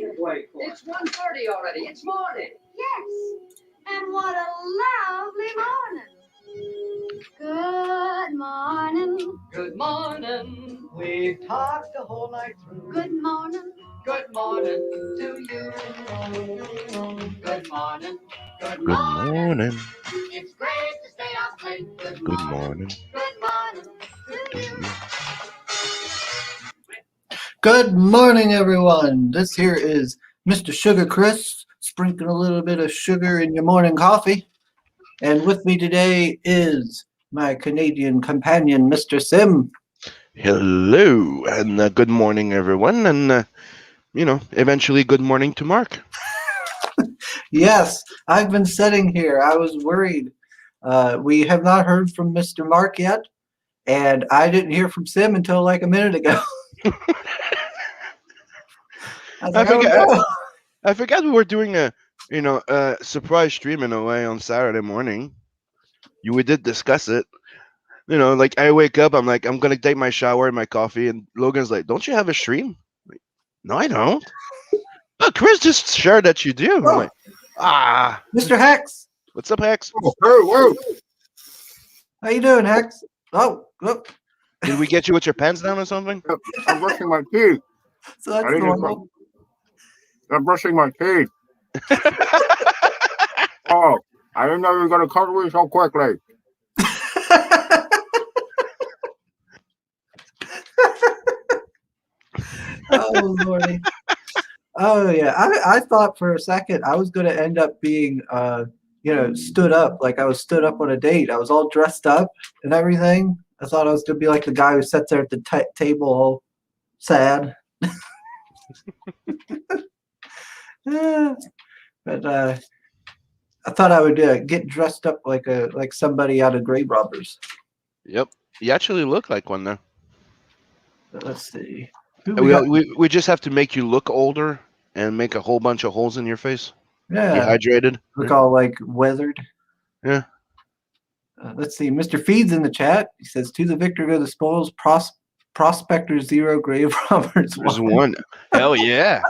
It's 1:30 already. It's morning. Yes, and what a lovely morning. Good morning. Good morning. We've talked the whole night through. Good morning. Good morning to you. Good morning. Good Good morning. morning. It's great to stay up late. Good morning. Good morning to you. Good morning, everyone. This here is Mr. Sugar Chris, sprinkling a little bit of sugar in your morning coffee. And with me today is my Canadian companion, Mr. Sim. Hello, and good morning, everyone. And, eventually good morning to Mark. Yes, I've been sitting here. I was worried. We have not heard from Mr. Mark yet, and I didn't hear from Sim until like a minute ago. I was like, I forgot we were doing a surprise stream in a way on Saturday morning. We did discuss it. Like I wake up, I'm like, I'm gonna take my shower and my coffee, and Logan's like, "Don't you have a stream?" I'm like, no, I don't. But Chris just shared that you do. I'm like, Mr. Hex. What's up, Hex? Whoa. How you doing, Hex? Oh. Did we get you with your pants down or something? I'm brushing my teeth. So that's normal. I'm brushing my teeth. Oh, I didn't know you were going to cover me so quickly. Oh, Lordy. Oh, yeah. I thought for a second I was going to end up being, stood up. Like I was stood up on a date. I was all dressed up and everything. I thought I was going to be like the guy who sits there at the table all sad. But I thought I would get dressed up like somebody out of Grave Robbers. Yep, you actually look like one there. Let's see. We just have to make you look older and make a whole bunch of holes in your face. Yeah, dehydrated. Look all like weathered. Yeah. Let's see. Mr. Feed's in the chat. He says, "To the victor go the spoils. Prospector 0, Grave Robbers 1." There's one. Hell yeah.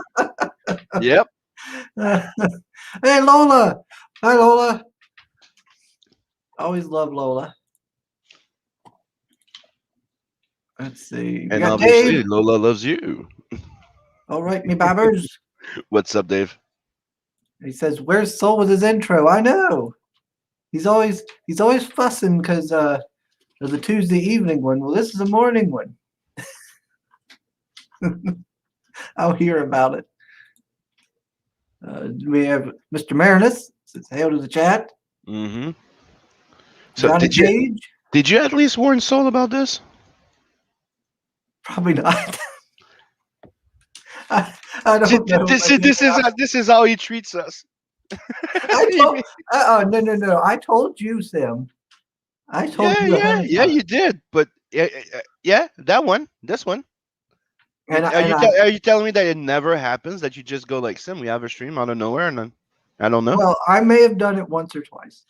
Yep. Hey, Lola. Hi, Lola. Always love Lola. Let's see. And obviously, Dave. Lola loves you. All right, me babbers. What's up, Dave? He says, "Where's Soul with his intro?" I know. He's always fussing because there's a Tuesday evening one. Well, this is a morning one. I'll hear about it. We have Mr. Marinus says hail to the chat. Mm-hmm. So Johnny did you at least warn Soul about this? Probably not. I don't know. This is how he treats us. No. I told you, Sam. I told you. Yeah, you did. But yeah, this one. And are you telling me that it never happens? That you just go like, Sim, we have a stream out of nowhere, and then I don't know. Well, I may have done it once or twice,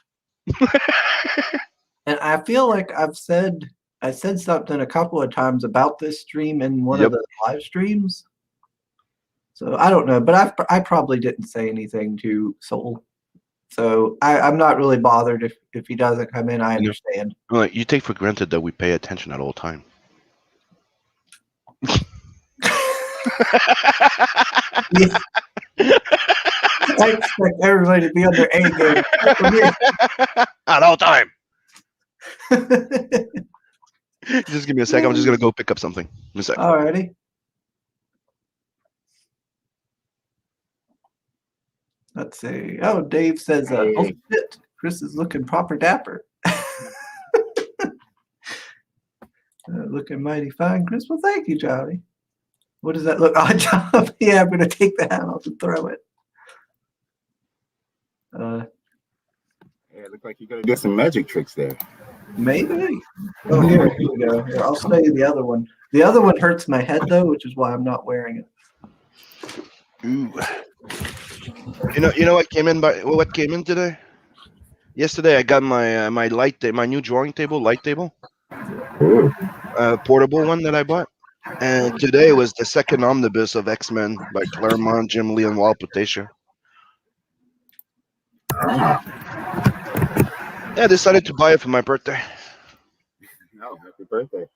and I feel like I said something a couple of times about this stream in one of the live streams. So I don't know, but I probably didn't say anything to Soul. So I'm not really bothered if he doesn't come in. I understand. You take for granted that we pay attention at all time. I expect everybody to be on their A game at all time. Just give me a second. I'm just gonna go pick up something. Alrighty. Let's see. Oh, Dave says, "Oh shit, Chris is looking proper dapper." Looking mighty fine, Chris. Well, thank you, Johnny. What does that look? Odd job. Yeah, I'm gonna take the hat off and throw it. Yeah, it looks like you're gonna do some magic tricks there. Maybe. Oh, here we go. Here, I'll show you the other one. The other one hurts my head though, which is why I'm not wearing it. Ooh. You know what came in today? Yesterday I got my my new drawing table, light table. Portable one that I bought. And today was the second omnibus of X-Men by Claremont, Jim Lee, and Walt Patricia. Yeah, I decided to buy it for my birthday. No, happy birthday.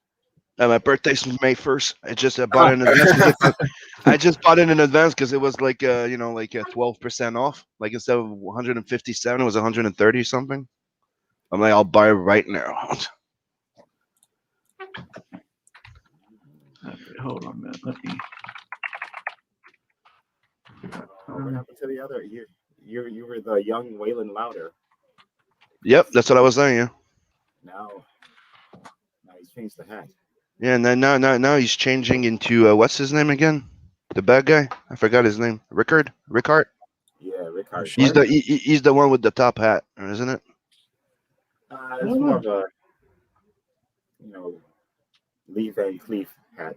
My birthday's May 1st. I just bought it in advance. I just bought it in advance because it was like 12% off. Like instead of 157, it was 130 something. I'm like, I'll buy it right now. Okay, hold on a minute. Let me. What happened to the other? You were the young Waylon Louder. Yep, that's what I was saying. Yeah. Now he's changed the hat. Yeah, and then now he's changing into what's his name again? The bad guy? I forgot his name. Rickard. Yeah, Rickard. He's the one with the top hat, isn't it? It's more of a Lee Van Cleef hat.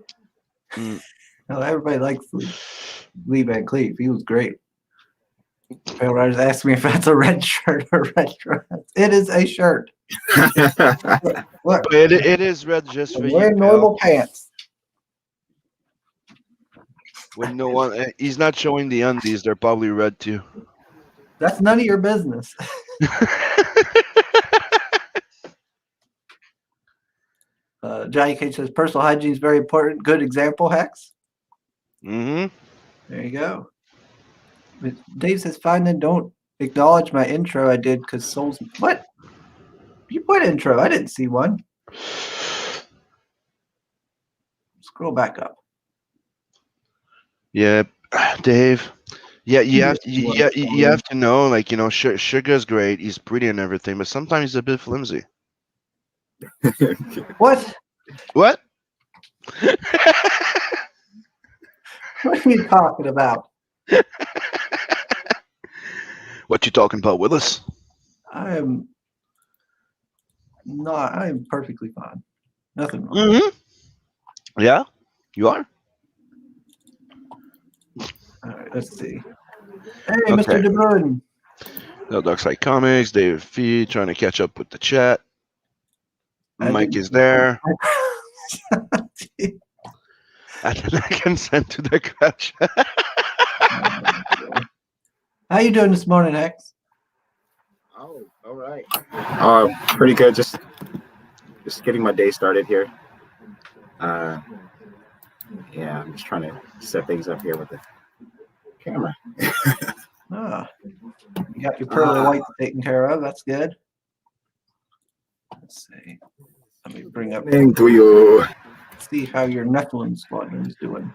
No, everybody likes Lee Van Cleef. He was great. Writers asked me if that's a red shirt or red dress. It is a shirt. Look, It is red just for you. wearing normal pants. With no one, he's not showing the undies. They're probably red too. That's none of your business. Johnny Cage says personal hygiene is very important. Good example, Hex. Mm-hmm. There you go. But Dave says, fine then, don't acknowledge my intro I did because Soul's. What? You put intro. I didn't see one. Scroll back up. Yeah, Dave. Yeah, you have to know, like, Sugar's great. He's pretty and everything, but sometimes he's a bit flimsy. What? What? What are you talking about? What you talking about, Willis? I am not. I am perfectly fine. Nothing wrong. Mm-hmm. Yeah, you are. All right, let's see. Hey, okay. Mr. De Bruyne. No Dark Side Comics, David Fee trying to catch up with the chat. Mike is there. I can send to the crash. How you doing this morning, Hex? Oh, all right. Pretty good. Just getting my day started here. Yeah, I'm just trying to set things up here with the camera. You got your pearly white taken care of. That's good. Let's see. Let me bring up. See how your Nephilim squadron is doing.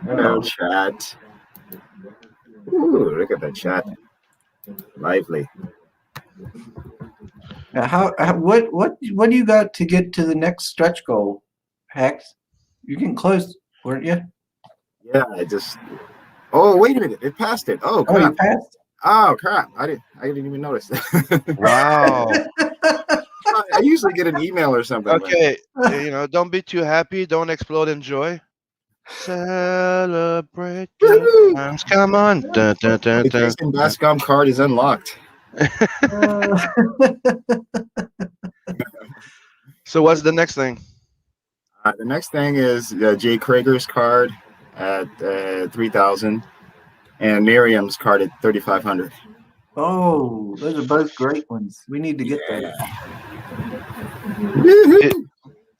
Hello, chat. Ooh, look at that chat. Lively. Now, what do you got to get to the next stretch goal, Hex? You're getting close, weren't you? Yeah, Oh, wait a minute! It passed it. Oh, crap! You passed? Oh, crap! I didn't even notice. Wow. I usually get an email or something. Okay, don't be too happy. Don't explode in joy. Celebrate good times. Come on. Dun, dun, dun, The dun. Jason Bascom card is unlocked. So what's the next thing? The next thing is Jay Krager's card at 3,000 and Miriam's card at 3,500. Oh, those are both great ones. We need to get those.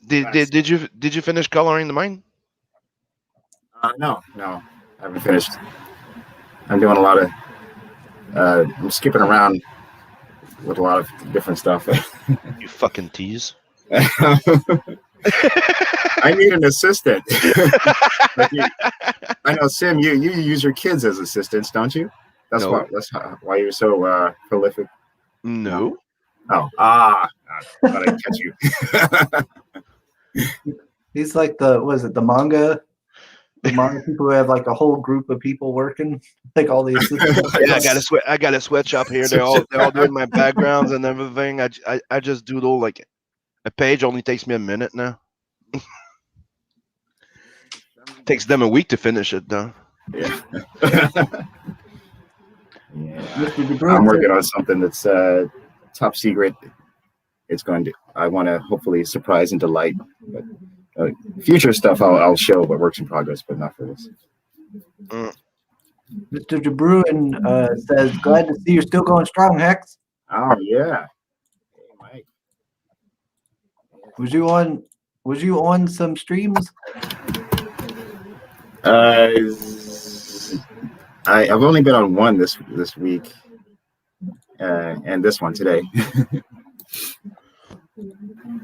Did you finish coloring the mine? No, I haven't finished. I'm doing a lot of I'm skipping around with a lot of different stuff. You fucking tease. I need an assistant. I know, Sim, you use your kids as assistants, don't you? That's why you're so prolific. No. Oh, thought I'd catch you. He's like the manga people who have like a whole group of people working, like all the assistants. Yeah, I got a sweatshop here. They're all doing my backgrounds and everything. I just doodle like a page. Only takes me a minute now. Takes them a week to finish it though. Yeah. I'm working on something that's top secret. I want to hopefully surprise and delight, but Future stuff I'll show, but works in progress, but not for this. Mr. DeBruin says, glad to see you're still going strong, Hex. Oh yeah. Hey, Mike. Was you on some streams? I've only been on one this week, and this one today.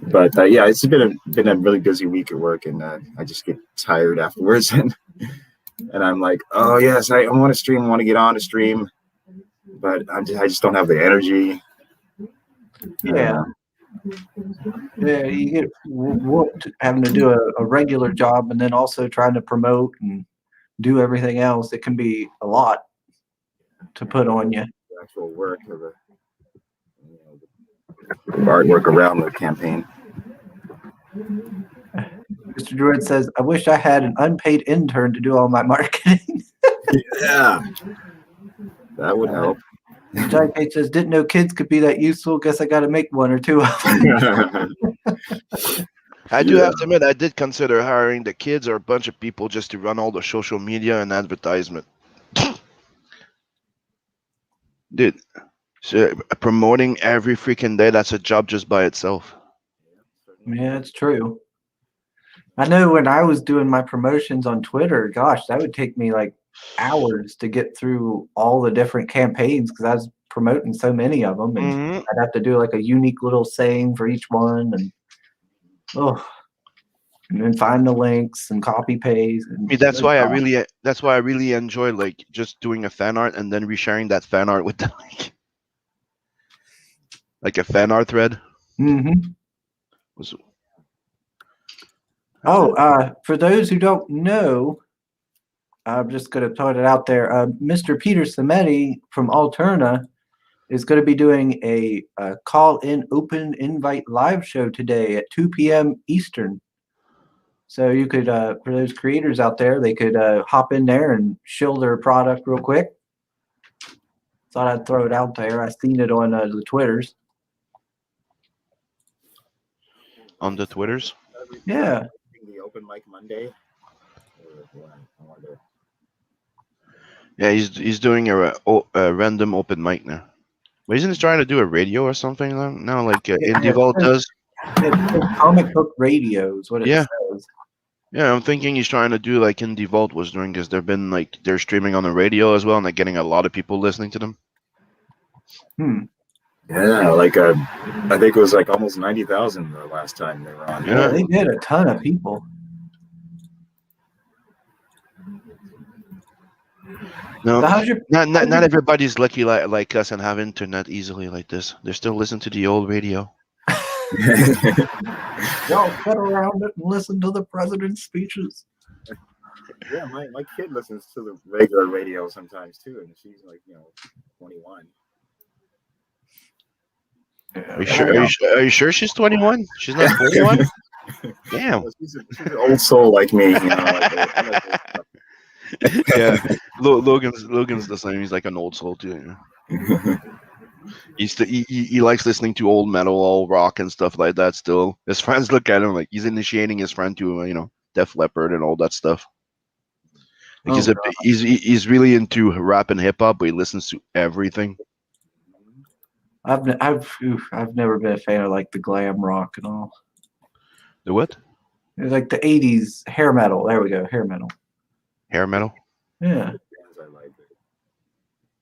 But yeah, it's been a really busy week at work, and I just get tired afterwards, and I'm like, oh yes, I want to stream, I want to get on to stream, but I just don't have the energy. Yeah. Yeah, you get whooped having to do a regular job and then also trying to promote and do everything else. It can be a lot to put on you. The actual work of the artwork around the campaign. Mr. Druid says, I wish I had an unpaid intern to do all my marketing. Yeah, that would help. John Page says, didn't know kids could be that useful. Guess I got to make one or two of them. I do have to admit, I did consider hiring the kids or a bunch of people just to run all the social media and advertisement. Dude, so promoting every freaking day, that's a job just by itself. Yeah, it's true. I know when I was doing my promotions on Twitter, gosh, that would take me like hours to get through all the different campaigns because I was promoting so many of them, and I'd have to do like a unique little saying for each one, and and then find the links and copy paste. And that's why I really enjoy like just doing a fan art and then resharing that fan art with the like a fan art thread. For those who don't know, I'm just going to put it out there. Mr. Peter Simetti from Alterna is going to be doing a call-in open invite live show today at 2 p.m. Eastern. So you could, for those creators out there, they could hop in there and shill their product real quick. Thought I'd throw it out there. I seen it on the Twitters. On the Twitters? Yeah. The open mic Monday. Yeah, he's doing a random open mic now. But isn't he trying to do a radio or something now, like Indie Vault does? It's comic book radio is what it says. Yeah, I'm thinking he's trying to do like Indie Vault was doing, because they're streaming on the radio as well, and they're getting a lot of people listening to them. Yeah, like I think it was like almost 90,000 the last time they were on. Yeah, they did a ton of people. No, not everybody's lucky like us and have internet easily like this. They still listen to the old radio. Y'all sit around it and listen to the president's speeches. Yeah, my kid listens to the regular radio sometimes too, and she's like 21. Are you sure she's 21? She's not 41? Damn. She's an old soul like me. Yeah, Logan's the same. He's like an old soul too. He likes listening to old metal, old rock, and stuff like that. Still, his friends look at him like he's initiating his friend to Def Leppard and all that stuff. Like he's really into rap and hip hop, but he listens to everything. I've never been a fan of like the glam rock and all. The what? It's like the 80s hair metal. There we go, hair metal. Hair metal? Yeah.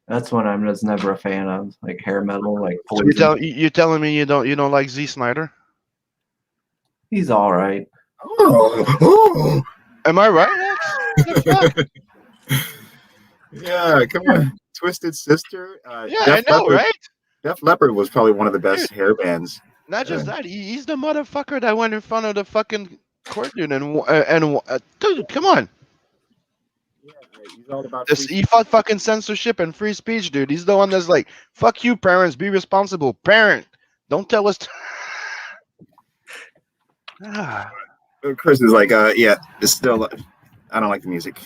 That's one I'm just never a fan of, like hair metal, like Poison. So you're telling me you don't like Z Snyder? He's all right. Oh. Am I right? Yeah, come on, Twisted Sister. I know, right? Def Leppard was probably one of the best hair bands. Not just that, he's the motherfucker that went in front of the fucking court, dude, and dude, come on. Yeah, he's all about He fought fucking censorship and free speech, dude. He's the one that's like, fuck you, parents, be responsible. Parent, don't tell us. Chris is like, it's still, I don't like the music.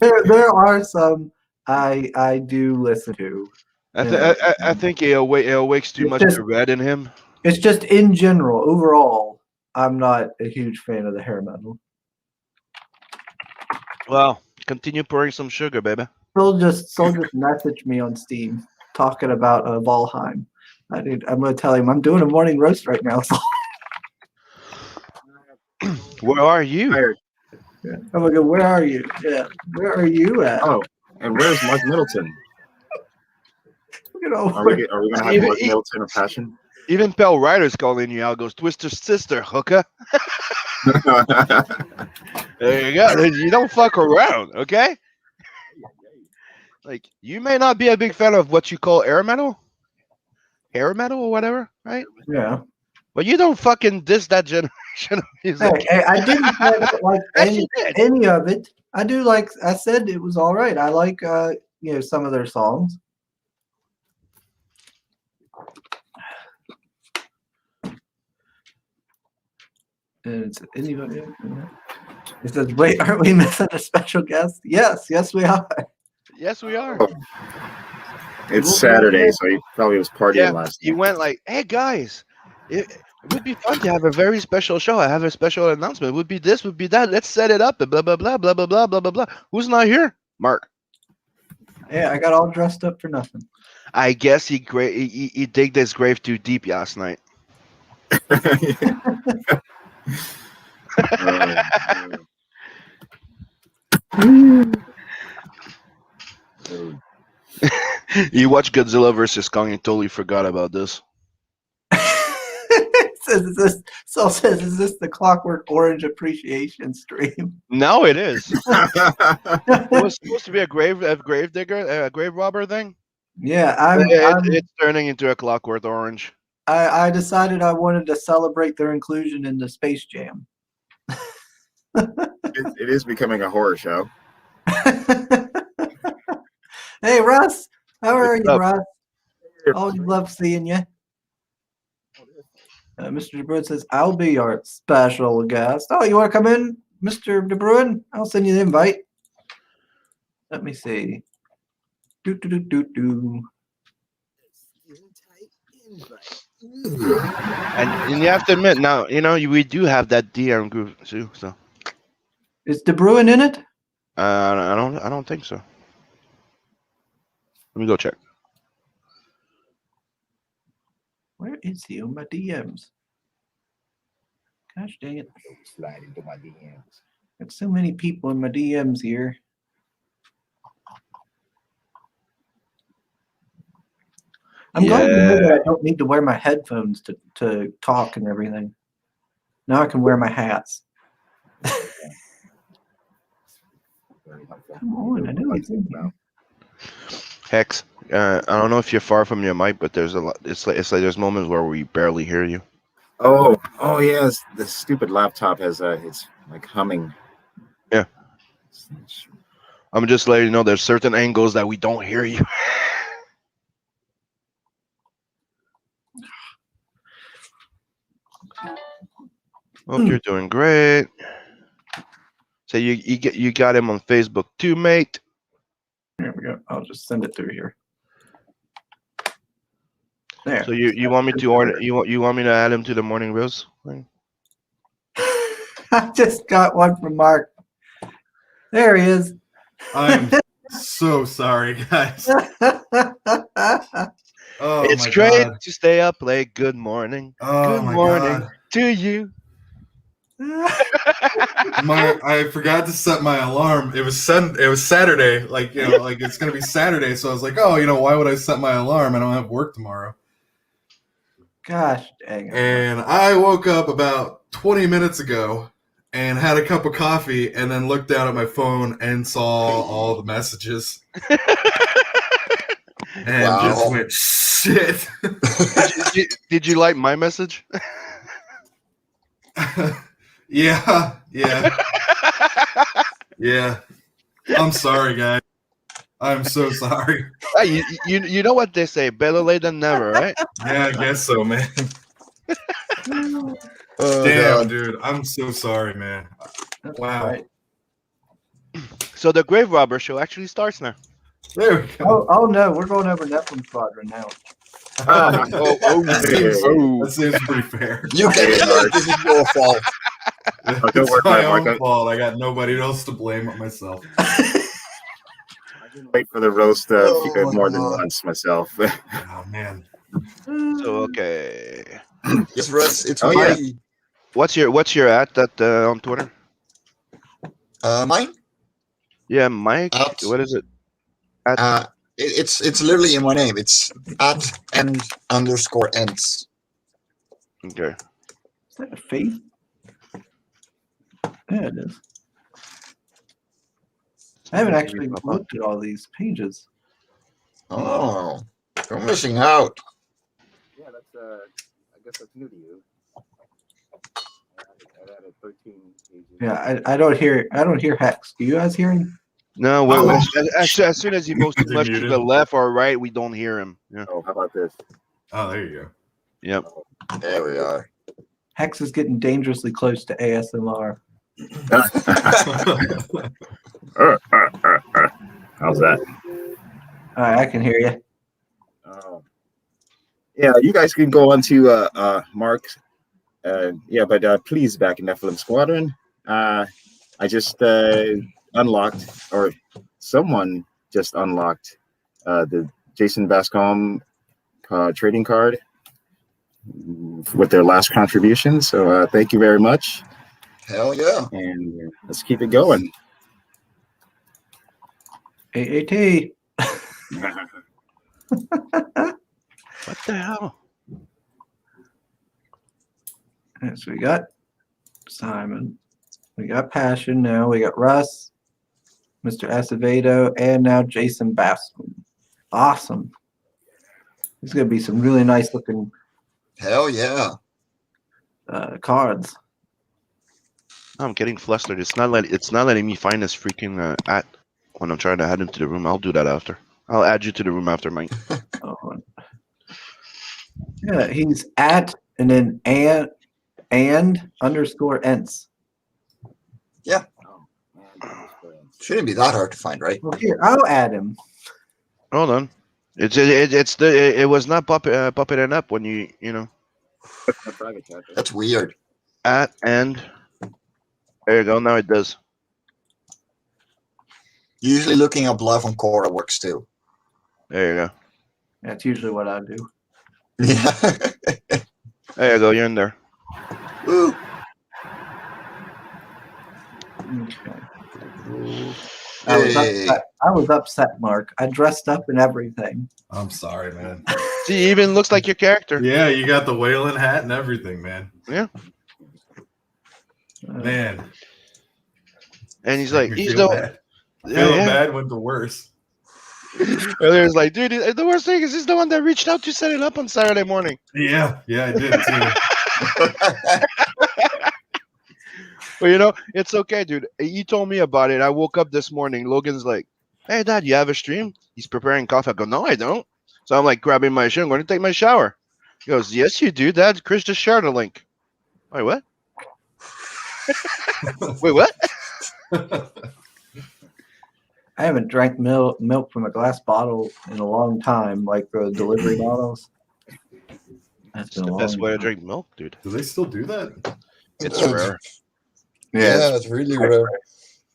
There are some I do listen to. I think it awakes too much the red in him. It's just in general, overall, I'm not a huge fan of the hair metal. Well, continue pouring some sugar, baby. Soul just messaged me on Steam talking about Valheim. I'm going to tell him I'm doing a morning roast right now. So Where are you? Tired. yeah. I'm going to go, where are you? Yeah. Where are you at? Oh, and where's Mark Middleton? You know, Are we going to have Mark Middleton of Passion? Even Pell Ryder's calling you out. Goes, Twister sister, hooker. There you go. You don't fuck around, okay? Like, you may not be a big fan of what you call hair metal or whatever, right? yeah. But you don't fucking diss that generation of music. Hey, I didn't say I don't like Yes, you did. any of it. I do like. I said it was all right. I like some of their songs. And it's anybody. It says, "Wait, aren't we missing a special guest?" Yes, we are. Yes, we are. It's Saturday, so he probably was partying last You night. went like, hey, guys, it would be fun to have a very special show. I have a special announcement. It would be this, would be that. Let's set it up. Blah, blah, blah, blah, blah, blah, blah, blah, blah. Who's not here? Mark. Yeah, I got all dressed up for nothing. I guess he digged his grave too deep last night. You watch Godzilla versus Kong and totally forgot about this. Is this the Clockwork Orange appreciation stream? No, it is. It was supposed to be a grave robber thing. Yeah, It's turning into a Clockwork Orange. I decided I wanted to celebrate their inclusion in the Space Jam. It is becoming a horror show. Hey, Russ. How are What's you, up? Russ? Oh, love seeing you. Mr. De Bruin says, I'll be your special guest. Oh, you want to come in, Mr. De Bruin? I'll send you the invite. Let me see. Do. And you have to admit, now, we do have that DM group too, so. Is De Bruin in it? I don't think so. Let me go check. Where is he on my DMs? Gosh dang it. Slide into my DMs. Got so many people in my DMs here. I'm glad to know that I don't need to wear my headphones to talk and everything. Now I can wear my hats. Come on, I know he's in here. Hex, I don't know if you're far from your mic, but there's a lot. It's like there's moments where we barely hear you. Oh yes, the stupid laptop has it's like humming. Yeah. I'm just letting you know there's certain angles that we don't hear you. Hope you're doing great. So you got him on Facebook too, mate. There we go. I'll just send it through here. There. So you want me to order? You want me to add him to the morning roast? I just got one from Mark. There he is. I'm so sorry, guys. Oh, it's my great God. to stay up late. Good morning. Oh, Good my morning God. to you. I forgot to set my alarm. It was Saturday, like it's gonna be Saturday. So I was like, oh, why would I set my alarm? I don't have work tomorrow. Gosh dang it. And I woke up about 20 minutes ago and had a cup of coffee, and then looked down at my phone and saw all the messages, and just went shit. Did you like my message? Yeah. I'm sorry, guys. I'm so sorry. Hey, you know what they say, better late than never, right? Yeah, I guess so, man. Oh, Damn, God. dude. I'm so sorry, man. Wow. Right. So the Grave Robber show actually starts now. There we go. Oh no, we're going over Nephilim Squadron now. That seems pretty fair. You get it. This is your fault. don't It's worry my about it, Mark. own fault. I got nobody else to blame but myself. I didn't wait for the roast more than God. once myself. Oh man. So okay. Yes, Russ, it's Oh, my yeah. What's your at that on Twitter? mine. Yeah, Mike. At, What is it? At it's literally in my name. It's @n_ends. okay. Is that a faith? Yeah, it is. I haven't actually looked at all these pages. Oh, you're missing out. Yeah, that's I guess that's new to you. I added 13 pages. Yeah, I don't hear Hex. Do you guys hear him? No, Oh. as soon as he moves too Is he much to muted? the left or right, we don't hear him. Yeah. Oh, how about this? Oh, there you Yep. There we are. Hex is getting dangerously close to ASMR. go. How's that? All right, I can hear you. Yeah, you guys can go on to Mark. But please back in Nephilim Squadron. I just unlocked, or someone just unlocked, the Jason Bascom trading card with their last contribution. So thank you very much, Hell yeah. and let's keep it going. AAT. What the hell? Right, so we got Simon. We got Passion now. We got Russ, Mr. Acevedo, and now Jason Bascom. Awesome. There's going to be some really nice looking Hell yeah. cards. I'm getting flustered. It's not letting me find this freaking at when I'm trying to add him to the room. I'll do that after. I'll add you to the room after, Mike. Oh. Yeah, he's at and then and underscore ents. Shouldn't be that hard to find, right? Well, here, I'll add him. Hold on. It was not popping up when you know That's weird. at and there you go. Now it does. Usually looking up live on Quora works too. There you go. That's usually what I do. Yeah. There you go. You're in there. Woo. Okay. Hey. I was upset, Mark. I dressed up and everything. I'm sorry, man. See, it even looks like your character. Yeah, you got the whaling hat and everything, man. Yeah. Man. And he's like, Make me he's feel the bad. yeah, Feeling yeah. bad went the worst. Earlier's like, dude, the worst thing is he's the one that reached out to set it up on Saturday morning. Yeah, I did too. But you know, it's okay, dude. He told me about it. I woke up this morning. Logan's like, hey, Dad, you have a stream? He's preparing coffee. I go, no, I don't. So I'm like grabbing my shit. I'm going to take my shower. He goes, yes, you do, Dad. Chris just shared a link. Wait, what? Wait, what? I haven't drank milk from a glass bottle in a long time, like the delivery bottles. That's It's been the a best long way to time. drink milk, dude. Do they still do that? It's rare. Yeah, it's really rare.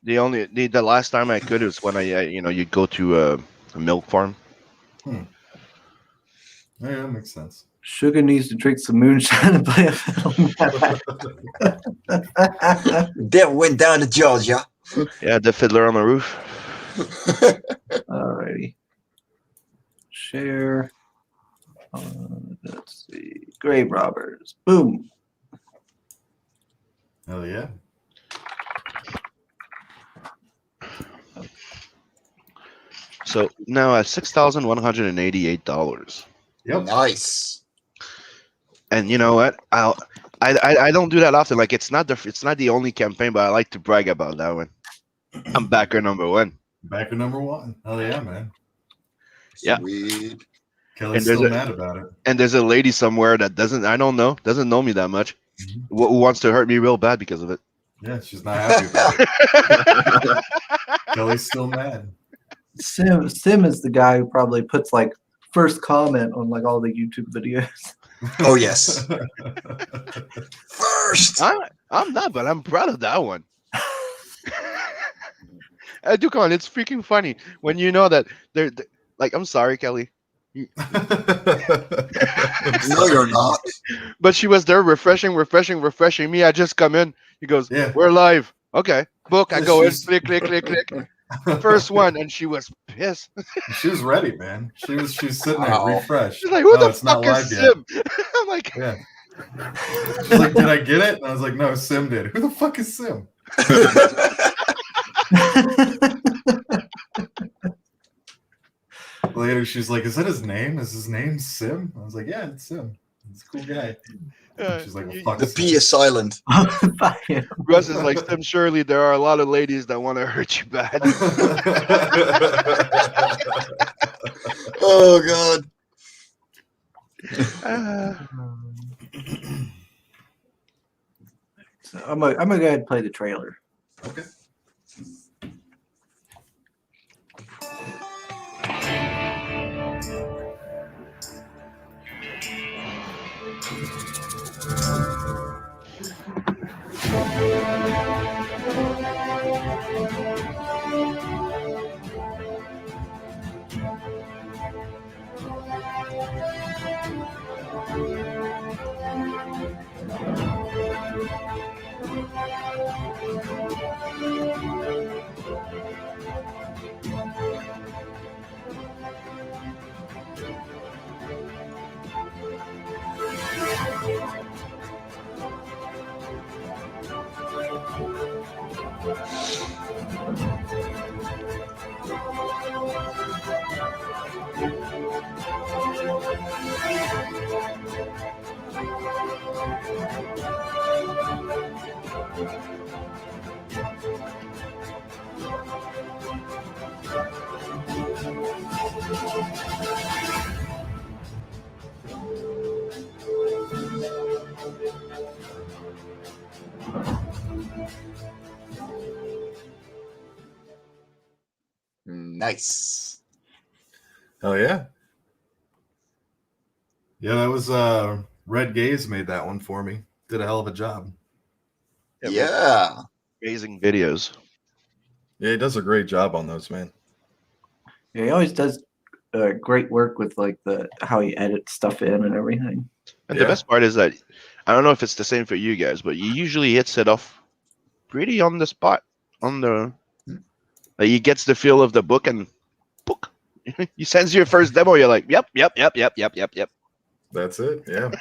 The last time I could was when you go to a milk farm. Yeah, that makes sense. Shugah needs to drink some moonshine and play a film. That went down to Georgia. Yeah, the Fiddler on the Roof. Alrighty. Share. Let's see. Grave robbers. Boom. Hell yeah. So now at $6,188. Yep. Nice. And you know what? I don't do that often. Like it's not the only campaign, but I like to brag about that one. I'm backer number one. Backer number one. Hell yeah, man. Yeah. Sweet. Kelly's And there's still mad about it. And there's a lady somewhere that doesn't know me that much, who wants to hurt me real bad because of it. Yeah, she's not happy about it. Kelly's still mad. Sim is the guy who probably puts like first comment on like all the YouTube videos. Oh yes. First. I'm not, but I'm proud of that one. Do come on, it's freaking funny when you know that they're like. I'm sorry, Kelly, No, you're not. but she was there refreshing me. I just come in. He goes, Yeah. "We're live." Okay, book. I Yeah, go in, she's- click. First one, and she was pissed. She was ready, man. She's sitting there Wow. refreshed. She's like, "Who Oh, the it's not fuck live is yet. Sim?" I'm like, Yeah. She's like, did I get it? And I was like, no, Sim did. Who the fuck is Sim? Later, she's like, is that his name? Is his name Sim? I was like, yeah, it's Sim. He's a cool guy. She's like, well, fuck The Sim. P is silent. Russ is like, Sim, surely there are a lot of ladies that want to hurt you bad. Oh God. So I'm gonna go ahead and play the trailer. Okay. Nice. Hell yeah. Yeah, that was Red Gaze made that one for me. Did a hell of a job. Yeah. Amazing videos. Yeah, he does a great job on those, man. Yeah, he always does great work with like how he edits stuff in and everything. And Yeah. the best part is that I don't know if it's the same for you guys, but he usually hits it off pretty on the spot. Like he gets the feel of the book and book. He sends you your first demo. You're like, yep. That's it. Yeah.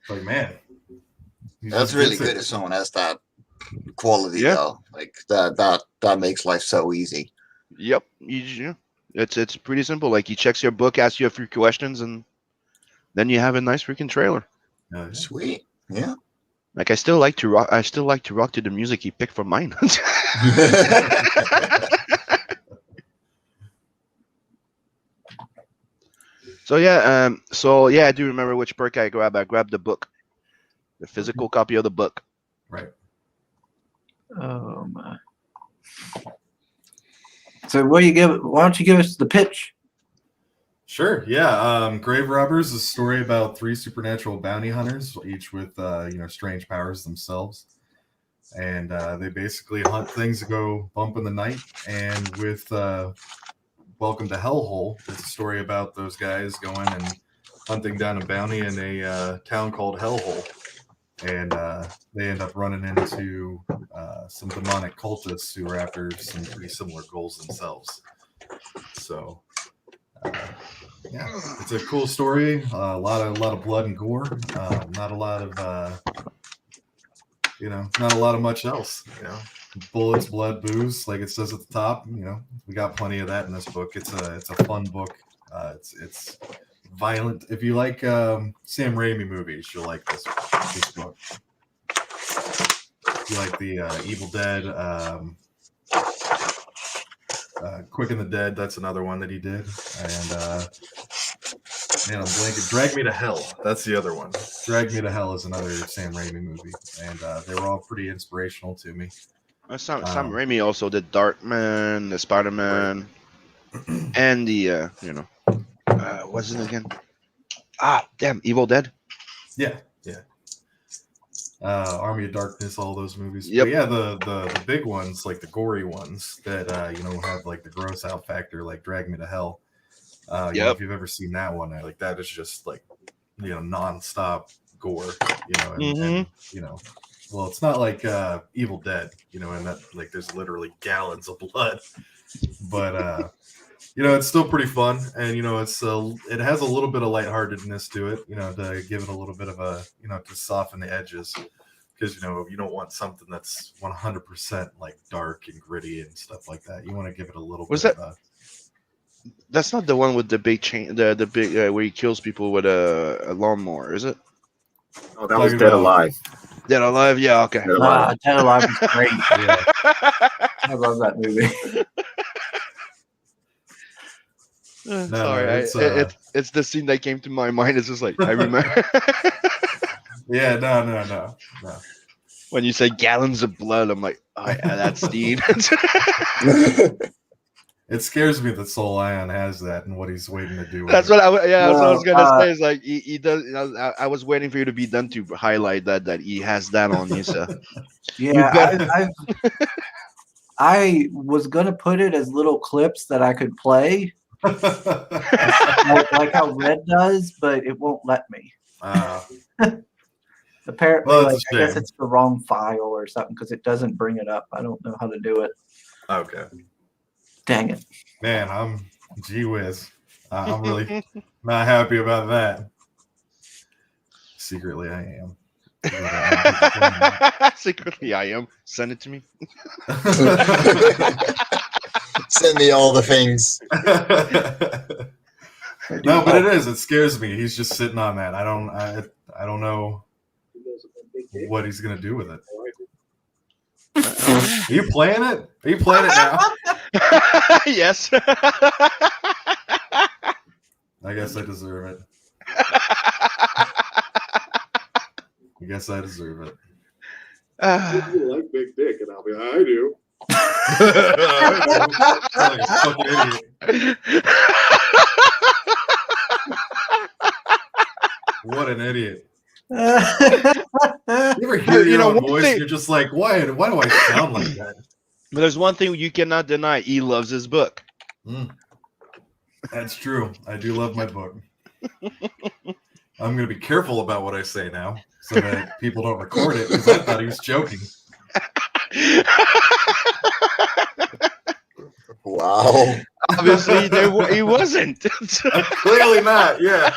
Like, man. he That's just really gets it. good if someone has that quality Yeah. though. Like that makes life so easy. Yep. It's pretty simple. Like he checks your book, asks you a few questions, and then you have a nice freaking trailer. Hell yeah. Sweet. Yeah. Like I still like to rock to the music he picked from mine. So yeah, I do remember which perk I grabbed. I grabbed the book, the physical copy of the book. Right. Oh my. So why don't you give us the pitch? Sure. Yeah. Grave Robbers is a story about 3 supernatural bounty hunters, each with strange powers themselves, and they basically hunt things that go bump in the night. And with Welcome to Hellhole, it's a story about those guys going and hunting down a bounty in a town called Hellhole, and they end up running into some demonic cultists who are after some pretty similar goals themselves. So. Yeah, it's a cool story. A lot of blood and gore. Not a lot of not a lot of much else. Bullets, blood, booze, like it says at the top. We got plenty of that in this book. It's a fun book. It's violent. If you like Sam Raimi movies, you'll like this book. If you like the Evil Dead, Quick and the Dead, that's another one that he did. And I'm blanking. Drag Me to Hell, that's the other one. Drag Me to Hell is another Sam Raimi movie, and they were all pretty inspirational to me. Sam Raimi also did Darkman, the Spider-Man, and the what's it again? Ah, damn, Evil Dead. Yeah. Army of Darkness, all those movies. Yep. But yeah, the big ones, like the gory ones that have like the gross out factor, like Drag Me to Hell. Yep. If you've ever seen that one, like that is just like nonstop gore. And well, it's not like Evil Dead, and that like there's literally gallons of blood, but it's still pretty fun, and it has a little bit of lightheartedness to it, to give it a little bit of a to soften the edges, because you don't want something that's 100% like dark and gritty and stuff like that. You want to give it a little Was bit that- of a That's not the one with the big chain, the big where he kills people with a lawnmower, is it? Oh, that was Talking Dead about- Alive. Dead Alive? Yeah, okay. Dead Alive. Dead Alive is great. yeah. I love that movie. Sorry, it's the scene that came to my mind. It's just like I remember Yeah, no. when you say gallons of blood. I'm like, oh yeah, that's Steve. It scares me that Soul Ion has that and what he's waiting to do. That's with what that's what I was gonna Well, say. Is like he does. I was waiting for you to be done to highlight that he has that on you. So Yeah, I was gonna put it as little clips that I could play, like how Red does, but it won't let me. Apparently, Well, that's I a guess shame. it's the wrong file or something because it doesn't bring it up. I don't know how to do it. Okay. Dang it. Man, I'm gee whiz. I'm really not happy about that. Secretly, I am. secretly, I am. Send it to me. Send me all the things. No, but it is. It scares me. He's just sitting on that. I don't know what he's gonna do with it. Are you playing it? Are you playing it now? Yes. I guess I deserve it. I guess I deserve it. You like big dick, and I'll be like, I do. Like a fucking idiot. What an idiot. You ever hear your own one voice? thing- You're just like, why do I sound like that? But there's one thing you cannot deny. He loves his book. That's true. I do love my book. I'm going to be careful about what I say now so that people don't record it because I thought he was joking. Wow. Obviously, he wasn't. Clearly not, yeah.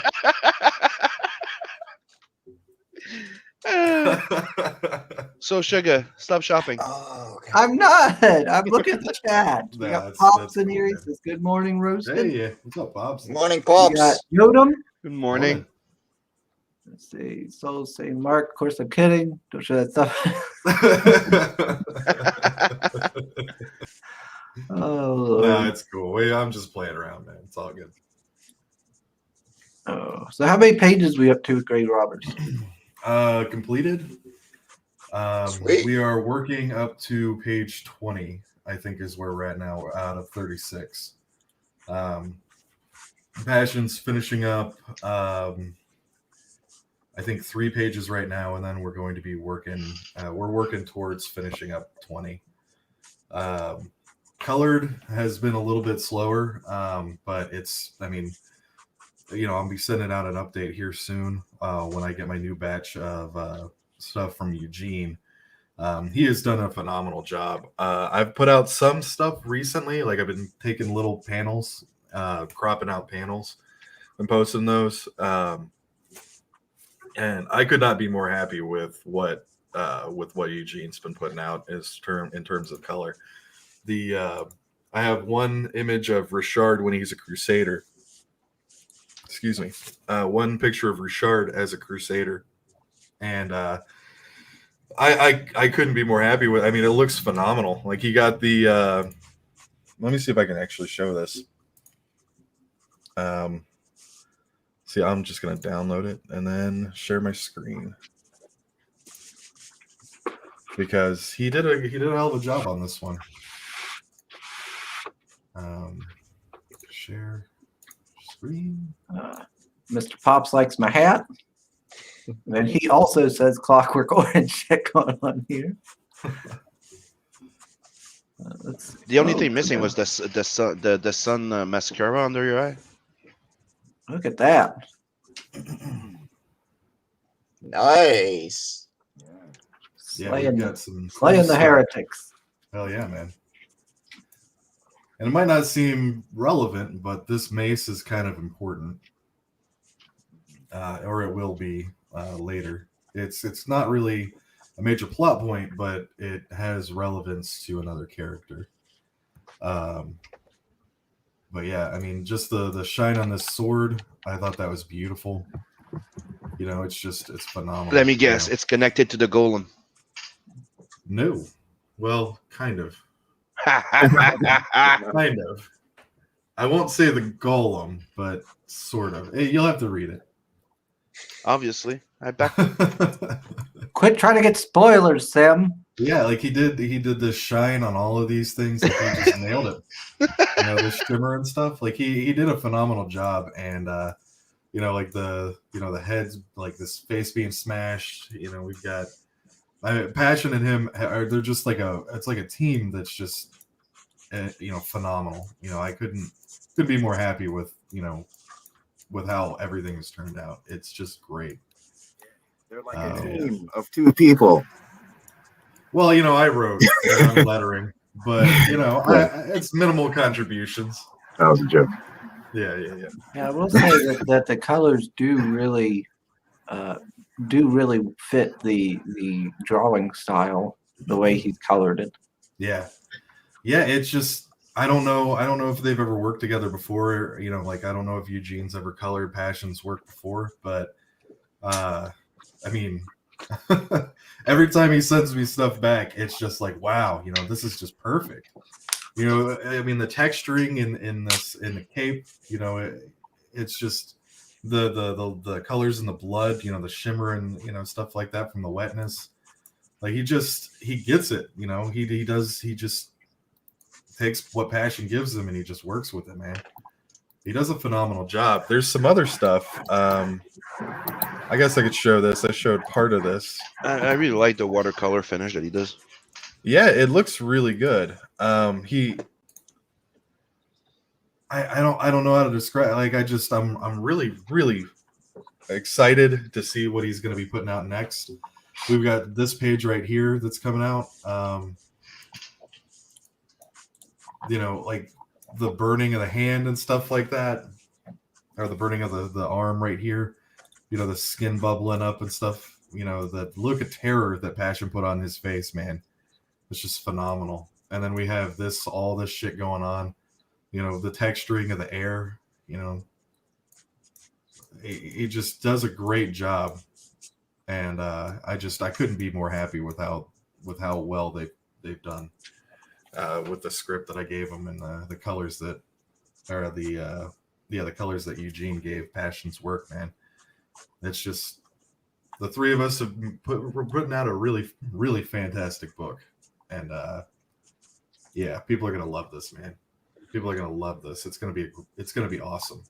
So, Sugar, stop shopping. Oh, okay. I'm not. I'm looking at the chat. We Nah, got that's- Pops that's in here. He fine. says, "Good morning, Roasted." Hey, yeah. What's up, Bobs? Morning, We got Pops. Yodam. Good morning. Let's see. Soul saying, "Mark, of course I'm kidding. Don't show that stuff." Oh, Lord. No, it's cool. I'm just playing around, man. It's all good. Oh, so how many pages we up to with Grave Robbers? Completed. Sweet. We are working up to page 20, I think is where we're at now, out of 36. Passion's finishing up, I think 3 pages right now, and then we're going to be working, we're working towards finishing up 20. Colored has been a little bit slower, but I'll be sending out an update here soon when I get my new batch of stuff from Eugene. He has done a phenomenal job. I've put out some stuff recently, like I've been taking little panels, cropping out panels and posting those. And I could not be more happy with what Eugene's been putting out in terms of color. I have one image of Richard when he's a Crusader. Excuse me. One picture of Richard as a Crusader, and I couldn't be more happy with. I mean, it looks phenomenal. Like he got the. Let me see if I can actually show this. See, I'm just gonna download it and then share my screen because he did a hell of a job on this one. Share Screen. Mr. Pops likes my hat. And he also says Clockwork Orange shit going on here. The only thing missing was the sun mascara under your eye. Look at that. Nice. Yeah, Slaying, we've got some slaying the stuff. heretics. Hell yeah, man. And it might not seem relevant, but this mace is kind of important. Or it will be later. It's not really a major plot point, but it has relevance to another character. But yeah, I mean, just the shine on this sword, I thought that was beautiful. You know, it's phenomenal. Let me guess, You know? it's connected to the golem. No. Well, kind of. Kind of. I won't say the golem, but sort of. You'll have to read it. Obviously, I back. Quit trying to get spoilers, Sam. Yeah, like he did the shine on all of these things. Like he just nailed it. You know, the shimmer and stuff. Like he did a phenomenal job. And you know, like the heads, like this face being smashed. You know, we've got Passion and him. They're just like it's like a team that's just you know, phenomenal. You know, I couldn't be more happy with with how everything has turned out. It's just great. They're like a team of two people. Well, you know, I wrote lettering, but you know, it's minimal contributions. That was a joke. Yeah. Yeah, I will say that the colors do really fit the drawing style, the way he's colored it. Yeah. It's just I don't know if they've ever worked together before. You know, like I don't know if Eugene's ever colored Passion's work before, but I mean, every time he sends me stuff back, it's just like, wow, you know, this is just perfect. You know, I mean, the texturing in the cape, you know, it's just the colors in the blood, you know, the shimmer and you know stuff like that from the wetness. Like he gets it, you know. He just takes what Passion gives him and he just works with it, man. He does a phenomenal job. There's some other stuff. I guess I could show this. I showed part of this. I really like the watercolor finish that he does. Yeah, it looks really good. I don't know how to describe. Like I'm really excited to see what he's going to be putting out next. We've got this page right here that's coming out. You know, like the burning of the hand and stuff like that, or the burning of the arm right here. You know, the skin bubbling up and stuff. You know, the look of terror that Passion put on his face, man. It's just phenomenal. And then we have all this shit going on. You know, the texturing of the air. You know, he just does a great job. And I couldn't be more happy with how well they've done with the script that I gave them and the colors that are the colors that Eugene gave Passion's work, man. It's just the three of us we're putting out a really, really fantastic book. And yeah, people are gonna love this, man. People are gonna love this. It's gonna be awesome.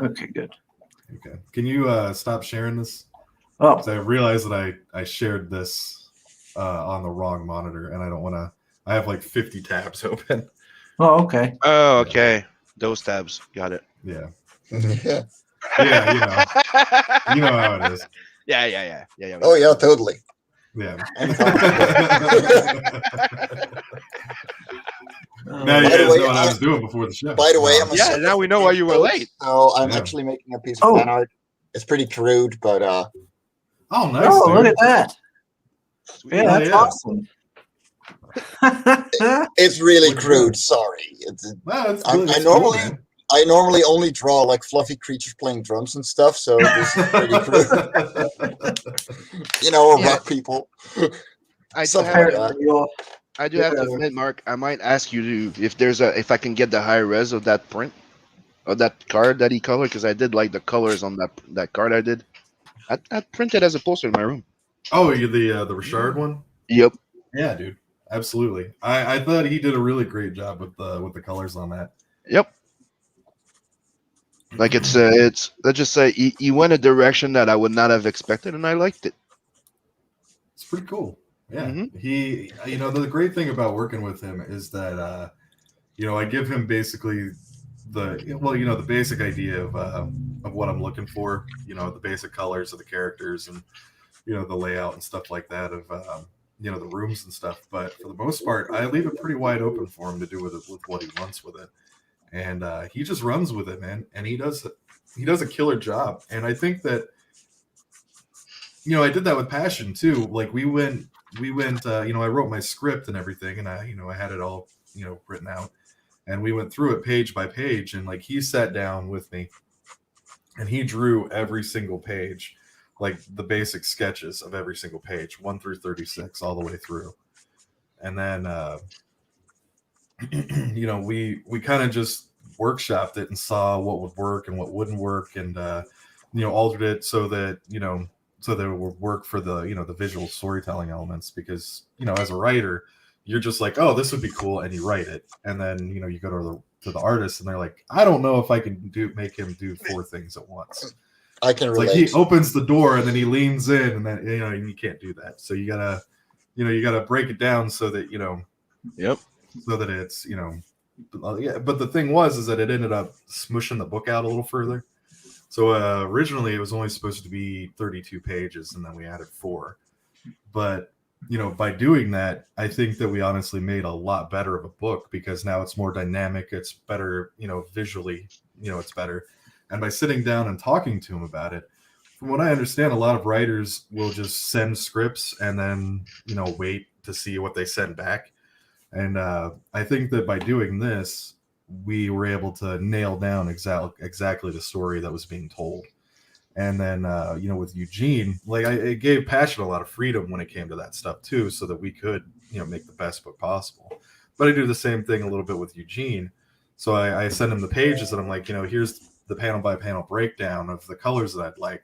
Okay, good. Okay, can you stop sharing this? Oh, So I realized that I shared this on the wrong monitor, and I don't want to. I have like 50 tabs open. oh, okay. Oh, okay. Those tabs. Got it. Yeah, Yeah. yeah, you know how it is. Yeah. Oh yeah, totally. Yeah. And Now you By the guys way, know what I was doing before the show. by the way, I'm a Yeah, sucker now we know for why you were those, late. So I'm Yeah. actually making a piece of Oh. fan art. It's pretty crude, but Oh, nice. Oh, dude. look at that. Yeah, Oh, that's yeah. awesome. it's really Looks crude. good. Sorry. Wow, that's I- good. I That's normally- cool, man. I normally only draw like fluffy creatures playing drums and stuff, so this is pretty crude. You know, or Yeah. rock people. I do Something have like to, that. I do have to Yeah. admit, Mark, I might ask you if I can get the high res of that print of that card that he colored, because I did like the colors on that card I did. I printed as a poster in my room. Oh, you the Richard one? Yep. Yeah, dude. absolutely. I thought he did a really great job with the colors on that. Yep. Like it's let's just say he went a direction that I would not have expected, and I liked it. It's pretty cool. Yeah, Mhm. he, the great thing about working with him is that, I give him basically the basic idea of what I'm looking for, the basic colors of the characters and, the layout and stuff like that of, the rooms and stuff. But for the most part, I leave it pretty wide open for him to do with what he wants with it. And he just runs with it, man. And he does a killer job. And I think that, I did that with passion too. Like we went, I wrote my script and everything, and I had it all, written out, and we went through it page by page. And like he sat down with me, and he drew every single page, like the basic sketches of every single page, 1 through 36, all the way through. And then, we kind of just workshopped it and saw what would work and what wouldn't work, and altered it so that so that it would work for the the visual storytelling elements. Because as a writer, you're just like, oh, this would be cool, and you write it, and then you go to the artist, and they're like, I don't know if I can make him do 4 things at once. I can relate. Like he opens the door and then he leans in, and then you can't do that. So you gotta you gotta break it down so that Yep. so that it's yeah. But the thing is that it ended up smushing the book out a little further. So originally it was only supposed to be 32 pages, and then we added 4. But by doing that, I think that we honestly made a lot better of a book, because now it's more dynamic, it's better, visually, it's better. And by sitting down and talking to him about it, from what I understand, a lot of writers will just send scripts and then wait to see what they send back. And I think that by doing this, we were able to nail down exactly the story that was being told. And then, with Eugene, like it gave Passion a lot of freedom when it came to that stuff too, so that we could, make the best book possible. But I do the same thing a little bit with Eugene. So I send him the pages, and I'm like, here's the panel by panel breakdown of the colors that I'd like.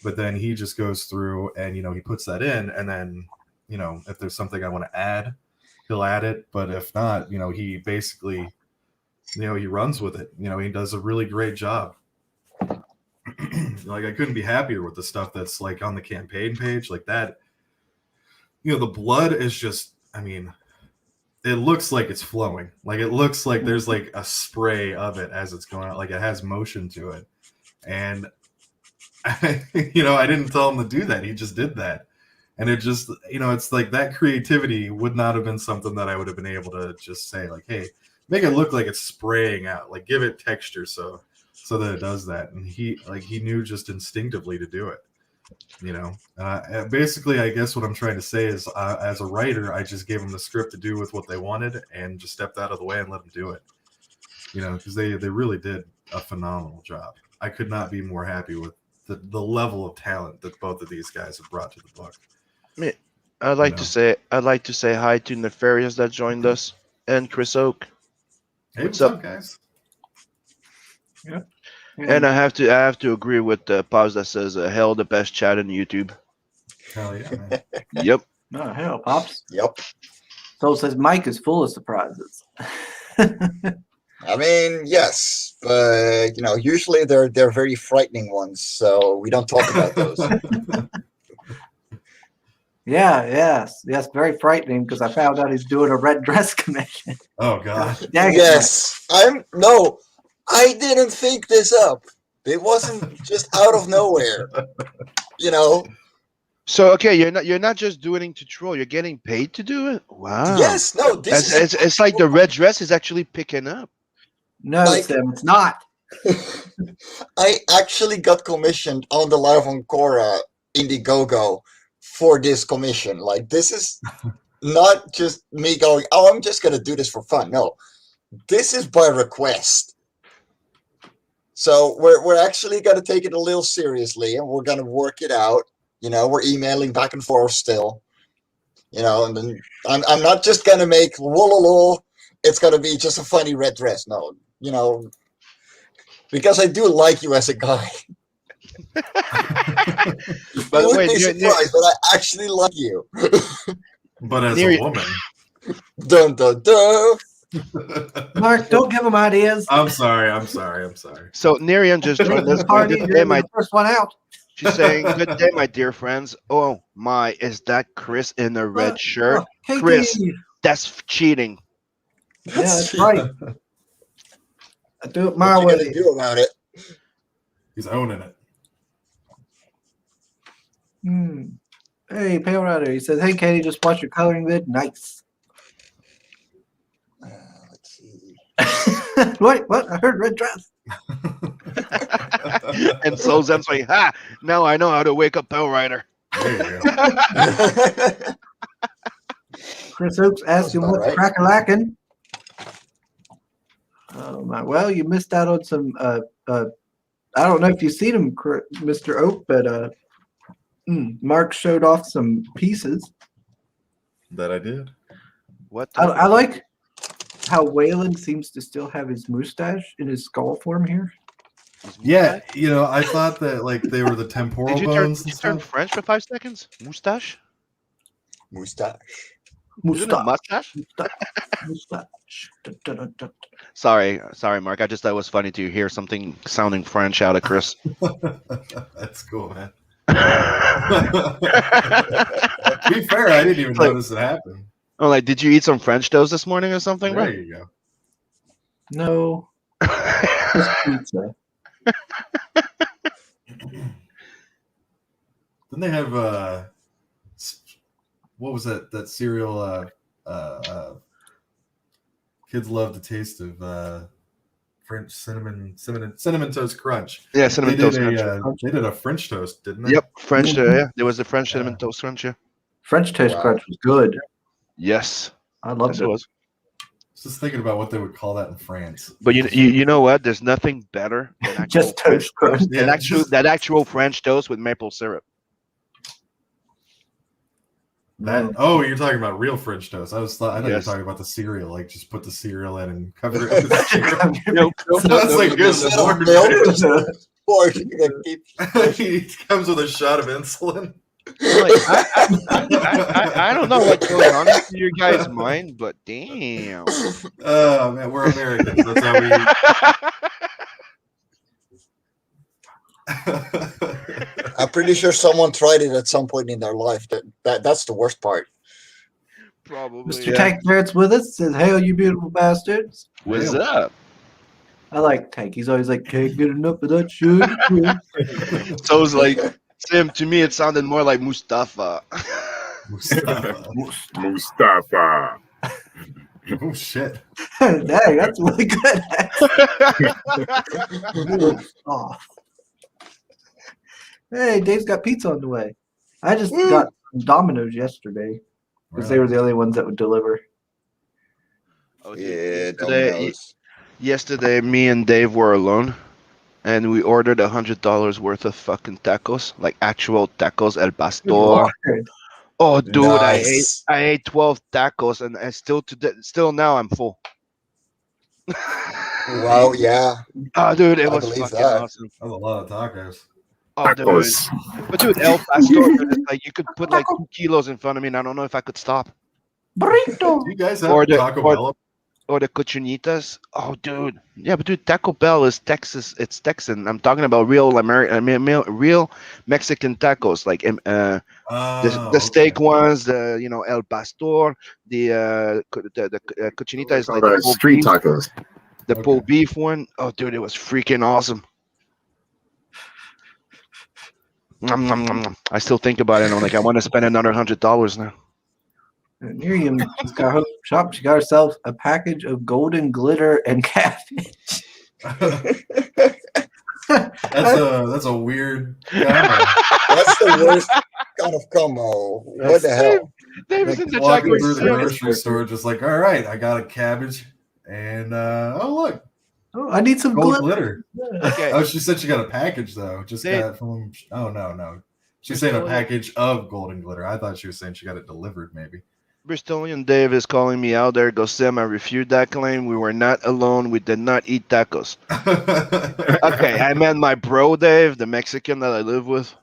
But then he just goes through and, he puts that in. And then, if there's something I want to add, he'll add it. But if not, he basically, he runs with it. He does a really great job. Like I couldn't be happier with the stuff that's like on the campaign page like that. The blood is just, it looks like it's flowing. Like it looks like there's like a spray of it as it's going out. Like it has motion to it. And I didn't tell him to do that. He just did that. And it just, it's like that creativity would not have been something that I would have been able to just say like, hey, make it look like it's spraying out, like give it texture so that it does that. And he knew just instinctively to do it, basically, I guess what I'm trying to say is as a writer, I just gave them the script to do with what they wanted and just stepped out of the way and let them do it, because they really did a phenomenal job. I could not be more happy with the level of talent that both of these guys have brought to the book. I'd like to say hi to Nefarious that joined us, and Chris Oak. Hey, what's up, guys? Yeah. And I have to agree with the Pops that says hell the best chat on YouTube. Hell yeah, man. Yep. Oh, hell, Pops. Yep. Soul says Mike is full of surprises. Yes, but usually they're very frightening ones, so we don't talk about those. Yes, very frightening, because I found out he's doing a red dress commission. Oh God. Yes, I didn't think this up. It wasn't just out of nowhere. So okay, you're not just doing it to troll. You're getting paid to do it. Wow. Yes. No. This is it's like the red dress is actually picking up. No, Sam, it's not. I actually got commissioned on the Live on Cora Indiegogo for this commission. Like, this is not just me going, oh, I'm just going to do this for fun. No, this is by request. So we're actually going to take it a little seriously, and we're going to work it out. We're emailing back and forth still. And then I'm not just going to make wololo. It's going to be just a funny red dress. No, because I do like you as a guy. But wait, be surprised, but I actually like you. But as a woman. Dun dun dun. Mark, don't give him ideas. I'm sorry. So Nerian just joined us. Party, Good you're day, gonna be the first one out. She's saying, "Good day, my dear friends." Oh my, is that Chris in a red shirt? Katie. Chris, that's cheating. Yeah, that's right. I do it my What you way. gonna do about it? He's owning it. Hey, Pale Rider. He says, "Hey, Katie, just watch your coloring vid. Nice." Let's see. Wait, what? I heard red dress. And so Zem's like, "Ha! Now I know how to wake up Pale Rider." There you go. Chris Oaks asked him about what's right. crack-a-lackin'. Oh my! Well, you missed out on some. I don't know if you've seen him, Mr. Oak, but Mark showed off some pieces. That I did. What? I like how Waylon seems to still have his mustache in his skull form here. Yeah, I thought that like they were the temporal Did you bones turn and stuff. French for 5 seconds? Mustache? Mustache. Isn't it mustache? Mustache. Da, da, da, da. Sorry, Mark. I just thought it was funny to hear something sounding French out of Chris. That's cool, man. To be fair, I didn't even notice it happen. Oh, like, did you eat some French toast this morning or something, bro? There you go. No, just pizza. Then they have what was that cereal? Kids love the taste of French cinnamon toast crunch. Yeah, cinnamon toast crunch. They did a French toast, didn't they? Yep, French. Yeah, there was the French cinnamon toast crunch. Yeah. French toast crunch was good. Yes, I loved yes, it. it was. Just thinking about what they would call that in France. But you know what? There's nothing better than actual Just toast crunch. Yeah, that actual French toast with maple syrup. Oh, you're talking about real French toast. I thought you were Yes. talking about the cereal. Like, just put the cereal in and cover it with syrup. Nope. That's like good Instead Lord. of milk, or you can keep. He comes with a shot of insulin. Like, I don't know what's going on in your guys' mind, but damn. Oh man, we're Americans. That's how we eat. I'm pretty sure someone tried it at some point in their life. That's the worst part. Probably. Mr. Tank Barrett's with us. Says, "Hail, you beautiful bastards." What's up? I like Tank. He's always like, "Can't get enough of that shit." So it's like, Sam, to me, it sounded more like Mustafa. Mustafa. Oh shit! Dang, that's really good. Oh. Hey, Dave's got pizza on the way. I just got Domino's yesterday because they were the only ones that would deliver. Oh, Yeah, yesterday, me and Dave were alone, and we ordered $100 worth of fucking tacos, like actual tacos El Pastor. Oh, dude, Nice. I ate 12 tacos, and I still now I'm full. Wow, yeah. Oh, dude, it I was believe fucking that. awesome. That's a lot of tacos. Oh, dude. But dude, El Pastor, dude, it's like you could put like 2 kilos in front of me, and I don't know if I could stop. Burrito. Do you guys have Or the- Taco or- Bell? Or the cochinitas. Oh, dude. Yeah, but dude, Taco Bell is Texas. It's Texan. I'm talking about real real Mexican tacos, like the steak ones. The El Pastor. The cochinita is like the pulled Street beef, tacos. the pulled beef one. Oh, dude, it was freaking awesome. Nom, nom, nom, nom. I still think about it, and I'm like, I want to spend another $100 now. Miriam, she's got her shop. She got herself a package of golden glitter and cabbage. That's a weird combo. That's the worst kind of combo. What the hell? Dave's Like in the walking chocolate through the syrup. grocery store, just like, all right, I got a cabbage, and oh look, Oh, I need some gold glitter. glitter. Okay. Oh, she said she got a package though. Just They- got it from. Oh no. She's saying a package of golden glitter. I thought she was saying she got it delivered, maybe. Bristolian Dave is calling me out there. Goes, Sam, I refute that claim. We were not alone. We did not eat tacos. Okay, I meant my bro Dave, the Mexican that I live with.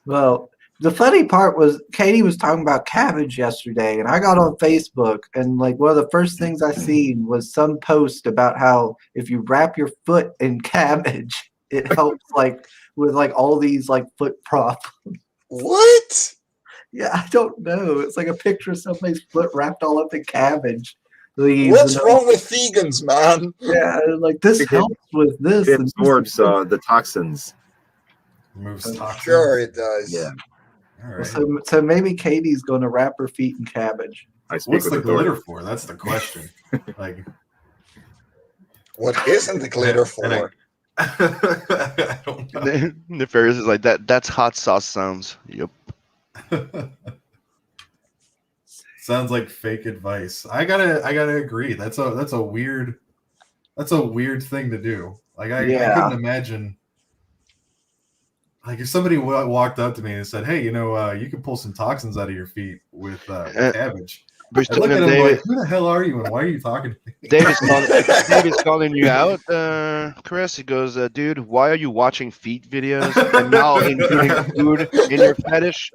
Well, The funny part was Katie was talking about cabbage yesterday, and I got on Facebook, and like one of the first things I seen was some post about how if you wrap your foot in cabbage, it helps like with like all these like foot problems. What? Yeah, I don't know. It's like a picture of somebody's foot wrapped all up in cabbage leaves. What's and, wrong with vegans, man? Yeah, like this It- helps with this. It and this absorbs is- the toxins. Removes I'm toxins. Sure, it does. Yeah. All right. So maybe Katie's going to wrap her feet in cabbage. I speak What's with the authority. glitter for? That's the question. Like, What isn't the glitter and for? I don't know. The Ferris is like that. That's hot sauce sounds. Yep. Sounds like fake advice. I gotta agree. That's a weird thing to do. Like I couldn't imagine. Like if somebody walked up to me and said, "Hey, you can pull some toxins out of your feet with cabbage." I'd look at him like, "Who the hell are you and why are you talking to me?" David's calling you out, Chris. He goes, "Dude, why are you watching feet videos and now including food in your fetish?"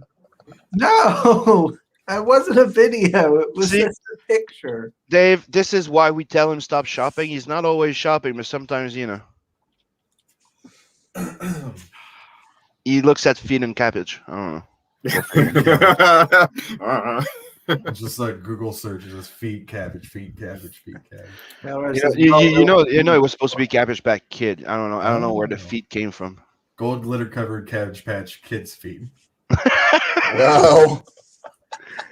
No, that wasn't a video. It was See? just a picture. Dave, this is why we tell him stop shopping. He's not always shopping, but sometimes, he looks at feet and cabbage. I don't know. Just like Google searches as feet cabbage, feet cabbage, feet cabbage. You know, it was supposed to be Cabbage Patch Kid. I don't know where the feet came from. Gold glitter covered Cabbage Patch Kids feet. No.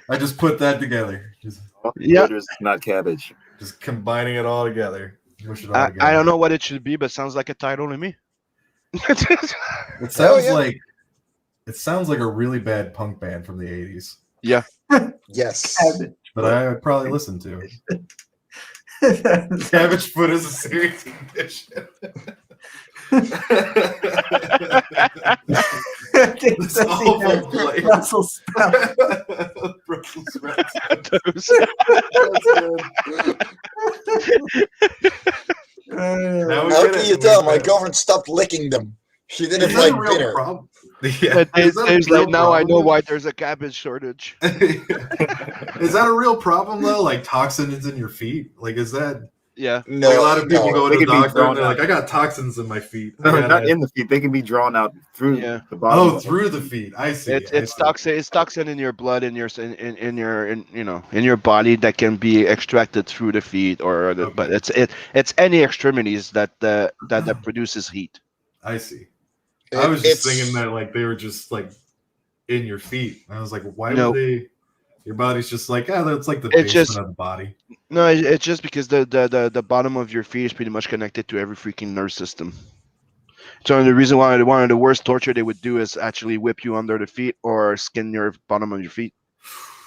I just put that together. Yeah, Glitter's not cabbage. Just combining it all together. Mush it all together. I don't know what it should be, but sounds like a title to me. It sounds like a really bad punk band from the 80s. Yeah. Yes. Cabbage. But I would probably listen to it. Cabbage foot is a serious condition. It's awful place. Brussels sprouts. Brussels sprouts. Now we How get can it. you tell? We My get it. girlfriend stopped licking them. She didn't Is that a like real dinner. problem? Yeah. Dave's like, now I know problem? why there's a cabbage shortage. Is that a real problem though? Like toxins in your feet? Like is that Yeah. No, like a lot of people no. go They to the can be doctor and thrown they're out. like, I got toxins in my feet. No, I gotta- not in the feet. They can be drawn out through Yeah. the body. Oh, through the feet. I see. It's toxin. It's toxin in your blood, in your in your body that can be extracted through the feet, but it's any extremities that produces heat. I see. I was just It's- thinking that like they were just like in your feet. I was like, why No. would they? Your body's just like, that's like the It's basement just- of the body. No, it's just because the bottom of your feet is pretty much connected to every freaking nerve system. So the reason why one of the worst torture they would do is actually whip you under the feet or skin your bottom of your feet.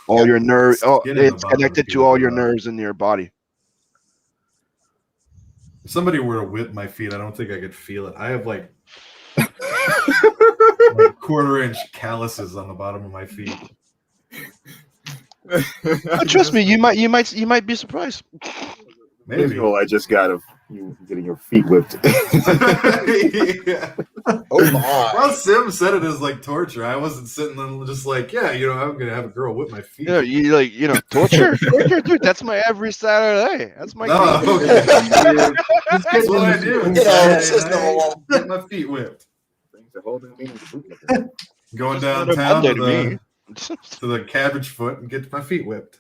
All your nerves. Oh, Skin in the it's bottom of the connected feet to would all be your rough. nerves in your body. If somebody were to whip my feet, I don't think I could feel it. I have like 1/4 inch calluses on the bottom of my feet. But trust me, you might be surprised. Maybe. Visual I just got of you getting your feet whipped. Yeah. Oh my. Well, Sim said it as like torture. I wasn't sitting there just like, I'm gonna have a girl whip my feet. Torture, dude. That's my every Saturday. That's my. Oh, game. okay. That's what I do. It's just normal. Get my feet whipped. Things are holding me in the boot. Going Not a downtown Monday to me. to the cabbage foot and get my feet whipped.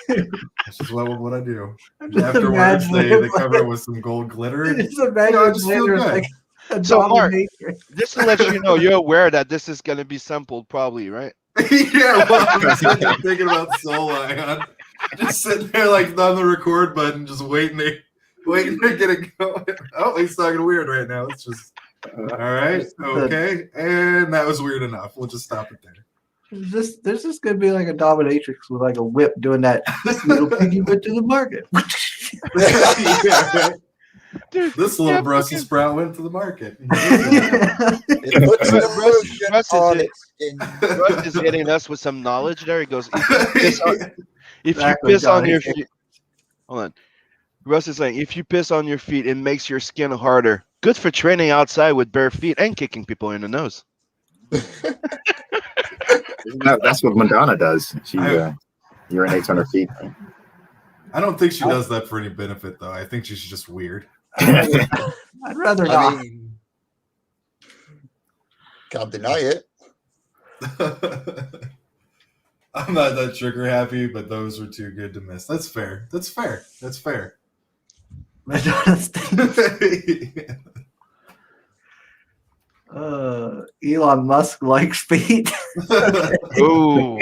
That's just what I do. just Afterwards, imagining they cover it with some gold glitter. Just imagine I just feel later, good. like a So, Mark, dominatrix. Just to let you know, you're aware that this is gonna be sampled, probably, right? Yeah, well, I'm sitting there thinking about Soul Ion. Just sitting there like on the record button, just waiting to get it going. Oh, he's talking weird right now. It's just all right, okay, and that was weird enough. We'll just stop it there. There's just gonna be like a dominatrix with like a whip doing that. This little piggy went to the market. Yeah, right. Dude, This little yeah, Brussels sprout went to the market. It puts the lotion Russ is on it. its skin. Russ is hitting us with some knowledge there. He goes, if you Exactly, piss on Johnny. your feet, hold on. Russ is saying, if you piss on your feet, it makes your skin harder. Good for training outside with bare feet and kicking people in the nose. That's what Madonna does. She urinates on her feet. I don't think she does that for any benefit, though. I think she's just weird. I'd rather I not. mean, can't deny it. I'm not that trigger happy, but those were too good to miss. That's fair. That's fair. That's fair. Elon Musk likes feet. Ooh.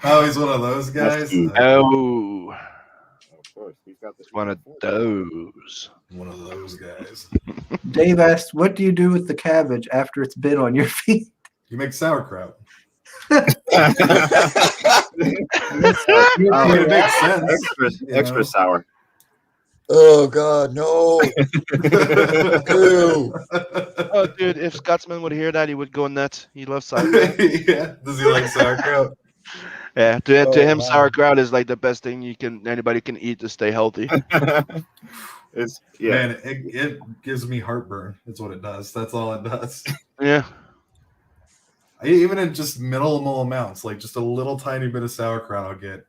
Oh, he's one of those guys. Oh. Of course, he's got this One of those. One of those guys. Dave asked, "What do you do with the cabbage after it's been on your feet?" You make sauerkraut. It makes sense. Extra sour. Oh God, no! Ew. Oh, dude, if Scotsman would hear that, he would go nuts. He loves sauerkraut. Yeah. Does he like sauerkraut? Yeah, to Oh, him, man. sauerkraut is like the best thing anybody can eat to stay healthy. It's Man, it gives me heartburn. That's what it does. That's all it does. Yeah. Even in just minimal amounts, like just a little tiny bit of sauerkraut I'll get.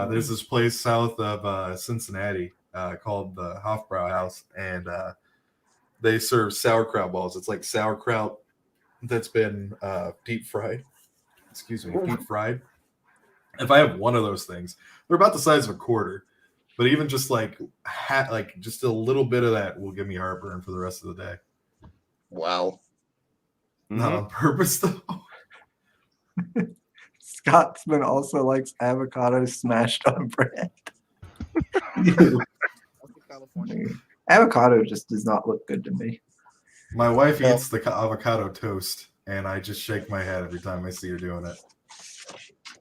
There's this place south of Cincinnati called the Hofbrau House, and they serve sauerkraut balls. It's like sauerkraut that's been deep fried. Excuse me, deep fried. If I have one of those things, they're about the size of a quarter. But even just like just a little bit of that will give me heartburn for the rest of the day. Wow. Not on purpose, though. Scotsman also likes avocado smashed on bread. Avocado just does not look good to me. My wife eats the avocado toast, and I just shake my head every time I see her doing it.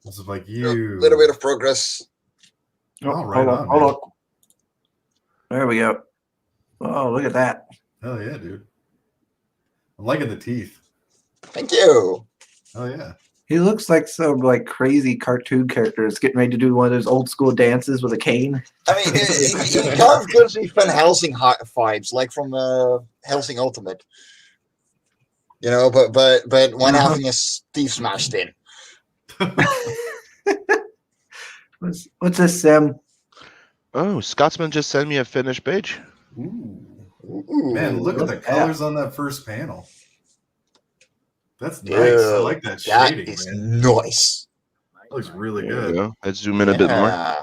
It's like, A little bit of progress. Oh, right on. Hold on. There we go. Oh, look at that. Hell yeah, dude. I'm liking the teeth. Thank you. Oh yeah. He looks like some like crazy cartoon characters getting ready to do one of those old school dances with a cane. I mean, he kind of gives me Van Helsing vibes, like from Helsing Ultimate. You know, but when having his teeth smashed in. What's this, Sam? Oh, Scotsman just sent me a finished page. Ooh. Man, look at the colors on that first panel. That's nice. I like that shading. That is man. nice. That looks really There good. you go. Let's zoom in a bit more.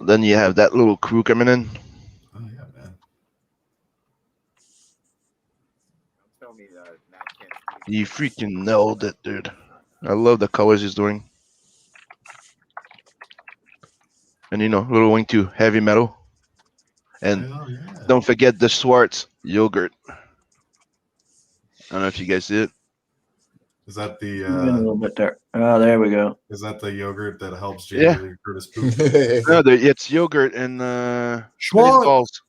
Then you have that little crew coming in. Oh yeah, man. You freaking nailed it, dude. I love the colors he's doing. And little wing to heavy metal. And don't forget the Schwartz yogurt. I don't know if you guys see it. Is that the A little bit there. Oh, there we go. Is that the yogurt that helps Jamie Lee Curtis poop? No, it's yogurt and Schwartz. balls.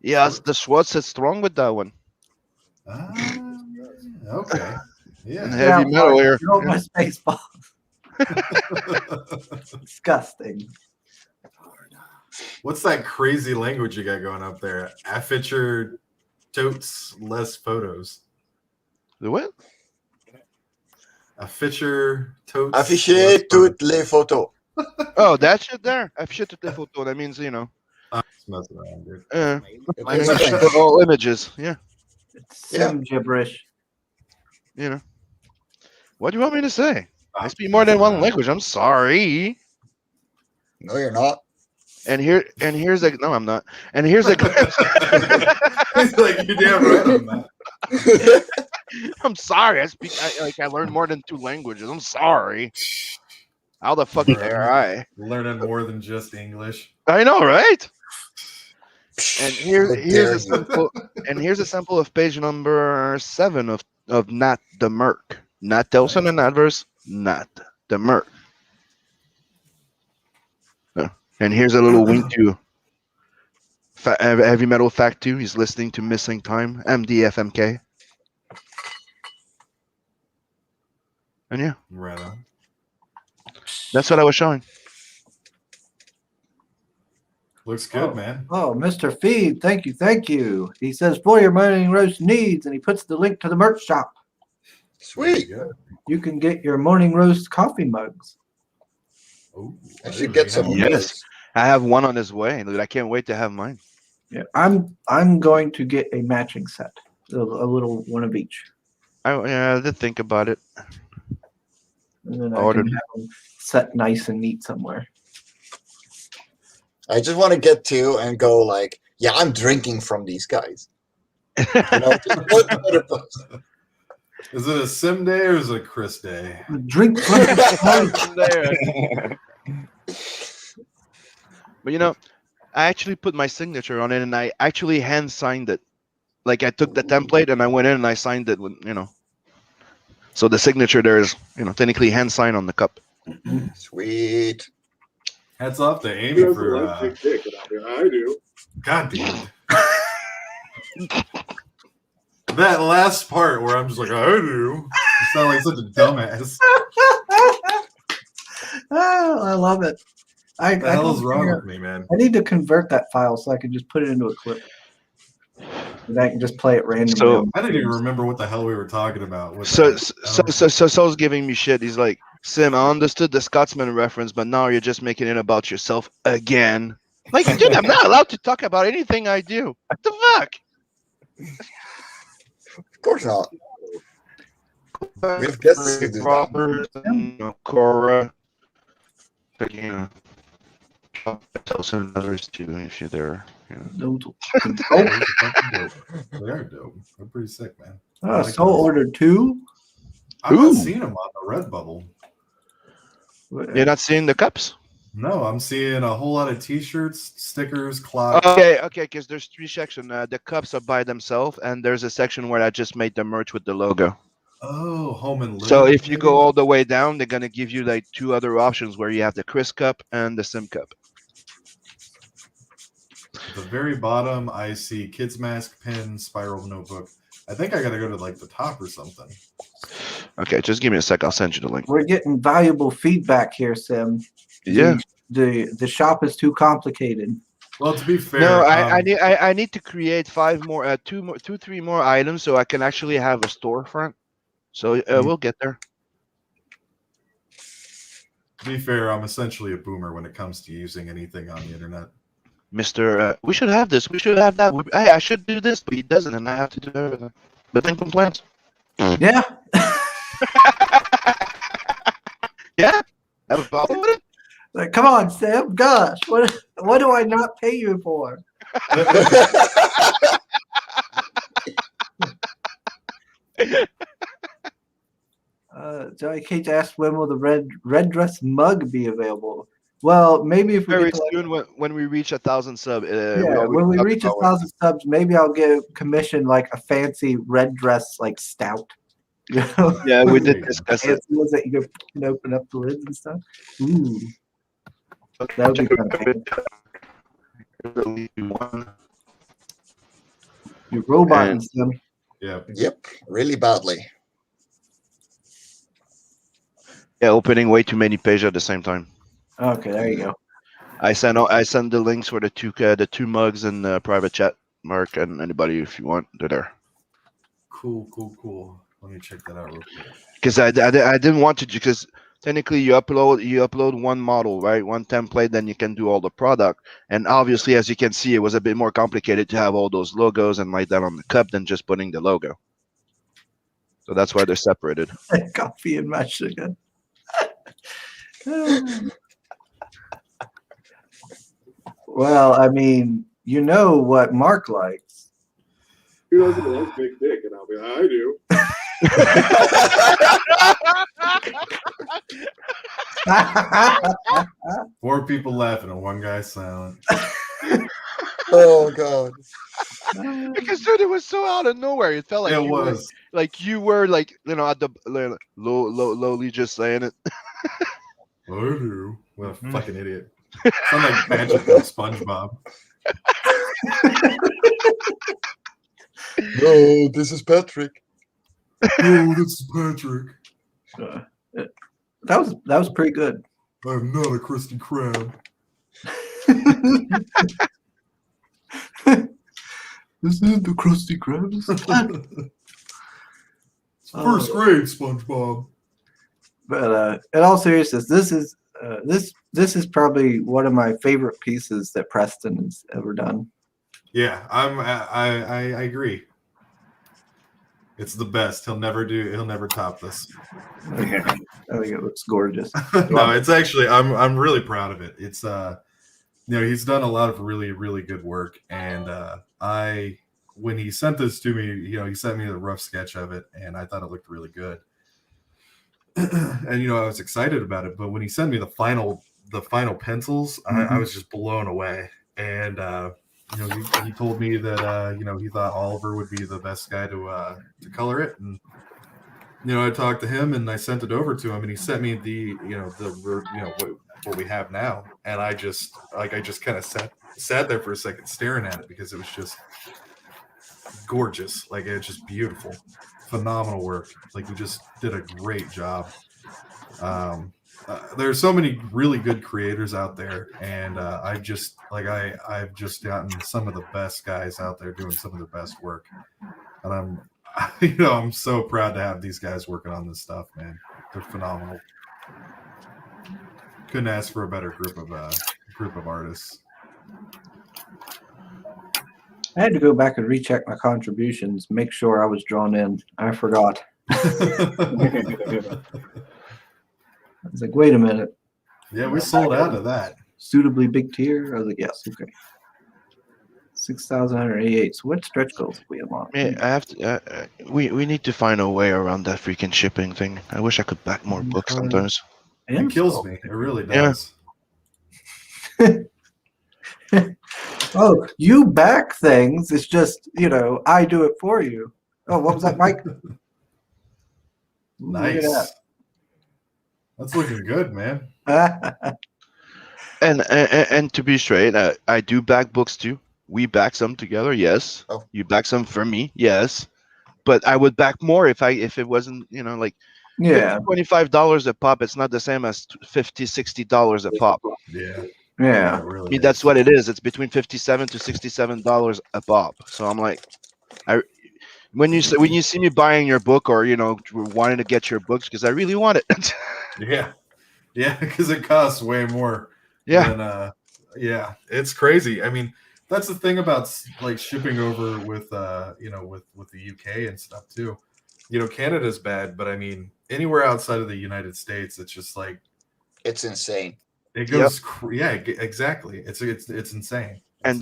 Yes, the Schwartz is strong with that one. Okay. Yeah. And heavy metal here. You know my space balls. Disgusting. What's that crazy language you got going up there? Afficher totes less photos. The what? Afficher totes. Afficher toutes les photos. Oh, that shit there. Afficher toutes les photos. That means I'm just messing around, dude. It's all images. Yeah. It's some gibberish. What do you want me to say? I speak more than one language. I'm sorry. No, you're not. And here's a no, I'm not. And here's a He's like, you're damn right I'm not. I'm sorry. I learned more than 2 languages. I'm sorry. How the fuck dare I? Learning more than just English. I know, right? And here's a sample of page number 7 of Not the Merc. Not Telson and Adverse, Not the Merc. And here's a little wink to Heavy Metal Fact 2. He's listening to Missing Time, MDFMK. And yeah. Right on. That's what I was showing. Looks good, man. Oh, Mr. Feed, thank you. He says for your morning roast needs, and he puts the link to the merch shop. Sweet. You can get your morning roast coffee mugs. Ooh, I should get some of Yes. those. I have one on his way. Dude, I can't wait to have mine. Yeah, I'm going to get a matching set, a little one of each, I did think about it. and then I I ordered- can have them set nice and neat somewhere. I just want to get two and go like, yeah, I'm drinking from these guys. You know, just put better posts. Is it a sim day or is it a Chris day? Drink from there. But you know, I actually put my signature on it, and I actually hand signed it. Like I took the template and I went in and I signed it with, So the signature there is, technically hand signed on the cup. Sweet. Hats off to He Amy doesn't for. like big dick, and I'll be like, I do. God damn it. That last part where I'm just like, I do. You sound like such a dumbass. Oh, I love it. What the hell is can wrong figure- with me, man? I need to convert that file so I can just put it into a clip. And I can just play it randomly. So- on I didn't even remember what the hell we were talking about. With So that. Soul's giving me shit. He's like, Sim, I understood the Scotsman reference, but now you're just making it about yourself again. Like, dude, I'm not allowed to talk about anything I do. What the fuck? Of course not. We've guests who do that. Robert and Cora. But, tell some others too if you're there. Those- Those are fucking dope. They are dope. They're pretty sick, man. I like Soul those. ordered 2. I've not Ooh. seen them on the Redbubble. You're not seeing the cups? No, I'm seeing a whole lot of T-shirts, stickers, clocks. Okay, because there's 3 sections. The cups are by themselves, and there's a section where I just made the merch with the logo. Oh, home and live. So if you go maybe? all the way down, they're gonna give you like 2 other options where you have the Chris cup and the Sim cup. At the very bottom, I see kids mask, pen, spiral notebook. I think I gotta go to like the top or something. Okay, just give me a sec. I'll send you the link. We're getting valuable feedback here, Sim. Yeah. The shop is too complicated. Well, to be fair, No, I need to create 5 more, 3 more items so I can actually have a storefront. So we'll get there. to be fair, I'm essentially a boomer when it comes to using anything on the internet. Mr. We should have this. We should have that. Hey, I should do this, but he doesn't, and I have to do everything. But then complaints. Yeah. Yeah. Have a problem with it? Like, come on, Sam. Gosh, what do I not pay you for? Johnny Cage asked when will the red dress mug be available? Well, maybe if we Very get to soon when we reach 1,000 sub. when we reach 1,000 subs, maybe I'll commission like a fancy red dress like stout. You know? Yeah, we did discuss it. Fancy ones that you can open up the lids and stuff. Ooh, that would be fun. You robot and stuff. Yeah. Yep, really badly. Yeah, opening way too many pages at the same time. Okay, there you go. I send the links for the two mugs in the private chat, Mark, and anybody if you want. They're there. Cool. Let me check that out real quick. Because I didn't want to, because technically you upload one model, right? One template, then you can do all the product. And obviously, as you can see, it was a bit more complicated to have all those logos and like that on the cup than just putting the logo. So that's why they're separated. Coffee and mash again. Well, I mean, you know what Mark likes. He doesn't like big dick, and I'll be like, I do. Four people laughing and one guy silent. Oh god. Because dude, it was so out of nowhere. It felt like It you were, was. you were like, at the lowly just saying it. I do. What a fucking idiot. Sound like Patrick from SpongeBob. No, this is Patrick. Oh, this is Patrick. That was pretty good. I'm not a Krusty Krab. This is the Krusty Krabs. It's first grade, SpongeBob. But in all seriousness, this is probably one of my favorite pieces that Preston has ever done. Yeah, I agree. It's the best. He'll never top this. I think it looks gorgeous. No, it's actually I'm really proud of it. It's he's done a lot of really, really good work, and when he sent this to me, he sent me the rough sketch of it, and I thought it looked really good. And I was excited about it, but when he sent me the final pencils, I was just blown away. And he told me that he thought Oliver would be the best guy to color it, and I talked to him and I sent it over to him, and he sent me what we have now, and I just kind of sat there for a second staring at it because it was just gorgeous. Like, it's just beautiful, phenomenal work. Like, you just did a great job. There's so many really good creators out there, and I've just gotten some of the best guys out there doing some of the best work, and I'm so proud to have these guys working on this stuff, man. They're phenomenal. Couldn't ask for a better group of artists. I had to go back and recheck my contributions, make sure I was drawn in. I forgot. I was like, wait a minute. Yeah, we sold out of that. Suitably big tier? I was like, yes, okay. 6,188. So what stretch goals do we have on? Yeah, I have to. We need to find a way around that freaking shipping thing. I wish I could back more books sometimes. It kills me. It really does. Oh, you back things. It's just, I do it for you. Oh, what was that, Mike? Nice. Look at That's looking good, man. that. And to be straight, I do back books too. We back some together, yes. Oh. You back some for me, yes. But I would back more if it wasn't, like Yeah. $25 a pop. It's not the same as $50-$60 a pop. Yeah. Yeah. It really I mean, that's what it is. It's between $57 to $67 a pop. So I'm like, when you see me buying your book or wanting to get your books because I really want it. Yeah, because it costs way more. Yeah. Than, yeah, it's crazy. I mean, that's the thing about like shipping over with with the UK and stuff too. Canada's bad, but I mean, anywhere outside of the United States, it's just like It's insane. it goes. Yeah, exactly. It's insane. And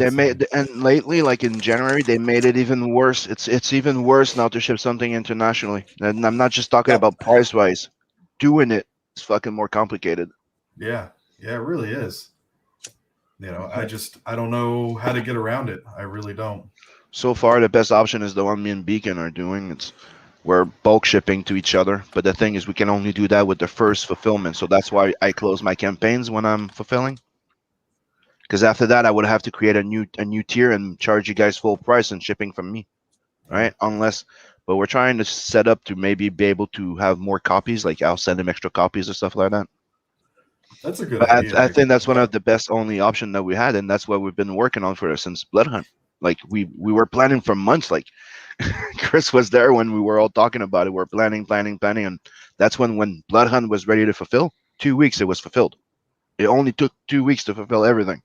lately, like in January, they made it even worse. It's even worse now to ship something internationally. And I'm not just talking about price wise. Doing it is fucking more complicated. Yeah, it really is. I don't know how to get around it. I really don't. So far, the best option is the one me and Beacon are doing. We're bulk shipping to each other. But the thing is, we can only do that with the first fulfillment. So that's why I close my campaigns when I'm fulfilling. Because after that, I would have to create a new tier and charge you guys full price and shipping from me, right? But we're trying to set up to maybe be able to have more copies. Like I'll send them extra copies or stuff like that. That's a good But idea. I think that's one of the best only option that we had, and that's what we've been working on since Blood Hunt. Like we were planning for months. Like Chris was there when we were all talking about it. We're planning, and that's when Blood Hunt was ready to fulfill. 2 weeks it was fulfilled. It only took 2 weeks to fulfill everything.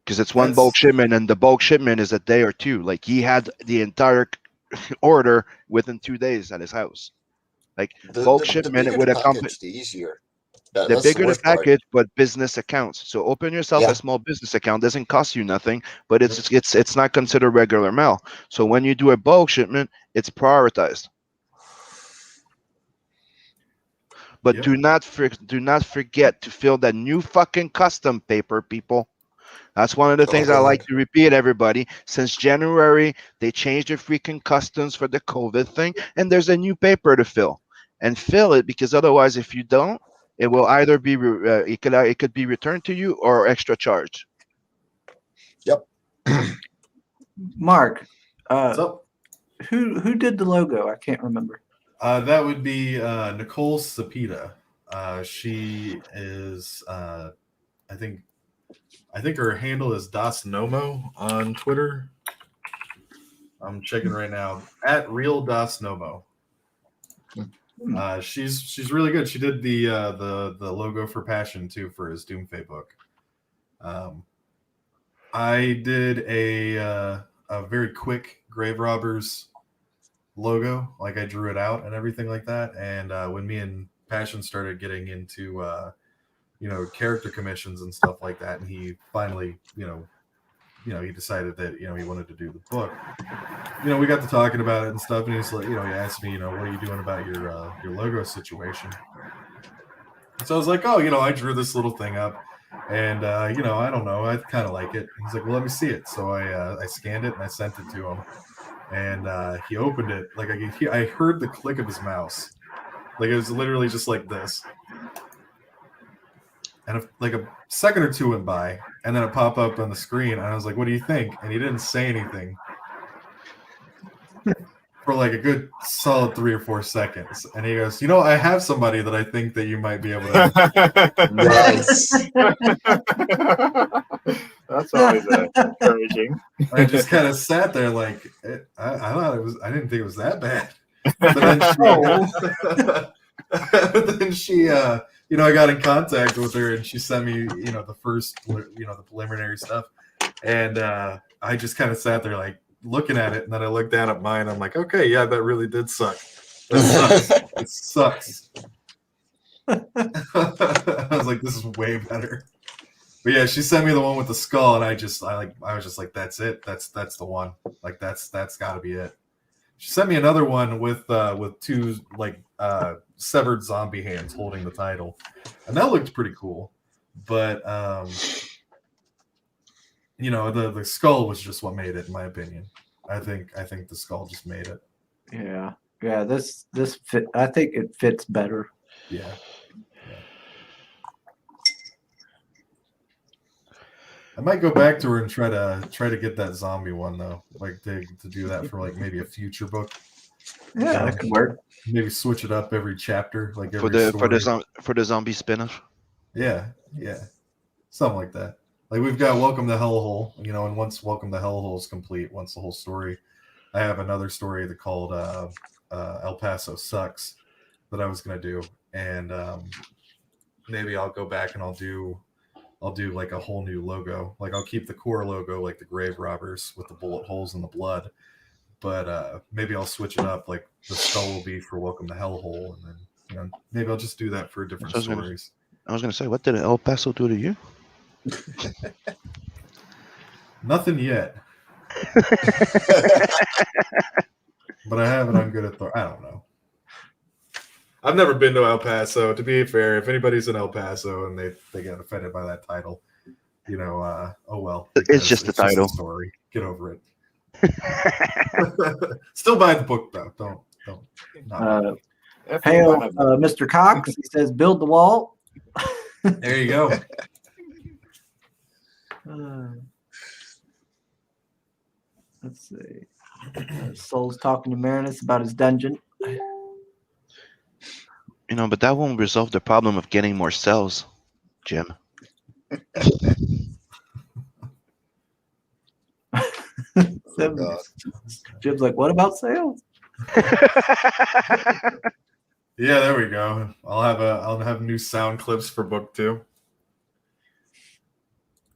Because it's one bulk shipment, and the bulk shipment is a day or two. Like he had the entire order within 2 days at his house. Like bulk shipment, it would accomplish the easier. The bigger the package, but business accounts. So open yourself a small business account. Doesn't cost you nothing, but it's not considered regular mail. So when you do a bulk shipment, it's prioritized. But do not forget to fill that new fucking custom paper, people. That's one of the things I like to repeat, everybody. Since January, they changed their freaking customs for the COVID thing, and there's a new paper to fill. And fill it, because otherwise, if you don't, it will either be it could be returned to you or extra charge. Yep. Mark, What's up? who did the logo? I can't remember. That would be Nicole Sapita. She is I think her handle is Das Nomo on Twitter. I'm checking right now at Real Das Nomo. She's really good. She did the logo for Passion too for his Doomfey book. I did a very quick Grave Robbers logo, like I drew it out and everything like that. And when me and Passion started getting into character commissions and stuff like that, and he finally he decided that he wanted to do the book. We got to talking about it and stuff, and he's like, he asked me, what are you doing about your logo situation? So I was like, oh, I drew this little thing up, and I don't know, I kind of like it. He's like, well, let me see it. So I scanned it and I sent it to him, and he opened it. Like I heard the click of his mouse, like it was literally just like this. And like a second or two went by, and then it popped up on the screen, and I was like, what do you think? And he didn't say anything for like a good solid 3 or 4 seconds. And he goes, I have somebody that I think that you might be able to. Nice. That's always encouraging. I just kind of sat there like, I thought I didn't think it was that bad. But then she, I got in contact with her, and she sent me, the first, the preliminary stuff. And I just kind of sat there like looking at it, and then I looked down at mine. I'm like, okay, yeah, that really did suck. It sucks. I was like, this is way better. But yeah, she sent me the one with the skull, and I was just like, that's it. That's the one. Like that's got to be it. She sent me another one with 2 like severed zombie hands holding the title, and that looked pretty cool. But the skull was just what made it, in my opinion. I think the skull just made it. Yeah. This fit. I think it fits better. Yeah. I might go back to her and try to get that zombie one though, like to do that for like maybe a future book. Yeah, that could work. Maybe switch it up every chapter, like every for the zombie spin-off. Yeah, something like that. Like we've got Welcome to Hellhole, and once Welcome to Hellhole is complete, once the whole story, I have another story that called El Paso Sucks that I was gonna do, and maybe I'll go back and I'll do like a whole new logo. Like I'll keep the core logo, like the Grave Robbers with the bullet holes and the blood, but maybe I'll switch it up. Like the skull will be for Welcome to Hellhole, and then maybe I'll just do that for different stories. I was gonna say, what did El Paso do to you? Nothing yet. But I have it on good authority. I don't know. I've never been to El Paso. To be fair, if anybody's in El Paso and they get offended by that title, oh well. It's just the title. Just a story. Get over it. Still buy the book though. Don't. Hey, Mr. Cox, he says, build the wall. There you go. Let's see. Soul's talking to Marinus about his dungeon. But that won't resolve the problem of getting more cells, Jim. Jim's like, what about sales? Yeah, there we go. I'll have new sound clips for book 2.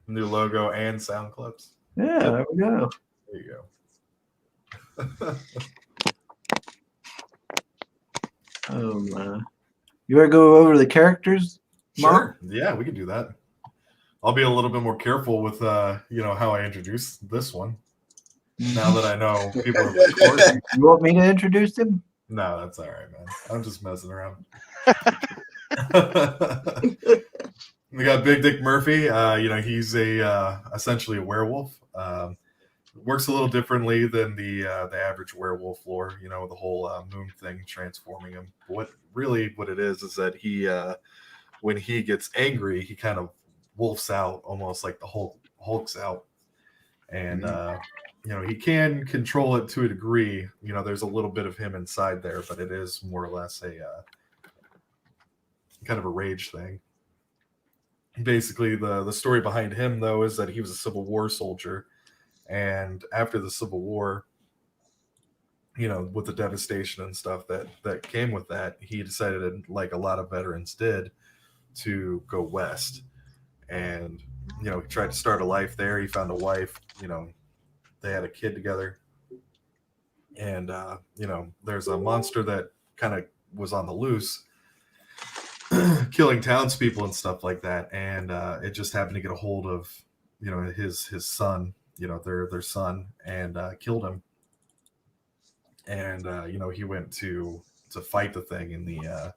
New logo and sound clips. Yeah, there we go. There you go. You want to go over the characters, Mark? Sure. Yeah, we can do that. I'll be a little bit more careful with how I introduce this one. Now that I know people are recording. You want me to introduce him? No, that's all right, man. I'm just messing around. We got Big Dick Murphy. He's essentially a werewolf. Works a little differently than the average werewolf lore. The whole moon thing transforming him. What it is that he when he gets angry, he kind of wolfs out, almost like the Hulk's out, and he can control it to a degree. There's a little bit of him inside there, but it is more or less a kind of a rage thing. basically the story behind him though is that he was a Civil War soldier, and after the Civil War, with the devastation and stuff that came with that, he decided, like a lot of veterans did, to go west. And he tried to start a life there. He found a wife. They had a kid together. And there's a monster that kind of was on the loose, killing townspeople and stuff like that. And it just happened to get a hold of his son, their son, and killed him. And he went to fight the thing in the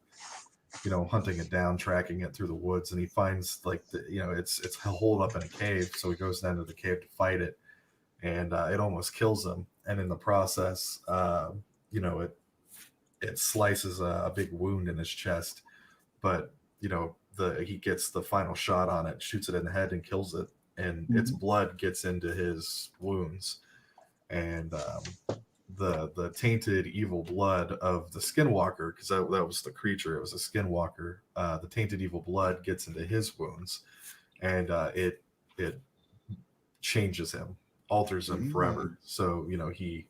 hunting it down, tracking it through the woods, and he finds it's holed up in a cave. So he goes down to the cave to fight it, and it almost kills him. And in the process, it slices a big wound in his chest, but he gets the final shot on it, shoots it in the head, and kills it, and its blood gets into his wounds, and the tainted evil blood of the skinwalker, because that was the creature, it was a skinwalker, the tainted evil blood gets into his wounds, and it changes him, alters him forever. So he,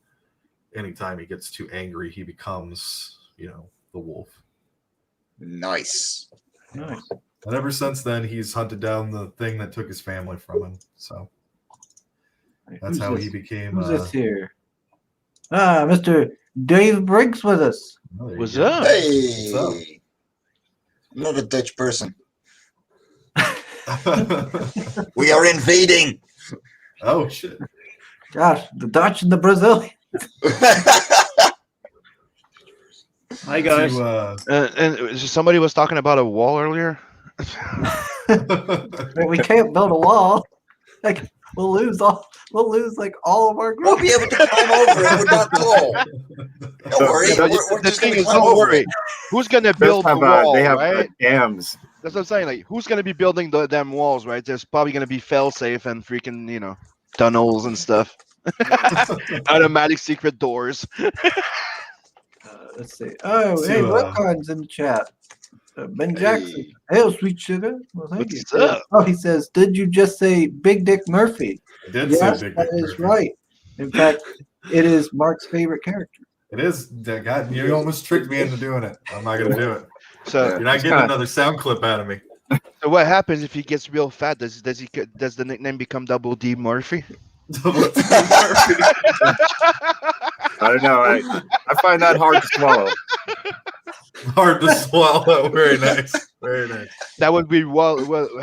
anytime he gets too angry, he becomes the wolf. Nice. And ever since then, he's hunted down the thing that took his family from him. So that's how he became. Who's this here? Mr. Dave Briggs with us. What's up? Hey, What's up? Not a Dutch person. We are invading. Oh shit! Gosh, the Dutch and the Brazilians. Hi guys. And somebody was talking about a wall earlier. We can't build a wall. Like we'll lose like all of our We'll group. be able to climb over it. We're not tall. Don't worry. We're The just thing going to is, climb don't over worry. it. Who's gonna build the wall, they have right? dams. That's what I'm saying. Like, who's gonna be building the damn walls, right? There's probably gonna be fail-safe and freaking, tunnels and stuff. Automatic secret doors. Let's see. Oh, hey, Webcon's in the chat. Ben Jackson. Hey, sweet sugar. Well, thank What's you. up? Oh, he says, did you just say Big Dick Murphy? I did Yes, say Big that Dick is Murphy. right. In fact, it is Mark's favorite character. It is. God, you almost tricked me into doing it. I'm not gonna do it. So, You're not getting another sound clip out of me. so what happens if he gets real fat? Does the nickname become Double D Murphy? I don't know. I find that hard to swallow. Hard to swallow. Very nice. Very nice. That would be Waylon's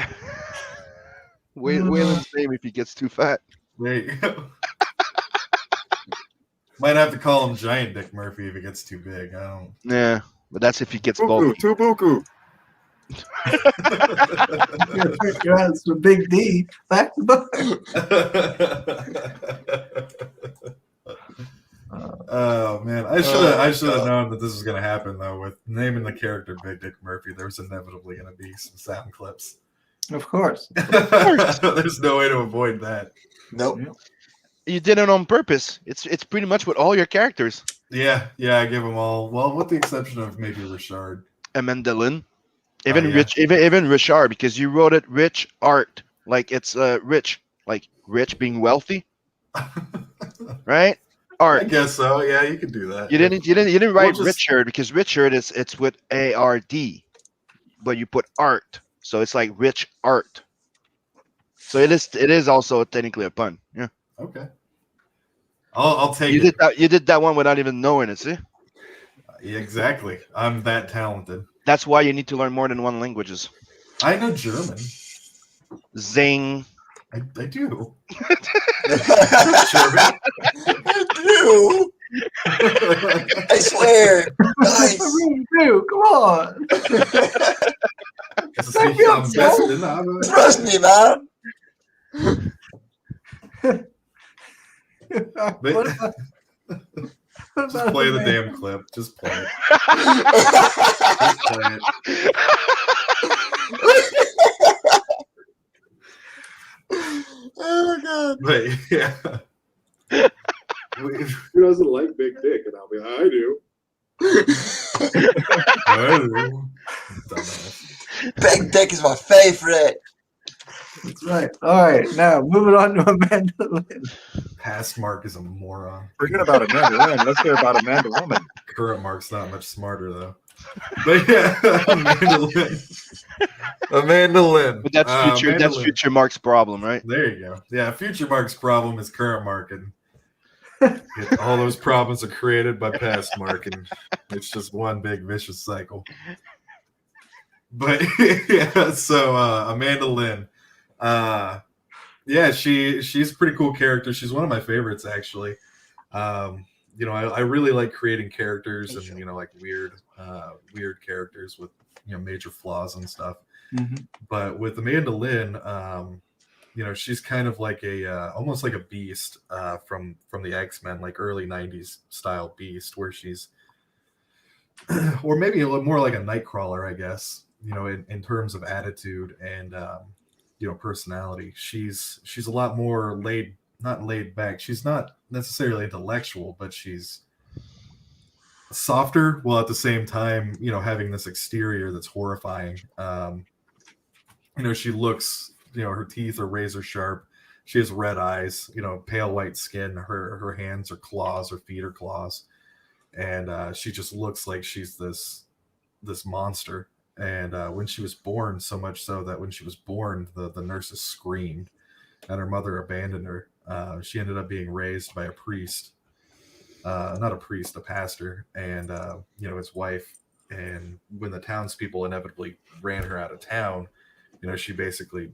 name if he gets too fat. There you go. Might have to call him Giant Dick Murphy if it gets too big. I don't. Yeah, but that's if he gets Buku, bulky. too buku. That's the Big D. Back to back. Oh man, I should have known that this was gonna happen though. With naming the character Big Dick Murphy, there was inevitably gonna be some sound clips. Of course. There's no way to avoid that. Nope. You did it on purpose. It's pretty much with all your characters. Yeah, I give them all. Well, with the exception of maybe Richard. Amandalin. Even yeah. Rich, even Richard, because you wrote it Rich Art, like it's rich, like rich being wealthy, right? Art. I guess so. Yeah, you could do that. You didn't write We'll just- Richard because Richard it's with ARD, but you put art, so it's like Rich Art. So it is also technically a pun. Yeah. Okay. I'll take You it. did that one without even knowing it. See. Yeah, exactly. I'm that talented. That's why you need to learn more than one languages. I know German. Zing. I do. I do. I swear. Nice. You do. Come on. Trust me, man. What about Just play the damn clip. Just play it. Just play it. Oh my god. But yeah. Who doesn't like big dick? And I'll be like, I do. Dumbass. Big Dick is my favorite. That's right. All right, now moving on to Amanda Lynn. Past Mark is a moron. Forget about Amanda Lynn. Let's hear about Amanda Woman. Current Mark's not much smarter though. But yeah, Amanda Lynn. Amanda Lynn. But that's future. Amanda That's Lynn. future Mark's problem, right? There you go. Yeah, future Mark's problem is current Mark, and all those problems are created by past Mark, and it's just one big vicious cycle. But yeah, so Amanda Lynn, yeah, she's a pretty cool character. She's one of my favorites, actually. You know, I really like creating characters and, you know, like weird characters with, you know, major flaws and stuff. Mm-hmm. But with Amanda Lynn, you know, she's kind of like a almost like a beast from the X-Men, like early 90s style beast, where she's or maybe a little more like a Nightcrawler, I guess, you know, in terms of attitude and you know, personality. She's a lot more not laid back. She's not necessarily intellectual, but she's softer, while at the same time, you know, having this exterior that's horrifying. You know, she looks, you know, her teeth are razor sharp. She has red eyes, you know, pale white skin. Her hands are claws, her feet are claws, and she just looks like she's this monster. And when she was born, so much so that when she was born, the nurses screamed, and her mother abandoned her. She ended up being raised by a priest, not a priest, a pastor, and you know, his wife. And when the townspeople inevitably ran her out of town, you know, she basically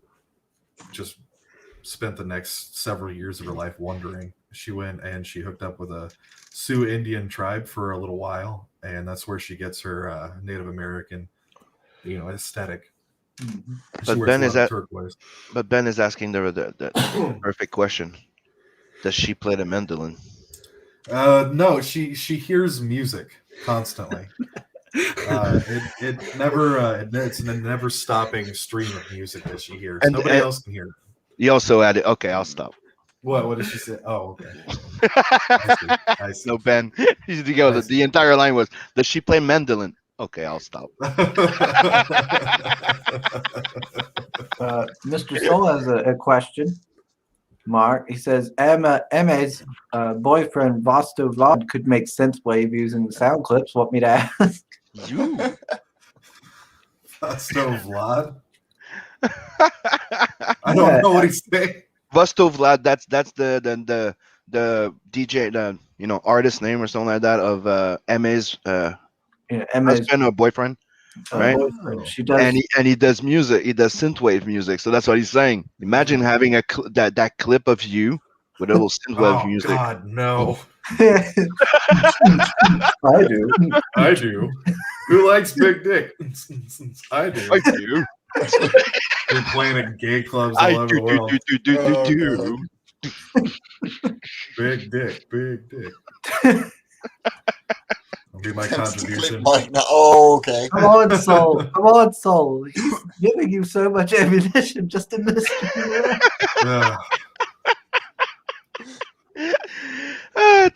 just spent the next several years of her life wandering. She went and she hooked up with a Sioux Indian tribe for a little while, and that's where she gets her Native American, you know, aesthetic. Mm-hmm. But Ben is asking the perfect question. Does she play the mandolin? No, she hears music constantly. It's a never stopping stream of music that she hears. And Nobody else can hear it. You also added. Okay, I'll stop. What did she say? Oh, okay. I see. No, Ben. The entire line was, "Does she play mandolin?" Okay, I'll stop. Mr. Soul has a question. Mark, he says, Emma's boyfriend Vosto Vlad could make synthwave using the sound clips. Want me to ask? You. Vosto Vlad? I don't know what he's saying. Vosto Vlad, that's the DJ, the, you know, artist name or something like that of Emma's husband or boyfriend, right? Boyfriend. She does, and he does music. He does synthwave music. So that's what he's saying. Imagine having that clip of you with a little synthwave music. Oh God, no! I do. Who likes big dick? I do. You're playing at gay clubs all over the world. Big dick. That'll be my contribution. Oh, okay. Come on, Soul. He's giving you so much ammunition just in this.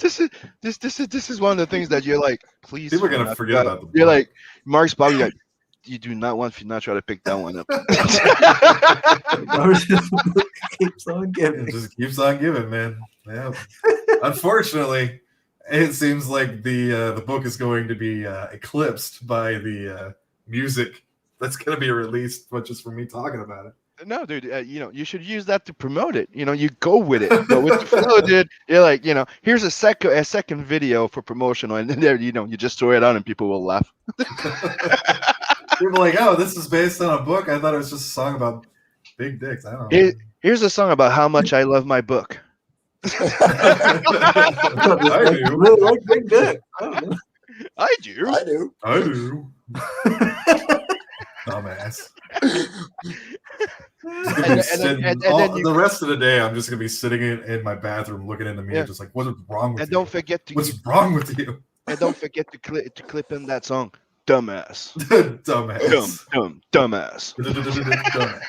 This is one of the things that you're like, please. People are gonna forget about the. You're like, Mark's probably like, you do not want to try to pick that one up. Keeps on giving. It just keeps on giving, man. Yeah. Unfortunately, it seems like the book is going to be eclipsed by the music that's going to be released, but just for me talking about it. No, dude, you know, you should use that to promote it. You know, you go with it. But with the flow, dude, you're like, you know, here's a second video for promotional, and then there, you know, you just throw it on and people will laugh. People are like, oh, this is based on a book. I thought it was just a song about big dicks. I don't know. Here's a song about how much I love my book. I do. Really like big dick. I do. Dumbass. The rest of the day, I'm just gonna be sitting in my bathroom, looking in the mirror, just like, what's wrong with you? Don't forget to. What's wrong with you? And don't forget to clip in that song, "Dumbass." Dumbass. Dumbass. Dumbass.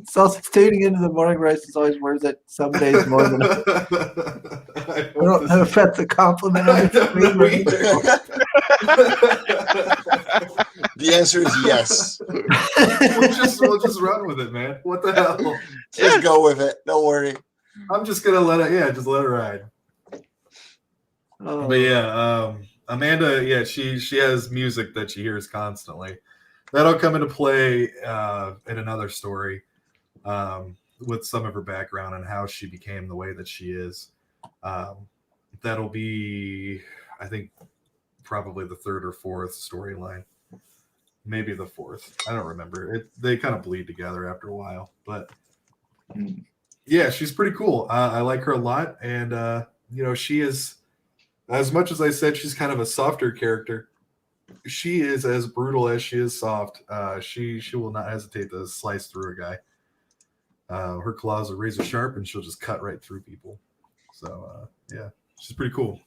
So tuning into the morning roast is always worth it. Some days more than. I don't know if that's a compliment. The answer is yes. we'll just run with it, man. What the hell? Just go with it. Don't worry. I'm just gonna let it. Yeah, just let it ride. Oh. But yeah, Amanda. Yeah, she has music that she hears constantly. That'll come into play in another story with some of her background and how she became the way that she is. That'll be, I think, probably the third or fourth storyline. Maybe the fourth. I don't remember. They kind of bleed together after a while. But yeah, she's pretty cool. I like her a lot. And, she is, as much as I said she's kind of a softer character, she is as brutal as she is soft. She will not hesitate to slice through a guy. Her claws are razor sharp, and she'll just cut right through people. So, yeah, she's pretty cool.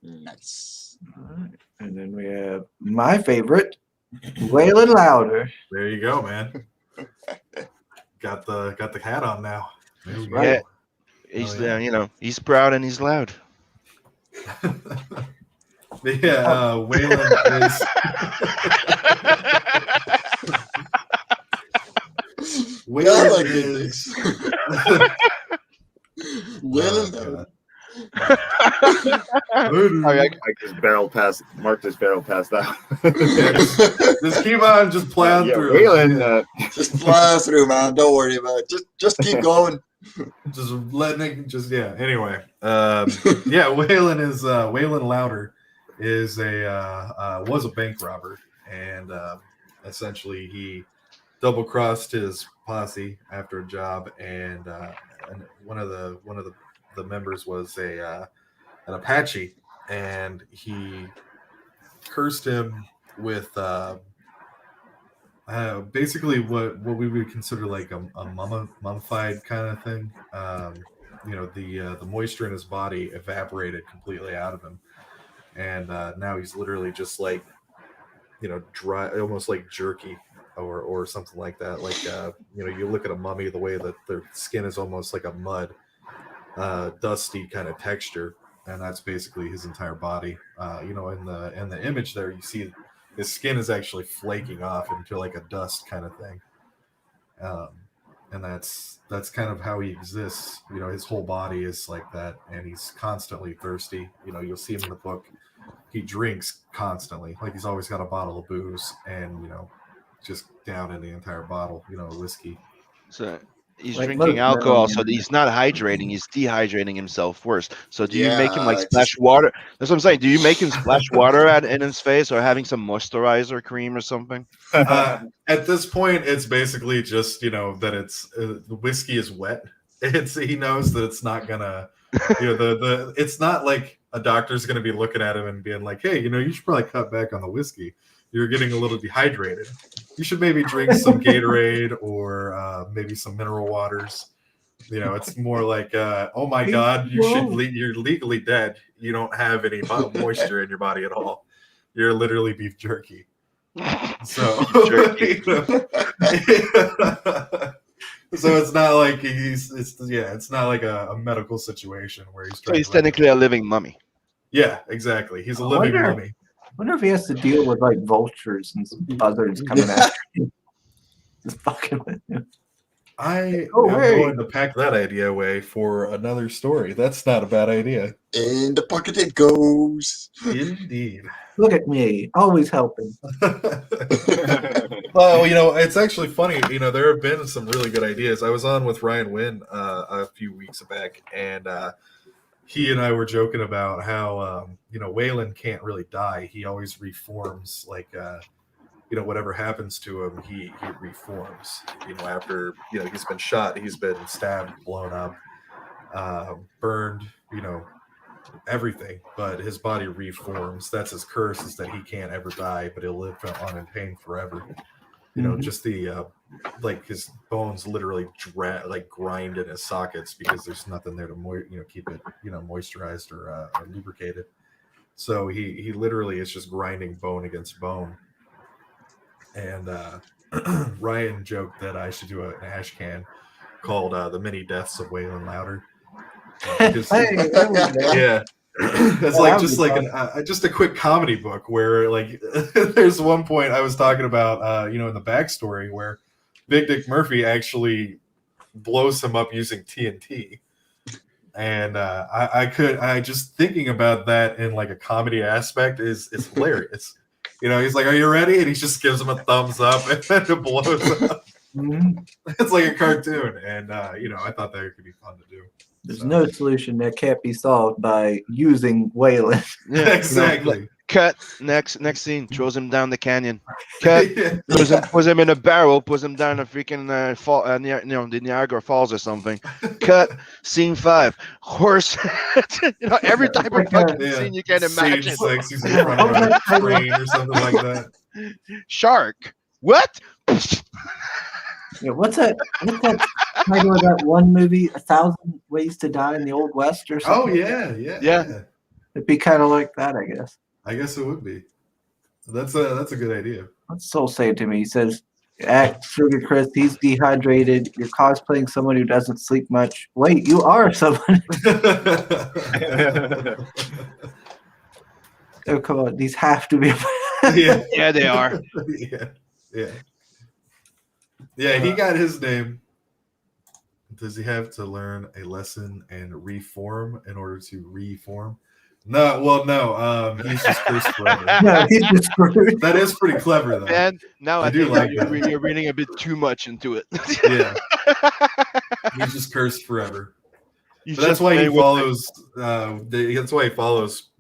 Nice. All right. And then we have my favorite, Waylon Louder. There you go, man. Got the hat on now. There we go. Yeah. He's he's proud and he's loud. Yeah, Waylon is. Waylon is. Waylon. Mark just barrel past that. Just keep on just plowing through. Waylon, just plow through, man. Don't worry about it. Just keep going. Just letting it. Anyway. Waylon is Waylon Louder is was a bank robber, and essentially he double crossed his posse after a job, and one of the members was an Apache, and he cursed him with basically what we would consider like a mummified kind of thing. The moisture in his body evaporated completely out of him, and now he's literally just like, dry, almost like jerky or something like that. Like you look at a mummy, the way that their skin is almost like a mud, dusty kind of texture, and that's basically his entire body. In the image there, you see his skin is actually flaking off into like a dust kind of thing, and that's kind of how he exists. His whole body is like that, and he's constantly thirsty. You'll see him in the book. He drinks constantly, like he's always got a bottle of booze, and just down in the entire bottle, whiskey. So he's Like drinking most alcohol, men. so he's not hydrating. He's dehydrating himself worse. So do you make him like Yeah, splash water? That's what I'm saying. Do you make him splash water in his face, or having some moisturizer cream or something? At this point, it's basically just that it's the whiskey is wet. He knows that it's not gonna it's not like a doctor's gonna be looking at him and being like, hey, you should probably cut back on the whiskey. You're getting a little dehydrated. You should maybe drink some Gatorade or maybe some mineral waters. It's more like, oh my God, you're legally dead. You don't have any moisture in your body at all. You're literally beef jerky. So, so it's not like it's not like a medical situation where he's. So he's technically a living mummy. Yeah, exactly. He's a living mummy. I wonder if he has to deal with like vultures and some buzzards coming after him. Just fucking with him. I am going to pack that idea away for another story. That's not a bad idea. In the pocket it goes. Indeed. Look at me, always helping. Well, it's actually funny. There have been some really good ideas. I was on with Ryan Wynn a few weeks back, and he and I were joking about how Waylon can't really die. He always reforms, like whatever happens to him, he reforms. After he's been shot, he's been stabbed, blown up, burned, everything, but his body reforms. That's his curse, is that he can't ever die, but he'll live on in pain forever. Just the like his bones literally grind in his sockets because there's nothing there to keep it moisturized or lubricated. So he literally is just grinding bone against bone. And Ryan joked that I should do an ash can called "The Many Deaths of Waylon Louder." That's like just a quick comedy book where like there's one point I was talking about in the backstory where Big Dick Murphy actually blows him up using TNT. And I just thinking about that in like a comedy aspect is hilarious. He's like, "Are you ready?" And he just gives him a thumbs up, and then it blows up. It's like a cartoon, and I thought that could be fun to do. There's no solution that can't be solved by using Waylon. Yeah, exactly. Cut. Next scene. Throws him down the canyon. Cut. Puts him in a barrel. Puts him down a freaking fall. The Niagara Falls or something. Cut. Scene 5. Horse. Every type of fucking scene you can imagine. Scene 6. He's in front of a train or something like that. Shark. What? Yeah, what's that title of that one movie, 1,000 Ways to Die in the Old West or something? Oh yeah. It'd be kind of like that, I guess. I guess it would be. That's a good idea. What's Soul say to me? He says, Sugar Chris, he's dehydrated. You're cosplaying someone who doesn't sleep much. Wait, you are someone. Oh, come on. These have to be. Yeah, they are. Yeah, he got his name. Does he have to learn a lesson and reform in order to reform? No. He's just cursed forever. No, he's just screwed. That is pretty clever, though. And now I do think like you're reading a bit too much into it. Yeah. He's just cursed forever. But that's why he follows. That's why he follows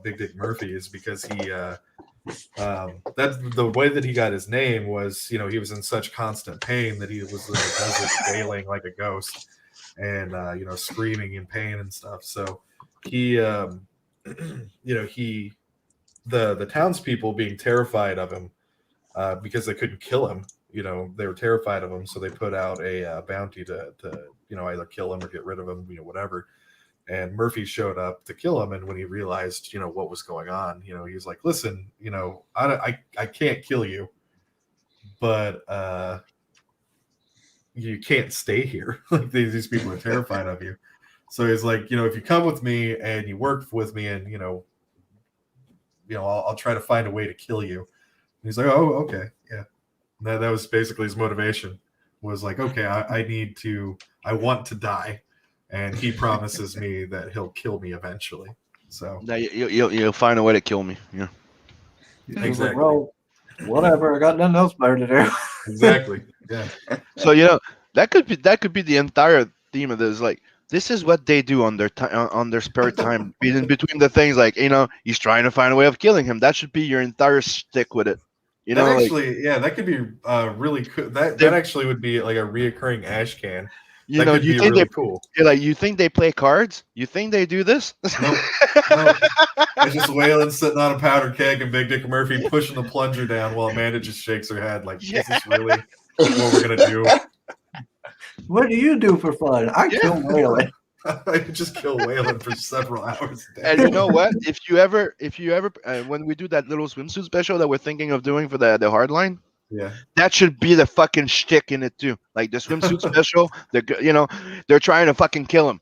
Big Dick Murphy, is because he. That's the way that he got his name was, he was in such constant pain that he was in the desert wailing like a ghost and screaming in pain and stuff. So he the townspeople being terrified of him because they couldn't kill him, they were terrified of him, so they put out a bounty to either kill him or get rid of him, whatever. And Murphy showed up to kill him, and when he realized, what was going on, he was like, "Listen, I can't kill you, but you can't stay here. Like these people are terrified of you." So he's like, if you come with me and you work with me, and I'll try to find a way to kill you. And he's like, "Oh, okay, yeah." That was basically his motivation. Was like, "Okay, I want to die." And he promises me that he'll kill me eventually. So now you'll find a way to kill me. Yeah. Exactly. Like, well, whatever. I got nothing else better to do. Exactly. Yeah. So that could be the entire theme of this. Like, this is what they do on their on their spare time, in between the things. Like, he's trying to find a way of killing him. That should be your entire stick with it. That could be really cool. That actually would be like a reoccurring ash can. You think really cool. You think they play cards? You think they do this? Nope. It's just Waylon sitting on a powder keg and Big Dick Murphy pushing the plunger down while Amanda just shakes her head like, "Is this really what we're gonna do?" What do you do for fun? I kill Waylon. I just kill Waylon for several hours a day. And you know what? If you ever, when we do that little swimsuit special that we're thinking of doing for the hardline. Yeah, that should be the fucking shtick in it too. Like the swimsuit special, they're trying to fucking kill him.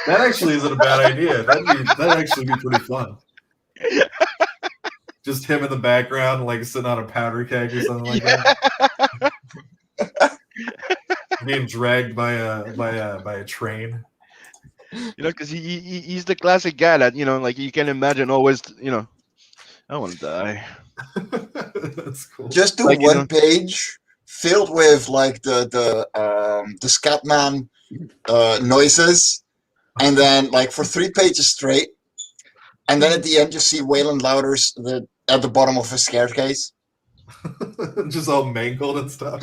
That actually isn't a bad idea. That'd actually be pretty fun. Just him in the background, like sitting on a powder keg or something like that. Being dragged by a train. Because he's the classic guy that like you can imagine always. I want to die. That's cool. Just do one page filled with like the Scatman noises, and then like for 3 pages straight, and then at the end you see Waylon Louder's at the bottom of a staircase, just all mangled and stuff.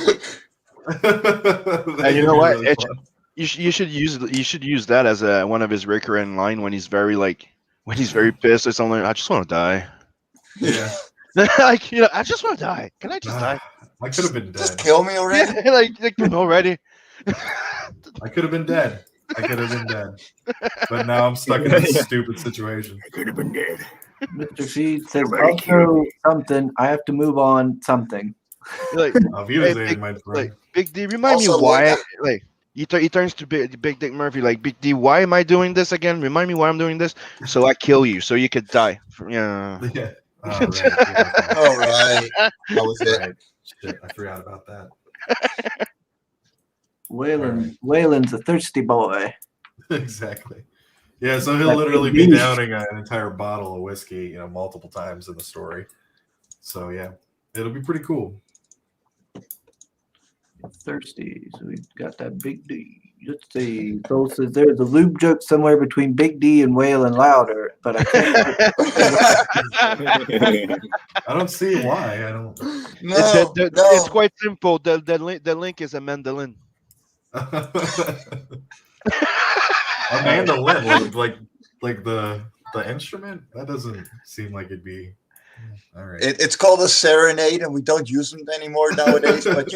And you know what? Really you should use that as one of his recurring line when he's very pissed or something. I just want to die. Yeah. Like, I just want to die. Can I just die? I could have been dead. Just kill me already. Yeah, like already. I could have been dead. But now I'm stuck in this stupid situation. I could have been dead. Mr. Feed says also something. I have to move on something. Like, he was my friend. Big D, remind me Also, why. He turns to Big Dick Murphy like, Big D, why am I doing this again? Remind me why I'm doing this. So I kill you, so you could die. Yeah. Yeah. Oh, right. Yeah, okay. All right. That was it. Right. Shit, I forgot about that. Waylon's a thirsty boy. Exactly. Yeah, so he'll That literally big be douche. downing an entire bottle of whiskey, multiple times in the story. So yeah, it'll be pretty cool. Thirsty. So we've got that Big D. Let's see. Soul says there's a lube joke somewhere between Big D and Waylon Louder, but I can't. I don't see why. I don't. No, It's no. quite simple. The link is a mandolin. Amanda Lynn, like the instrument. That doesn't seem like it'd be. All right. It's called a serenade, and we don't use them anymore nowadays. But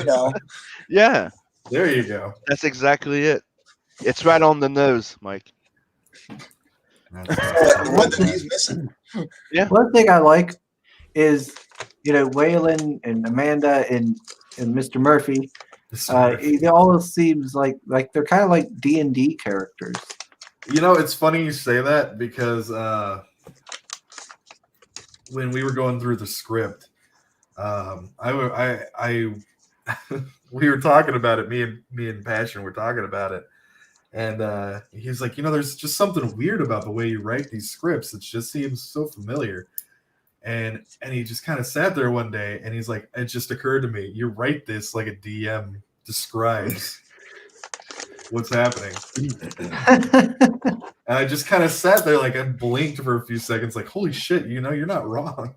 Yeah, There you go. that's exactly it. It's right on the nose, Mike. That's what that he's missing. One thing I like is, Waylon and Amanda and Mr. Murphy. It almost seems like they're kind of like D&D characters. It's funny you say that because when we were going through the script, we were talking about it. Me and Passion were talking about it, and he was like, there's just something weird about the way you write these scripts. It just seems so familiar. And he just kind of sat there one day, and he's like, it just occurred to me, you write this like a DM describes what's happening. And I just kind of sat there like I blinked for a few seconds, like, holy shit, you're not wrong.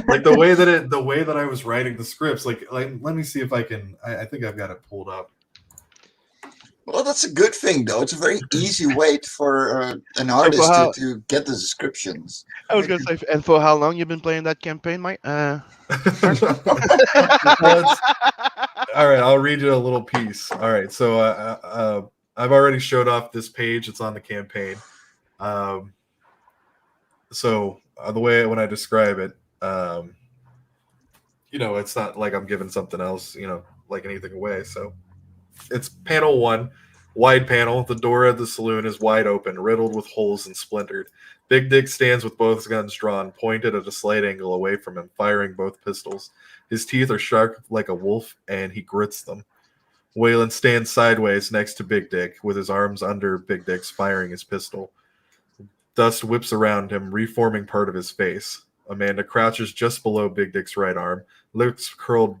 Like the way that I was writing the scripts, like let me see if I can. I think I've got it pulled up. Well, that's a good thing, though. It's a very easy way for an artist to get the descriptions. I was gonna say, and for how long you've been playing that campaign, Mike? All right, I'll read you a little piece. All right, so I've already showed off this page. It's on the campaign. So the way when I describe it, it's not like I'm giving something else, like anything away. So it's panel 1, wide panel. The door of the saloon is wide open, riddled with holes and splintered. Big Dick stands with both guns drawn, pointed at a slight angle away from him, firing both pistols. His teeth are sharp like a wolf, and he grits them. Waylon stands sideways next to Big Dick, with his arms under Big Dick's, firing his pistol. Dust whips around him, reforming part of his face. Amanda crouches just below Big Dick's right arm, lips curled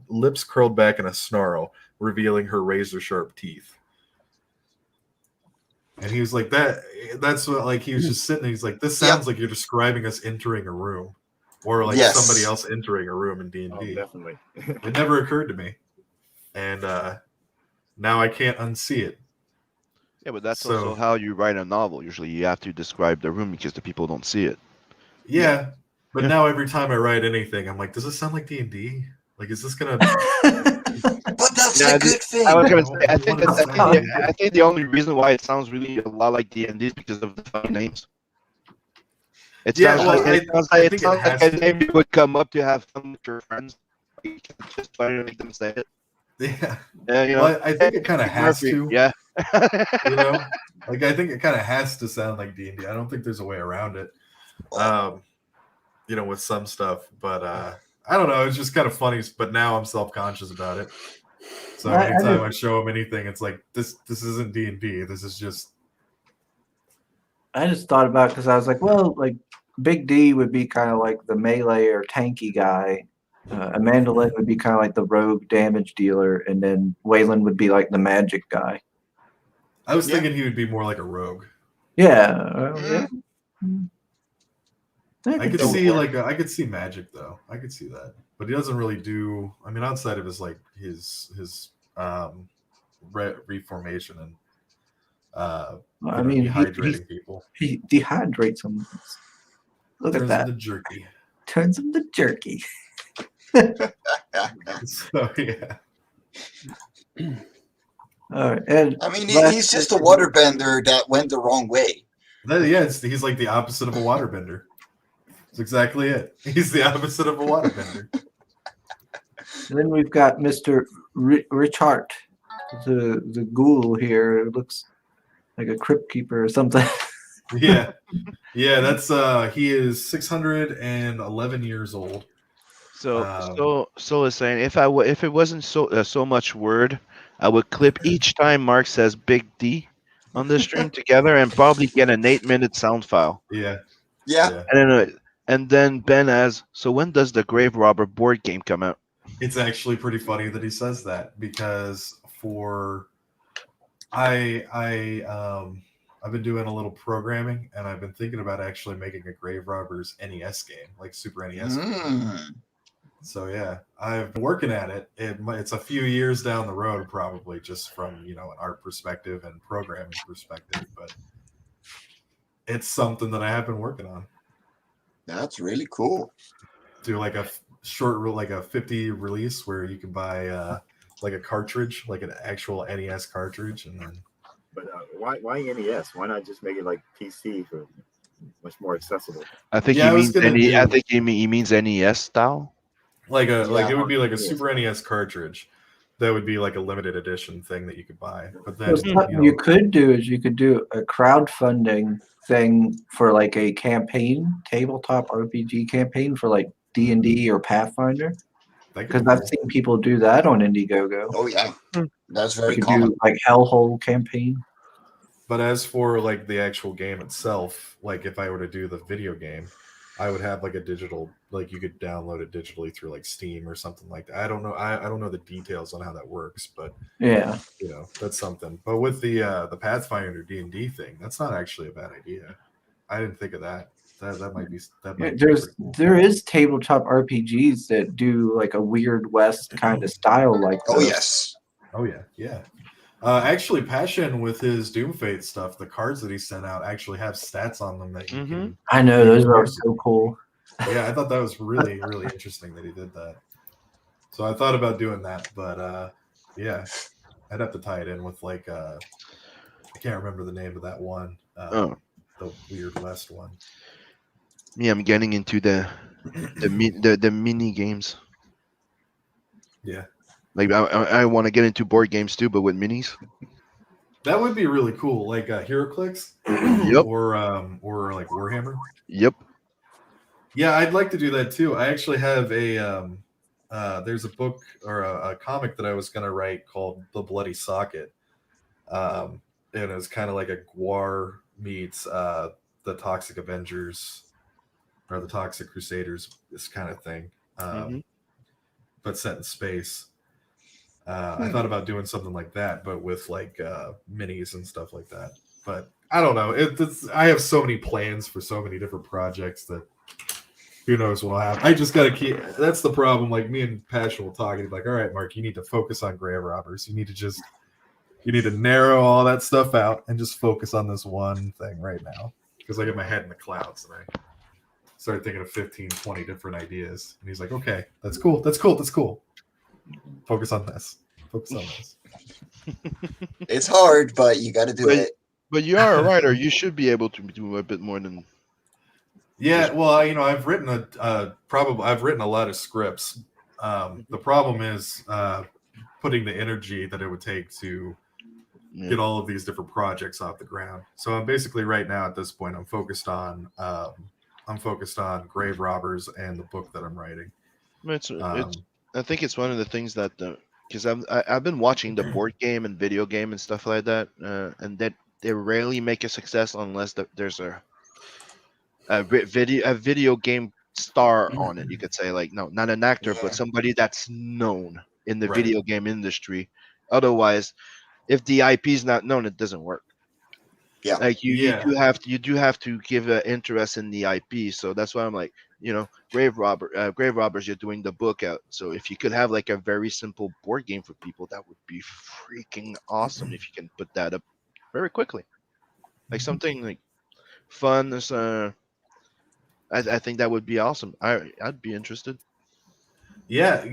back in a snarl, revealing her razor-sharp teeth. And he was like, that's what, like, he was just sitting there. He's like, this sounds like you're describing us entering a room. Or like somebody else entering a room in D&D. Oh, definitely. It never occurred to me. And now I can't unsee it. Yeah, but that's also how you write a novel. Usually you have to describe the room because the people don't see it. Yeah. But now every time I write anything, I'm like, does this sound like D&D? Like, is this going to... But that's a good thing. I was going to say, I think the only reason why it sounds really a lot like D&D is because of the funny names. It sounds like a name you would come up to have fun with your friends. You can just try to make them say it. Yeah. Well, I think it kind of has to. Yeah. Like, I think it kind of has to sound like D&D. I don't think there's a way around it. With some stuff. But I don't know. It's just kind of funny. But now I'm self-conscious about it. So anytime I show them anything, it's like, this isn't D&D. This is just... I just thought about it because I was like, well, like Big D would be kind of like the melee or tanky guy. Amanda Lynn would be kind of like the rogue damage dealer, and then Waylon would be like the magic guy. I was thinking he would be more like a rogue. Yeah. I could see I could see magic though. I could see that, but he doesn't really do. I mean, outside of his reformation and dehydrating people. He dehydrates them. Look at that. Turns them to jerky. So yeah. All right, and I mean, he's just a waterbender that went the wrong way. Yeah, he's like the opposite of a waterbender. That's exactly it. He's the opposite of a waterbender. And then we've got Mr. Richard. the ghoul here looks like a crypt keeper or something. Yeah, yeah. That's he is 611 years old. So is saying if it wasn't so much word, I would clip each time Mark says Big D on the stream together and probably get an 8-minute sound file. Yeah, Yeah. yeah. And then Ben as, so when does the Grave Robber board game come out? It's actually pretty funny that he says that because I've been doing a little programming and I've been thinking about actually making a Grave Robbers NES game, like Super NES game. Mm. So yeah, I've been working at it. It's a few years down the road, probably, just from an art perspective and programming perspective, but it's something that I have been working on. That's really cool. Do like a short, like a 50 release where you can buy like a cartridge, like an actual NES cartridge, and then. But why NES? Why not just make it like PC for much more accessible? I think Yeah, I think he means NES style. Like it would be like a Yeah. Super NES cartridge. That would be like a limited edition thing that you could buy. But then Well, you could do is you could do a crowdfunding thing for like a campaign, tabletop RPG campaign for like D&D or Pathfinder. Because I've seen people do that on Indiegogo. Oh yeah, that's You very could common. do like Hellhole campaign. But as for like the actual game itself, like if I were to do the video game, I would have like a digital, like you could download it digitally through like Steam or something like that. I don't know. I don't know the details on how that works, but Yeah. that's something. But with the Pathfinder D&D thing, that's not actually a bad idea. I didn't think of that. That might be that. Yeah, Might be pretty cool. there is tabletop RPGs that do like a Weird West kind of style like Oh that. yes. Oh yeah, yeah. Actually, Passion with his Doomfate stuff, the cards that he sent out actually have stats on them that you can. I know those are so cool. Yeah, I thought that was really, really interesting that he did that. So I thought about doing that, but yeah, I'd have to tie it in with like I can't remember the name of that one. The Weird West one. Me, I'm getting into the mini games. Yeah. Like I want to get into board games too, but with minis. That would be really cool, like HeroClix, Yep. or like Warhammer. Yep. Yeah, I'd like to do that too. I actually have a there's a book or a comic that I was gonna write called The Bloody Socket, and it's kind of like a Gwar meets the Toxic Avengers or the Toxic Crusaders, this kind of thing, but set in space. I thought about doing something like that, but with like minis and stuff like that. But I don't know. I have so many plans for so many different projects that who knows what will happen. I just got to keep. That's the problem. Like me and Passion will talk, and he's like, "All right, Mark, you need to focus on Grave Robbers. You need to narrow all that stuff out and just focus on this one thing right now." Because I get my head in the clouds and I started thinking of 15, 20 different ideas. And he's like, "Okay, that's cool. That's cool. That's cool. Focus on this. Focus on this." It's hard, but you got to do it. But you are a writer. You should be able to do a bit more than. Yeah, well, I've written I've written a lot of scripts. The problem is putting the energy that it would take to get all of these different projects off the ground. So I'm basically right now at this point I'm focused on Grave Robbers and the book that I'm writing. I think it's one of the things that because I've been watching the board game and video game and stuff like that, and that they rarely make a success unless there's a video game star on it. You could say like no, not an actor, but somebody that's known in the video game industry. Otherwise, if the IP is not known, it doesn't work. Yeah, like you do have to give interest in the IP. So that's why I'm like, Grave Robbers, you're doing the book out. So if you could have like a very simple board game for people, that would be freaking awesome. If you can put that up very quickly, like something like fun. I think that would be awesome. I'd be interested. Yeah,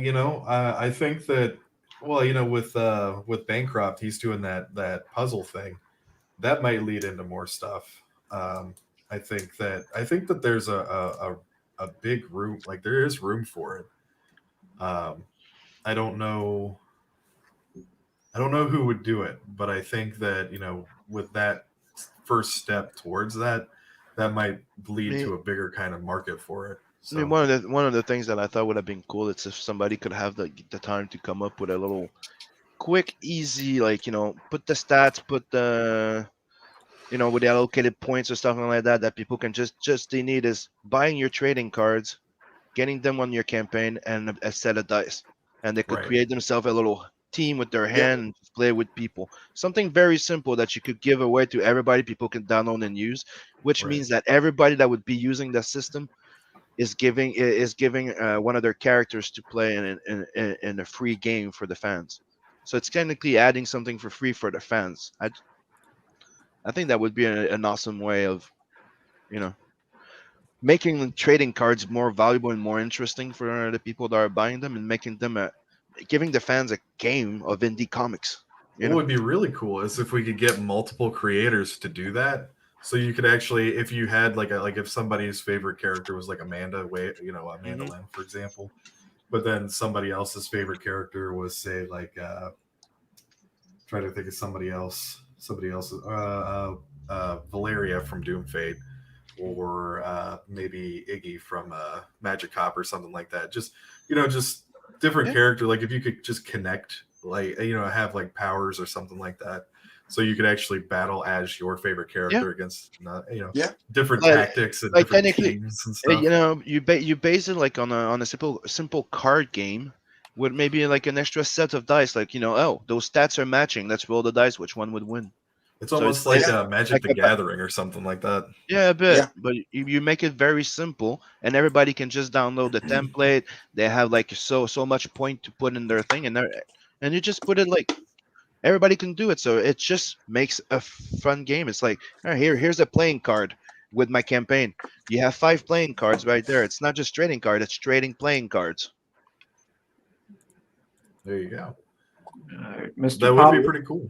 I think that with Bancroft, he's doing that puzzle thing. That might lead into more stuff. I think that there's a big room, like there is room for it. I don't know. I don't know who would do it, but I think that with that first step towards that, that might lead Me, to a bigger kind of market for it. I mean, So one of the things that I thought would have been cool is if somebody could have the time to come up with a little quick, easy, like put the stats, put the with the allocated points or something like that that people can just they need is buying your trading cards, getting them on your campaign, and a set of dice, and they could right, create themselves a little team with their Yeah. hand and play with people. Something very simple that you could give away to everybody, people can download and use, which right, means that everybody that would be using the system is giving one of their characters to play in a free game for the fans. So it's technically adding something for free for the fans. I think that would be an awesome way of you know making the trading cards more valuable and more interesting for the people that are buying them, and making them giving the fans a game of indie comics. You what know. would be really cool is if we could get multiple creators to do that. So you could actually, if you had like if somebody's favorite character was like Amanda Amanda Hmm. Lynn, for example, but then somebody else's favorite character was say like try to think of somebody else's Valeria from Doom Fate, or maybe Iggy from Magic Cop or something like that. Just different Yeah. character. Like if you could just connect, like have like powers or something like that, so you could actually battle as your favorite Yeah. character against Yeah. different Like, tactics and like different technically, teams and stuff. you base it like on a simple card game with maybe like an extra set of dice. Like oh, those stats are matching. Let's roll the dice. Which one would win? It's So almost like it's Yeah. Magic like the Gathering or something like that. yeah, a bit, Yeah. but you make it very simple, and everybody can just download the template. They have like so much point to put in their thing, and you just put it like everybody can do it. So it just makes a fun game. It's like, all right, here's a playing card with my campaign. You have 5 playing cards right there. It's not just trading card; it's trading playing cards. There you go. Mr. That would Pop, be pretty cool.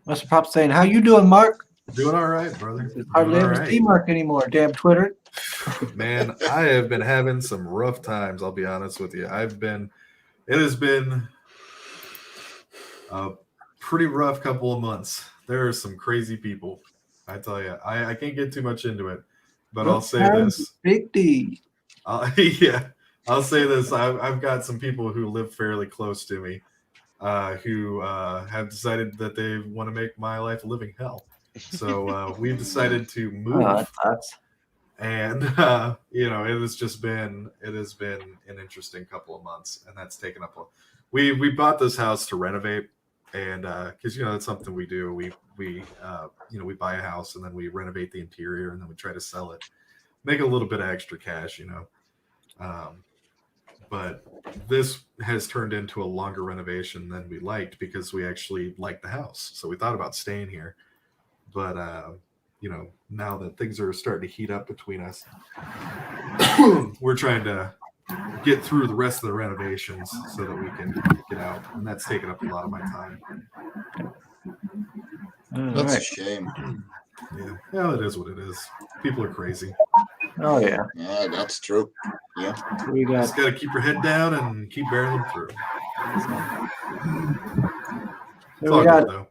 Mr. Pop saying, "How you doing, Mark?" Doing all right, brother. It's Doing hardly all ever right. see Mark anymore. Damn Twitter. Man, I have been having some rough times, I'll be honest with you. It has been a pretty rough couple of months. There are some crazy people, I tell you. I can't get too much into it, but I'll What say time this. Big D. Yeah, I'll say this. I've got some people who live fairly close to me who have decided that they want to make my life a living hell. So we've decided to Oh, that move, sucks. and it has been an interesting couple of months, and that's taken up we bought this house to renovate, and because that's something we do. We buy a house and then we renovate the interior, and then we try to sell it, make a little bit of extra cash, but this has turned into a longer renovation than we liked, because we actually liked the house, so we thought about staying here. But now that things are starting to heat up between us, we're trying to get through the rest of the renovations so that we can get out, and that's taken up a lot of my time. All That's a right. shame. Yeah, well, it is what it is. People are crazy. Oh yeah. Yeah, that's true. Yeah. We got Just got to keep your head down and keep barreling through. It's we all got good though.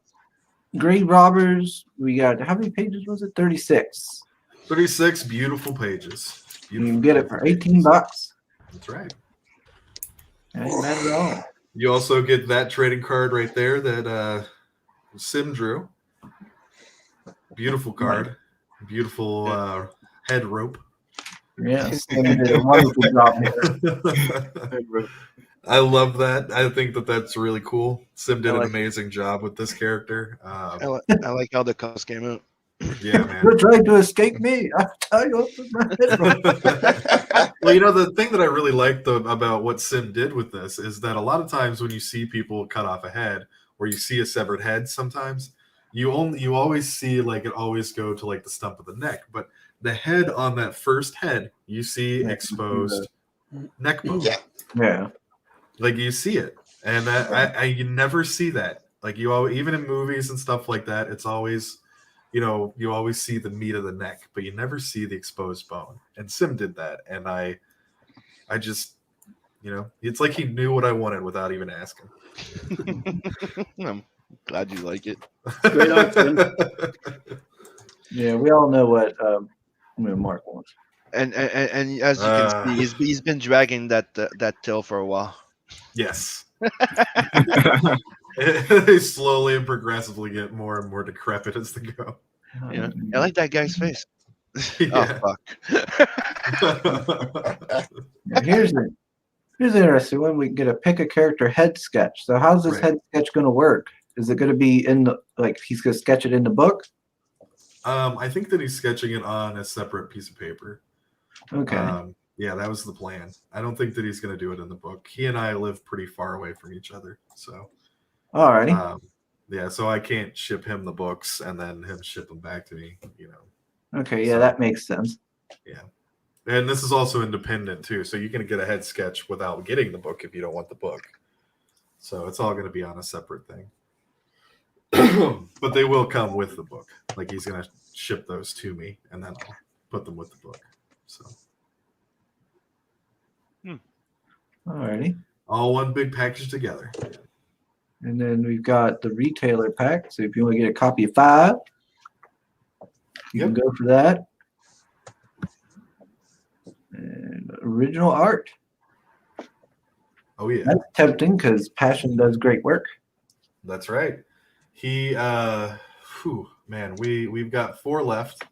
Grave Robbers. We got how many pages was it? 36. 36 beautiful pages. You can get it for $18. That's right. Ain't bad at all. You also get that trading card right there that Sim drew. Beautiful card. Beautiful head rope. Yes, Tim did a wonderful job here. I love that. I think that that's really cool. Sim did I an like- amazing job with this character. I like how the cost came out. Yeah, man. You're trying to escape me. I'll tell you what my head rope. Well, the thing that I really like about what Sim did with this is that a lot of times when you see people cut off a head, or you see a severed head, sometimes you always see like it always go to like the stump of the neck, but the head on that first head you see exposed neck bone. Yeah. Yeah. Like you see it, and that you never see that. Like even in movies and stuff like that, it's always you always see the meat of the neck, but you never see the exposed bone. And Sim did that, and I just it's like he knew what I wanted without even asking. Glad you like it. Great option. Yeah, we all know what Mark wants. And as you can see, he's been dragging that tail for a while. Yes. They slowly and progressively get more and more decrepit as they go. You know, I like that guy's face. Yeah. Oh fuck! Yeah, here's an interesting one. We can get a pick a character head sketch. So how's this Right. head sketch going to work? Is it going to be in the he's going to sketch it in the book? I think that he's sketching it on a separate piece of paper. Okay. Yeah, that was the plan. I don't think that he's going to do it in the book. He and I live pretty far away from each other, so. Alrighty. Yeah, so I can't ship him the books and then him ship them back to me. You know. Okay. Yeah, so, that makes sense. Yeah, and this is also independent too, so you can get a head sketch without getting the book if you don't want the book. So it's all going to be on a separate thing. But they will come with the book. Like he's going to ship those to me, and then I'll put them with the book. So. Alrighty. All one big package together. And then we've got the retailer pack. So if you want to get a copy of 5, you can go for that. And original art. Oh yeah. That's tempting because Passion does great work. That's right. He man, we've got 4 left.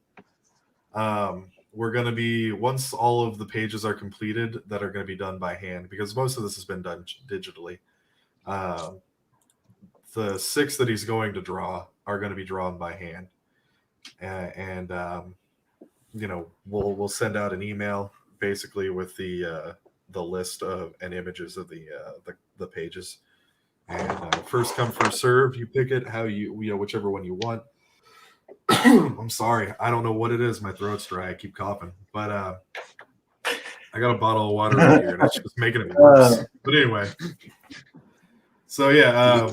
We're going to be, once all of the pages are completed, that are going to be done by hand, because most of this has been done digitally. The 6 that he's going to draw are going to be drawn by hand. And you know, we'll send out an email basically with the list of and images of the pages. And first come, first serve. You pick it how you know, whichever one you want. I'm sorry, I don't know what it is. My throat's dry. I keep coughing, but I got a bottle of water right here, and it's just making it worse. But anyway, so yeah,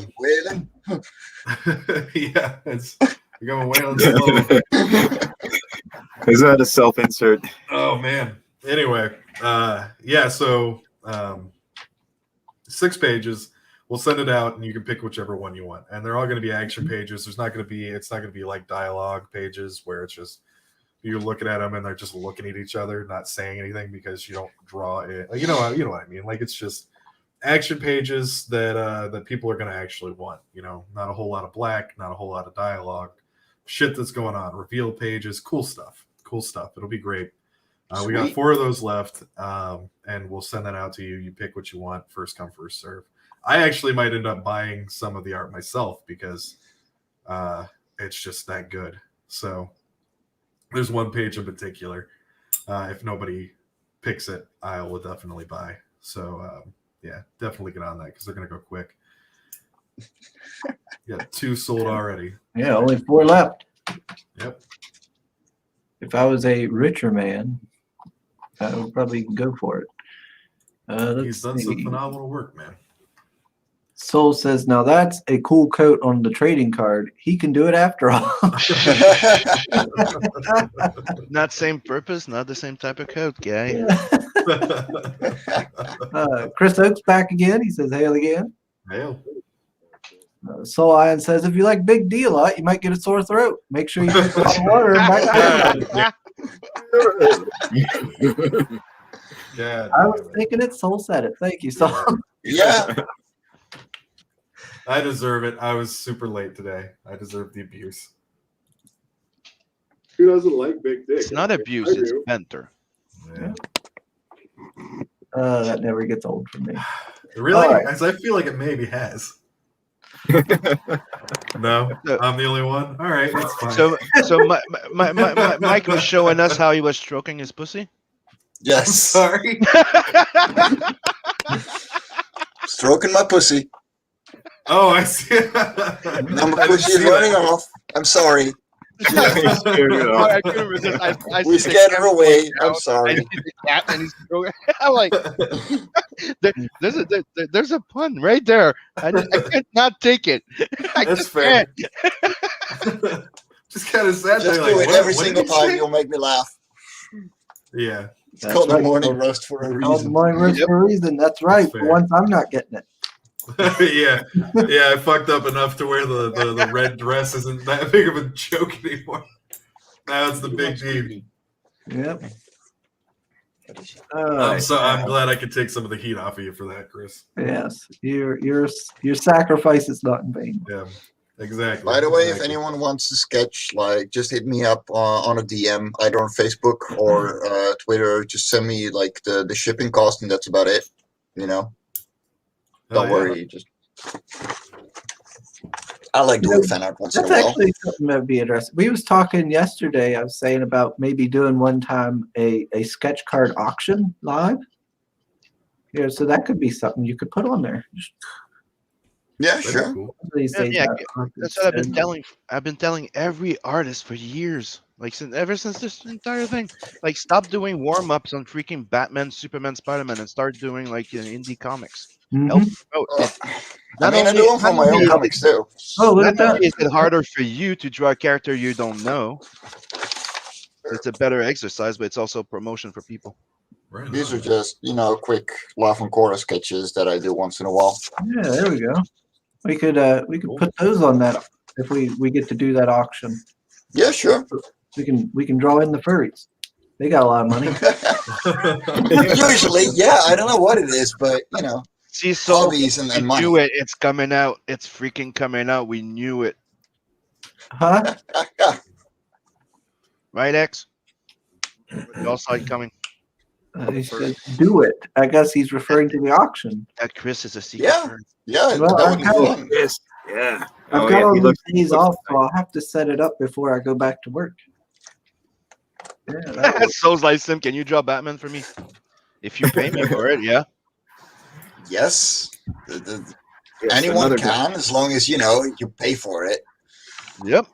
yeah, it's going wailing slow. Is that a self-insert? Oh man. Anyway, yeah. So 6 pages. We'll send it out, and you can pick whichever one you want. And they're all going to be action pages. It's not going to be like dialogue pages where it's just you're looking at them and they're just looking at each other, not saying anything because you don't draw it. You know what I mean? Like it's just action pages that people are going to actually want. You know, not a whole lot of black, not a whole lot of dialogue, shit that's going on. Reveal pages, cool stuff. It'll be great. We got 4 of those left, and we'll send that out to you. You pick what you want. First come, first serve. I actually might end up buying some of the art myself because it's just that good. So there's one page in particular. If nobody picks it, I will definitely buy. So yeah, definitely get on that because they're going to go quick. You got 2 sold already. Yeah, only 4 left. Yep. If I was a richer man, I would probably go for it. He's done some phenomenal work, man. Soul says, now that's a cool coat on the trading card. He can do it after all. Not same purpose, not the same type of coat, guy. Chris Oak's back again. He says, hail again. Hail. Soul Iron says, if you like Big D a lot, you might get a sore throat. Make sure you drink a lot of water and back. Yeah, I was thinking it. Soul said it. Thank you, Soul. Yeah. I deserve it. I was super late today. I deserve the abuse. Who doesn't like big dick? It's not abuse, it's banter. Yeah. That never gets old for me. Really? All right. As I feel like it maybe has. No, I'm the only one. All right, that's fine. So Mike was showing us how he was stroking his pussy. Yes. Sorry. Stroking my pussy. Oh, I see. Now my pussy is running off. I'm sorry. I couldn't resist. I We see the scared her camera away. going I'm down, sorry. and the cat, and he's stroking. I'm like, there's a pun right there. I cannot take it. I That's just fair. can't. Just kind of sad. Just like, do it what- every what did single you time. say? You'll make me laugh. Yeah. It's called the morning roast for a Called the reason. morning roast for a reason. That's right. That's For fair. once, I'm not getting it. yeah, I fucked up enough to where the red dress isn't that big of a joke anymore. Now it's the big deed. Yep. I'm glad I could take some of the heat off of you for that, Chris. Yes, your sacrifice is not in vain. Yeah, exactly. By the way, if exactly. anyone wants to sketch, like, just hit me up on a DM, either on Facebook or Twitter. Just send me like the shipping cost, and that's about it. You know, don't worry. Just I like doing fan art once in a That's while. actually something that would be interesting. We was talking yesterday. I was saying about maybe doing one time a sketch card auction live. Yeah, so that could be something you could put on there. Yeah, sure. Cool. That's what I've been telling. I've been telling every artist for years, like ever since this entire thing. Like, stop doing warm ups on freaking Batman, Superman, Spider-Man, and start doing like indie comics. Help out. I mean, I do them for my own comics too. Oh, look Not at that. only is it harder for you to draw a character you don't know, it's a better exercise, but it's also promotion for people. Right. These are just, quick Laugh and Cora sketches that I do once in a while. Yeah, there we go. We could put those on that if we get to do that auction. Yeah, sure. We can draw in the furries. They got a lot of money. Usually, yeah. I don't know what it is, but See, so hobbies and we money. knew it. It's coming out. It's freaking coming out. We knew it. Huh? Right, X? You all saw it coming. He said, "Do it." I guess he's referring to the auction. That Chris is a secret. Yeah. furry. Yeah, Well, that would be fun. Yes. Yeah. I've got all these days off, so I'll have to set it up before I go back to work. Yeah, that So's like Sim. Can you draw Batman for me? If you pay me for it, yeah. Yes. Yes, Anyone another can, as long as you pay for it. Yep.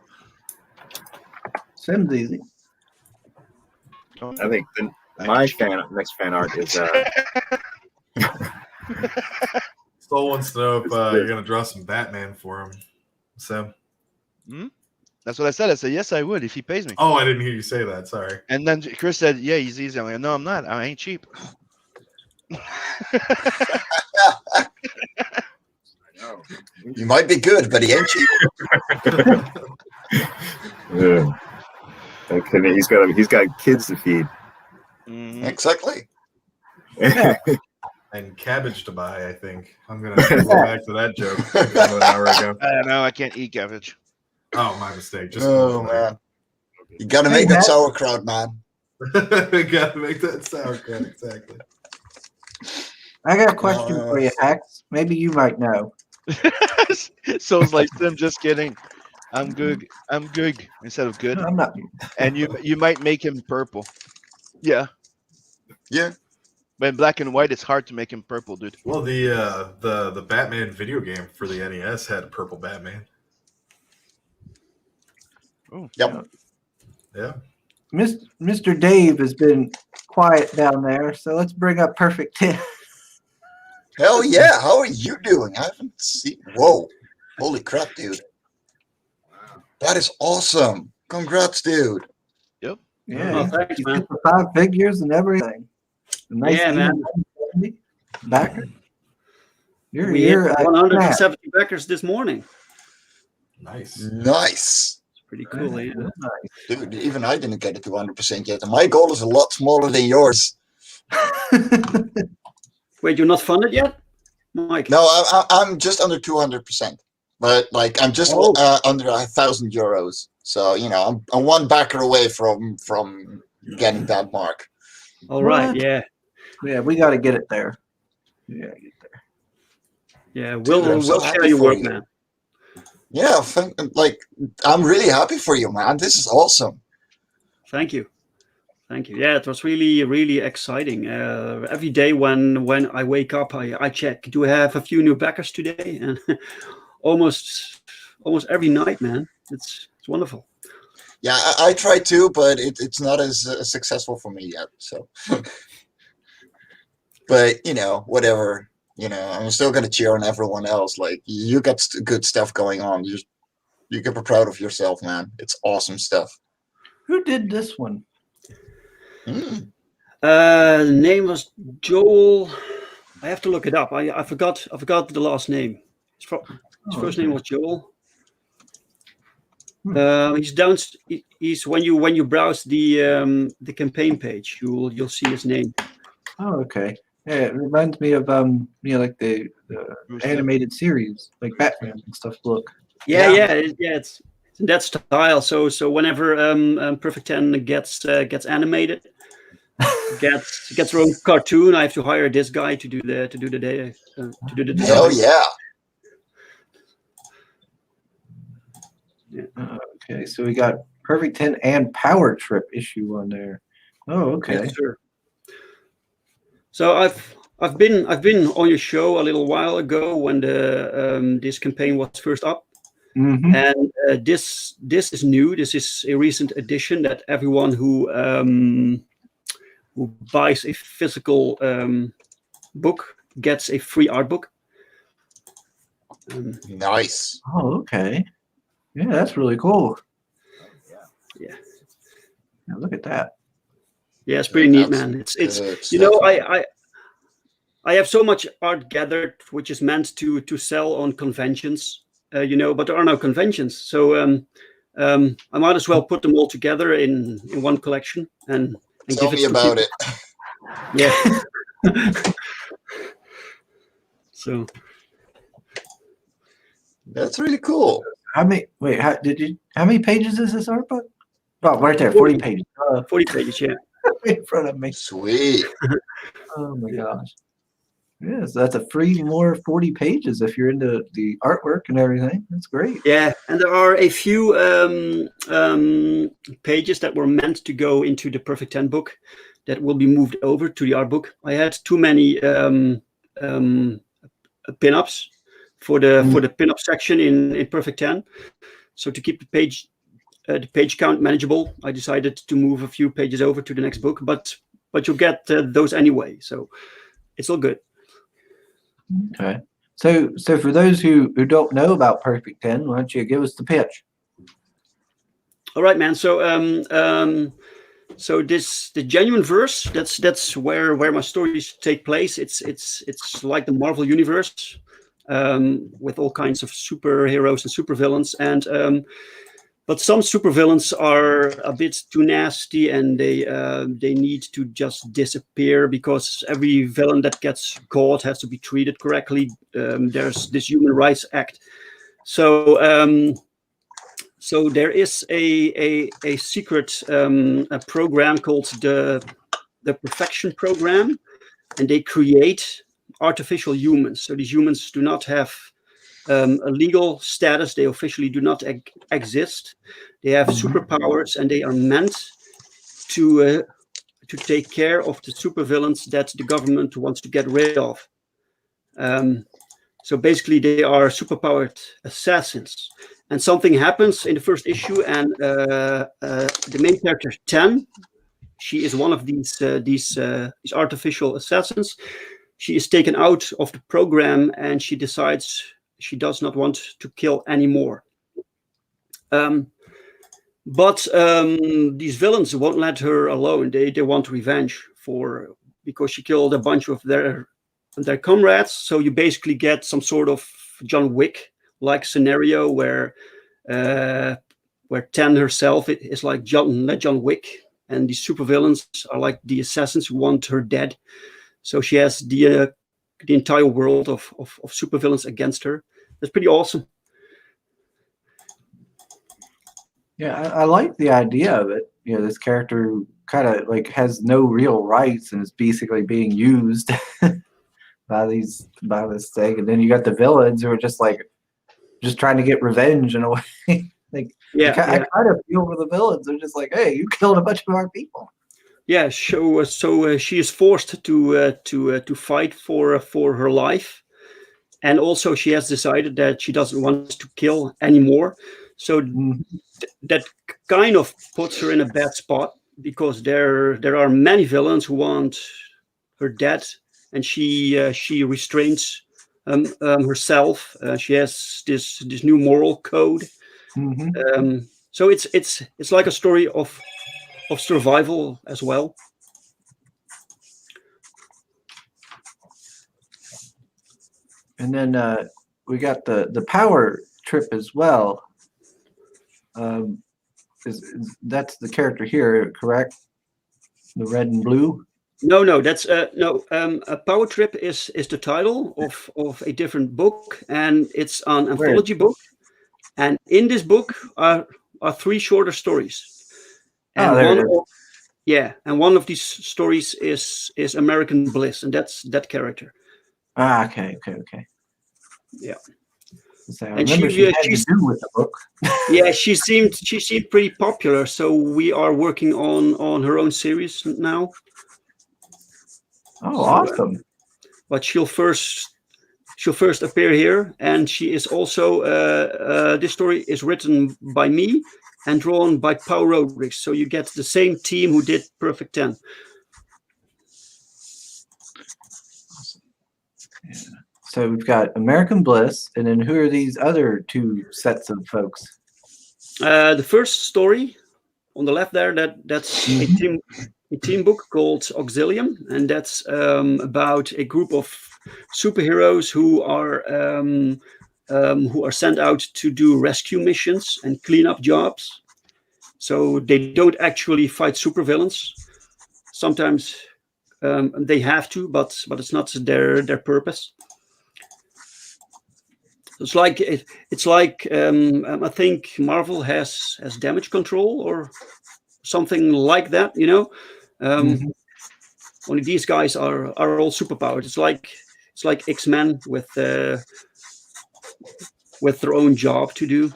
Sim's easy. I think my next fan art is Soul wants to know if you're gonna draw some Batman for him. So. That's what I said. I said yes, I would if he pays me. Oh, I didn't hear you say that. Sorry. And then Chris said, "Yeah, he's easy." I'm like, "No, I'm not. I ain't cheap." You might be good, but he ain't cheap. yeah. Okay, he's got kids to feed. Mhm. Exactly. And cabbage to buy, I think. I'm going to go back to that joke about an hour ago. I don't know. I can't eat cabbage. Oh, my mistake. Just Man. You got to make that sauerkraut, man. Got to make that sauerkraut, exactly. I got a question for you, Hex. Maybe you might know. So it's like Sim, just kidding. I'm good. I'm good instead of good. I'm not. And you might make him purple. Yeah. Yeah. But in black and white, it's hard to make him purple, dude. Well, the Batman video game for the NES had a purple Batman. Oh. Yep. Yeah. Mr. Dave has been quiet down there, so let's bring up Perfect 10. Hell yeah. How are you doing? I haven't seen. Whoa. Holy crap, dude. That is awesome. Congrats, dude. Yep. Yeah, thanks, he's man. got the 5 figures and everything. A nice Yeah, man. Backer. We hit 170 backers this morning. Nice. Nice. It's pretty cool, yeah. Dude, even I didn't get it to 100% yet. And my goal is a lot smaller than yours. Wait, you're not funded yet, Mike? No, I'm just under 200%. But like I'm just under 1,000 euros. So I'm one backer away from getting that mark. All right, What? yeah. Yeah, we got to get it there. Yeah, get there. Yeah, Dude, we'll I'm so share happy your for work, you. man. Yeah, I'm really happy for you, man. This is awesome. Thank you. Thank you. Yeah, it was really, really exciting. Every day when I wake up, I check, do I have a few new backers today? And almost every night, man. It's wonderful. Yeah, I try too, but it's not as successful for me yet. So, but whatever. I'm still gonna cheer on everyone else. Like you got good stuff going on. You can be proud of yourself, man. It's awesome stuff. Who did this one? Mm. The name was Joel. I have to look it up. I forgot the last name. His first name was Joel. He's down. He's when you browse the campaign page, you'll see his name. Oh, okay. Yeah, it reminds me of like the animated series, like Batman and stuff. Look. Yeah. It's in that style. So whenever Perfect 10 gets animated, gets her own cartoon, I have to hire this guy to do the design. Oh yeah. Okay, so we got Perfect 10 and Power Trip issue on there. Oh, okay. Yes, sir. So I've been on your show a little while ago when the this campaign was first up, and this is new. This is a recent addition that everyone who buys a physical book gets a free art book. Nice. Oh, okay. Yeah, that's really cool. Yeah. Now look at that. Yeah, it's pretty neat, man. It's you know, I have so much art gathered which is meant to sell on conventions, but there are no conventions. So I might as well put them all together in one collection and tell give me about it. Yeah. So that's really cool. How many pages is this art book? Oh, right there, 40 pages. 40 pages, yeah. In front of me. Sweet. Oh my gosh. Yeah, so that's a free more 40 pages if you're into the artwork and everything. That's great. Yeah, and there are a few pages that were meant to go into the Perfect 10 book that will be moved over to the art book. I had too many pin-ups for the pin-up section in Perfect 10. So to keep the page count manageable, I decided to move a few pages over to the next book, but you'll get those anyway, so it's all good. Okay. So for those who don't know about Perfect 10, why don't you give us the pitch? All right, man. So the genuine verse, that's where my stories take place. It's like the Marvel universe, with all kinds of superheroes and supervillains, and but some supervillains are a bit too nasty, and they need to just disappear because every villain that gets caught has to be treated correctly. There's this Human Rights Act, so there is a secret a program called the Perfection Program, and they create artificial humans. So these humans do not have a legal status. They officially do not exist. They have superpowers, and they are meant to take care of the supervillains that the government wants to get rid of. So basically, they are superpowered assassins. And something happens in the first issue, and the main character 10, she is one of these artificial assassins. She is taken out of the program, and she decides she does not want to kill anymore. But these villains won't let her alone. They want revenge because she killed a bunch of their comrades. So you basically get some sort of John Wick-like scenario where 10 herself is like John Wick, and these supervillains are like the assassins who want her dead. So she has the entire world of supervillains against her. That's pretty awesome. Yeah, I like the idea of it. This character kind of like has no real rights and is basically being used by this thing. And then you got the villains who are just trying to get revenge in a way. I kind of feel for the villains. They're just like, hey, you killed a bunch of our people. Yeah, so she is forced to fight for her life, and also she has decided that she doesn't want to kill anymore. So that kind of puts her in a bad spot, because there are many villains who want her dead, and she restrains herself. She has this new moral code. So it's like a story of survival as well. And then we got the power trip as well. That's the character here, correct? The red and blue. No, that's no. A Power Trip is the title of a different book, and it's an anthology book. And in this book are 3 shorter stories. And one of these stories is American Bliss, and that's that character. Okay. Yeah. So I remember she had to do with the book. Yeah, she seemed pretty popular, so we are working on her own series now. Oh, awesome! But she'll first appear here, and she is also this story is written by me and drawn by Paul Rodriguez. So you get the same team who did Perfect 10. Awesome. Yeah. So we've got American Bliss, and then who are these other 2 sets of folks? The first story on the left there, that's a team book called Auxilium, and that's about a group of superheroes who are sent out to do rescue missions and clean up jobs. So they don't actually fight supervillains. Sometimes they have to, but it's not their purpose. It's like I think Marvel has damage control or something like that, you know. Only these guys are all superpowered. It's like X-Men with their own job to do.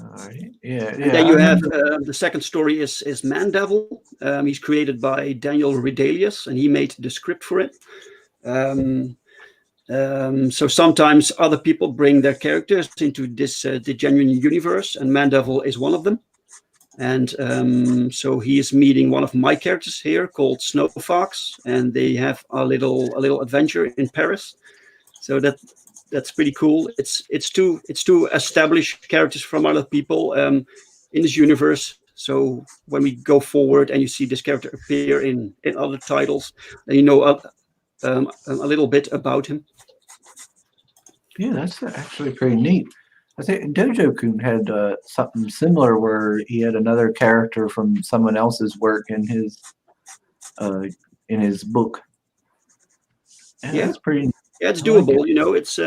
All right. Yeah. And then you have the second story is Man Devil. He's created by Daniel Redalius, and he made the script for it. So sometimes other people bring their characters into this the genuine universe, and Man Devil is one of them. And so he is meeting one of my characters here called Snow Fox, and they have a little adventure in Paris. So that's pretty cool. It's to establish characters from other people in this universe. So when we go forward and you see this character appear in other titles, then you know a little bit about him. Yeah, that's actually pretty neat. I think Dojo-kun had something similar where he had another character from someone else's work in his book. Yeah, that's pretty. Yeah, it's doable. You know, it's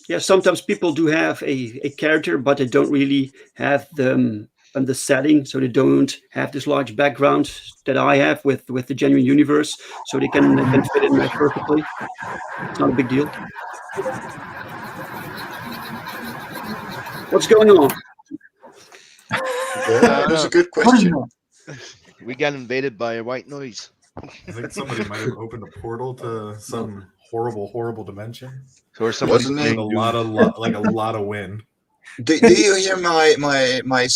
yeah. Sometimes people do have a character, but they don't really have the setting, so they don't have this large background that I have with the genuine universe, so they can fit in there perfectly. It's not a big deal. What's going on? That's a good question. We got invaded by a white noise. I think somebody might have opened a portal to some horrible dimension. Or somebody's Wasn't it? A lot of wind. Do you hear my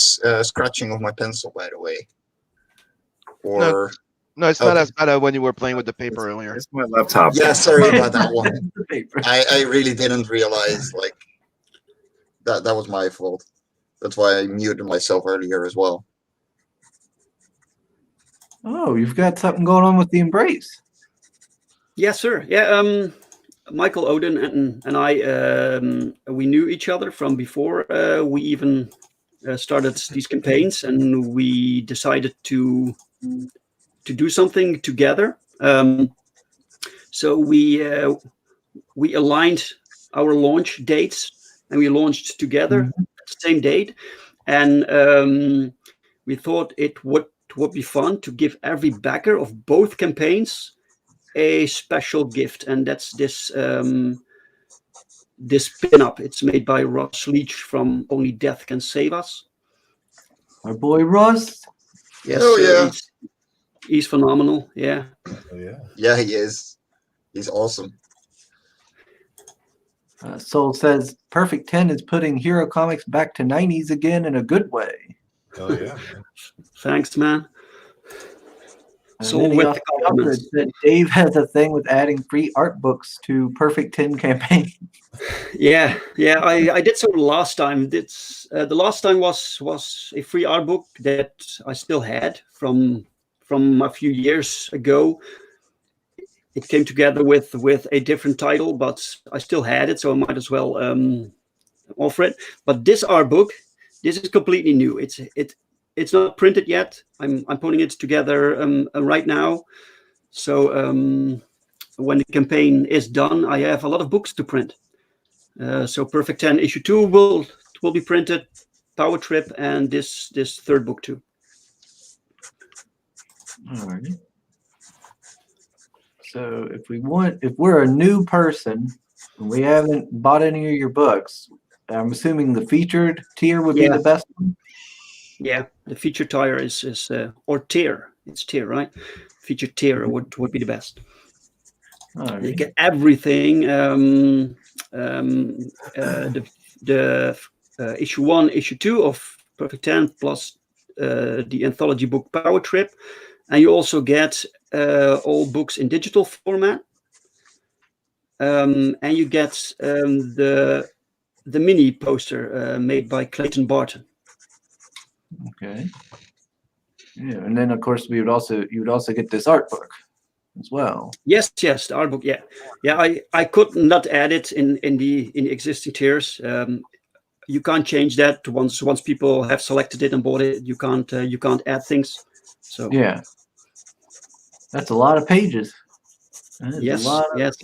scratching of my pencil, by the way? Or no, it's not as bad when you were playing with the paper earlier. It's my laptop. Yeah, sorry about that one. I really didn't realize that was my fault. That's why I muted myself earlier as well. Oh, you've got something going on with the Embrace. Yes, sir. Yeah, Michael Odin and I, we knew each other from before we even started these campaigns, and we decided to do something together. So we aligned our launch dates, and we launched together at the same date. And we thought it would be fun to give every backer of both campaigns a special gift, and that's this pin-up. It's made by Ross Leach from Only Death Can Save Us. Our boy Ross. Yes, oh yeah, he's phenomenal. Yeah. Oh, yeah. Yeah, he is. He's awesome. Soul says Perfect 10 is putting Hero Comics back to 90s again in a good way. Oh yeah. Thanks, man. And So then he with also the compliments. said Dave has a thing with adding free art books to Perfect 10 campaign. Yeah. I did so last time. The last time was a free art book that I still had from from a few years ago. It came together with a different title, but I still had it, so I might as well offer it. But this art book, this is completely new. It's not printed yet. I'm putting it together right now. So when the campaign is done, I have a lot of books to print. So Perfect 10 issue 2 will be printed, Power Trip, and this third book too. All right. So if we're a new person and we haven't bought any of your books, I'm assuming the featured tier would be the best one. Yeah, the featured tier is or tier. It's tier, right? Featured tier would be the best. All right. You get everything. The issue 1, issue 2 of Perfect 10 plus the anthology book Power Trip, and you also get all books in digital format, and you get the mini poster made by Clayton Barton. Okay. Yeah, and then of course you would also get this art book as well. Yes, the art book. Yeah. I could not add it in the existing tiers. You can't change that once people have selected it and bought it. You can't add things. So yeah, that's a lot of pages. Yes, a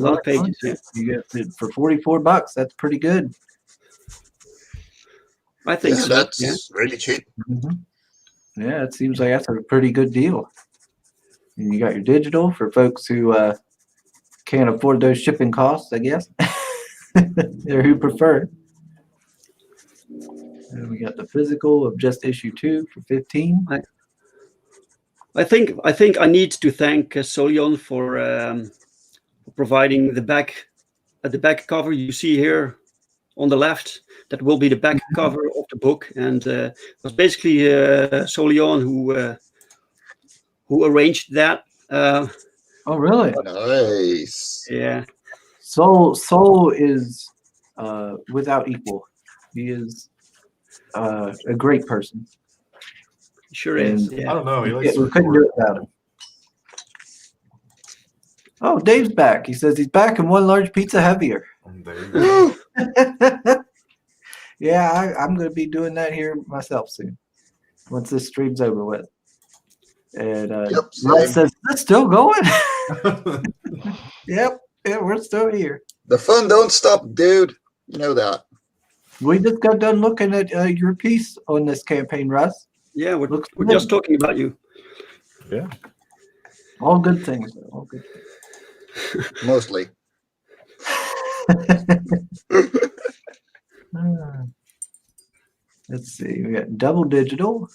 lot of pages. Yeah. You get it for $44. That's pretty good. I think so. That's really cheap. Mm-hmm. Yeah, it seems like that's a pretty good deal. And you got your digital for folks who can't afford those shipping costs, I guess, or who prefer. And we got the physical of just issue 2 for $15. I think I need to thank Solion for providing the back cover you see here on the left. That will be the back cover of the book, and it was basically Solion who arranged that. Oh, really? Nice. Yeah. Sol is without equal. He is a great person. Sure is. I don't know. We couldn't do it without him. Oh, Dave's back. He says he's back and one large pizza heavier. There you go. Yeah, I'm going to be doing that here myself soon, once this stream's over with. And Rod says, "Is it still going?" Yep, we're still here. The fun don't stop, dude. You know that. We just got done looking at your piece on this campaign, Russ. Yeah, we're just talking about you. Yeah. All good things. All good things. Mostly. Let's see. We got double digital.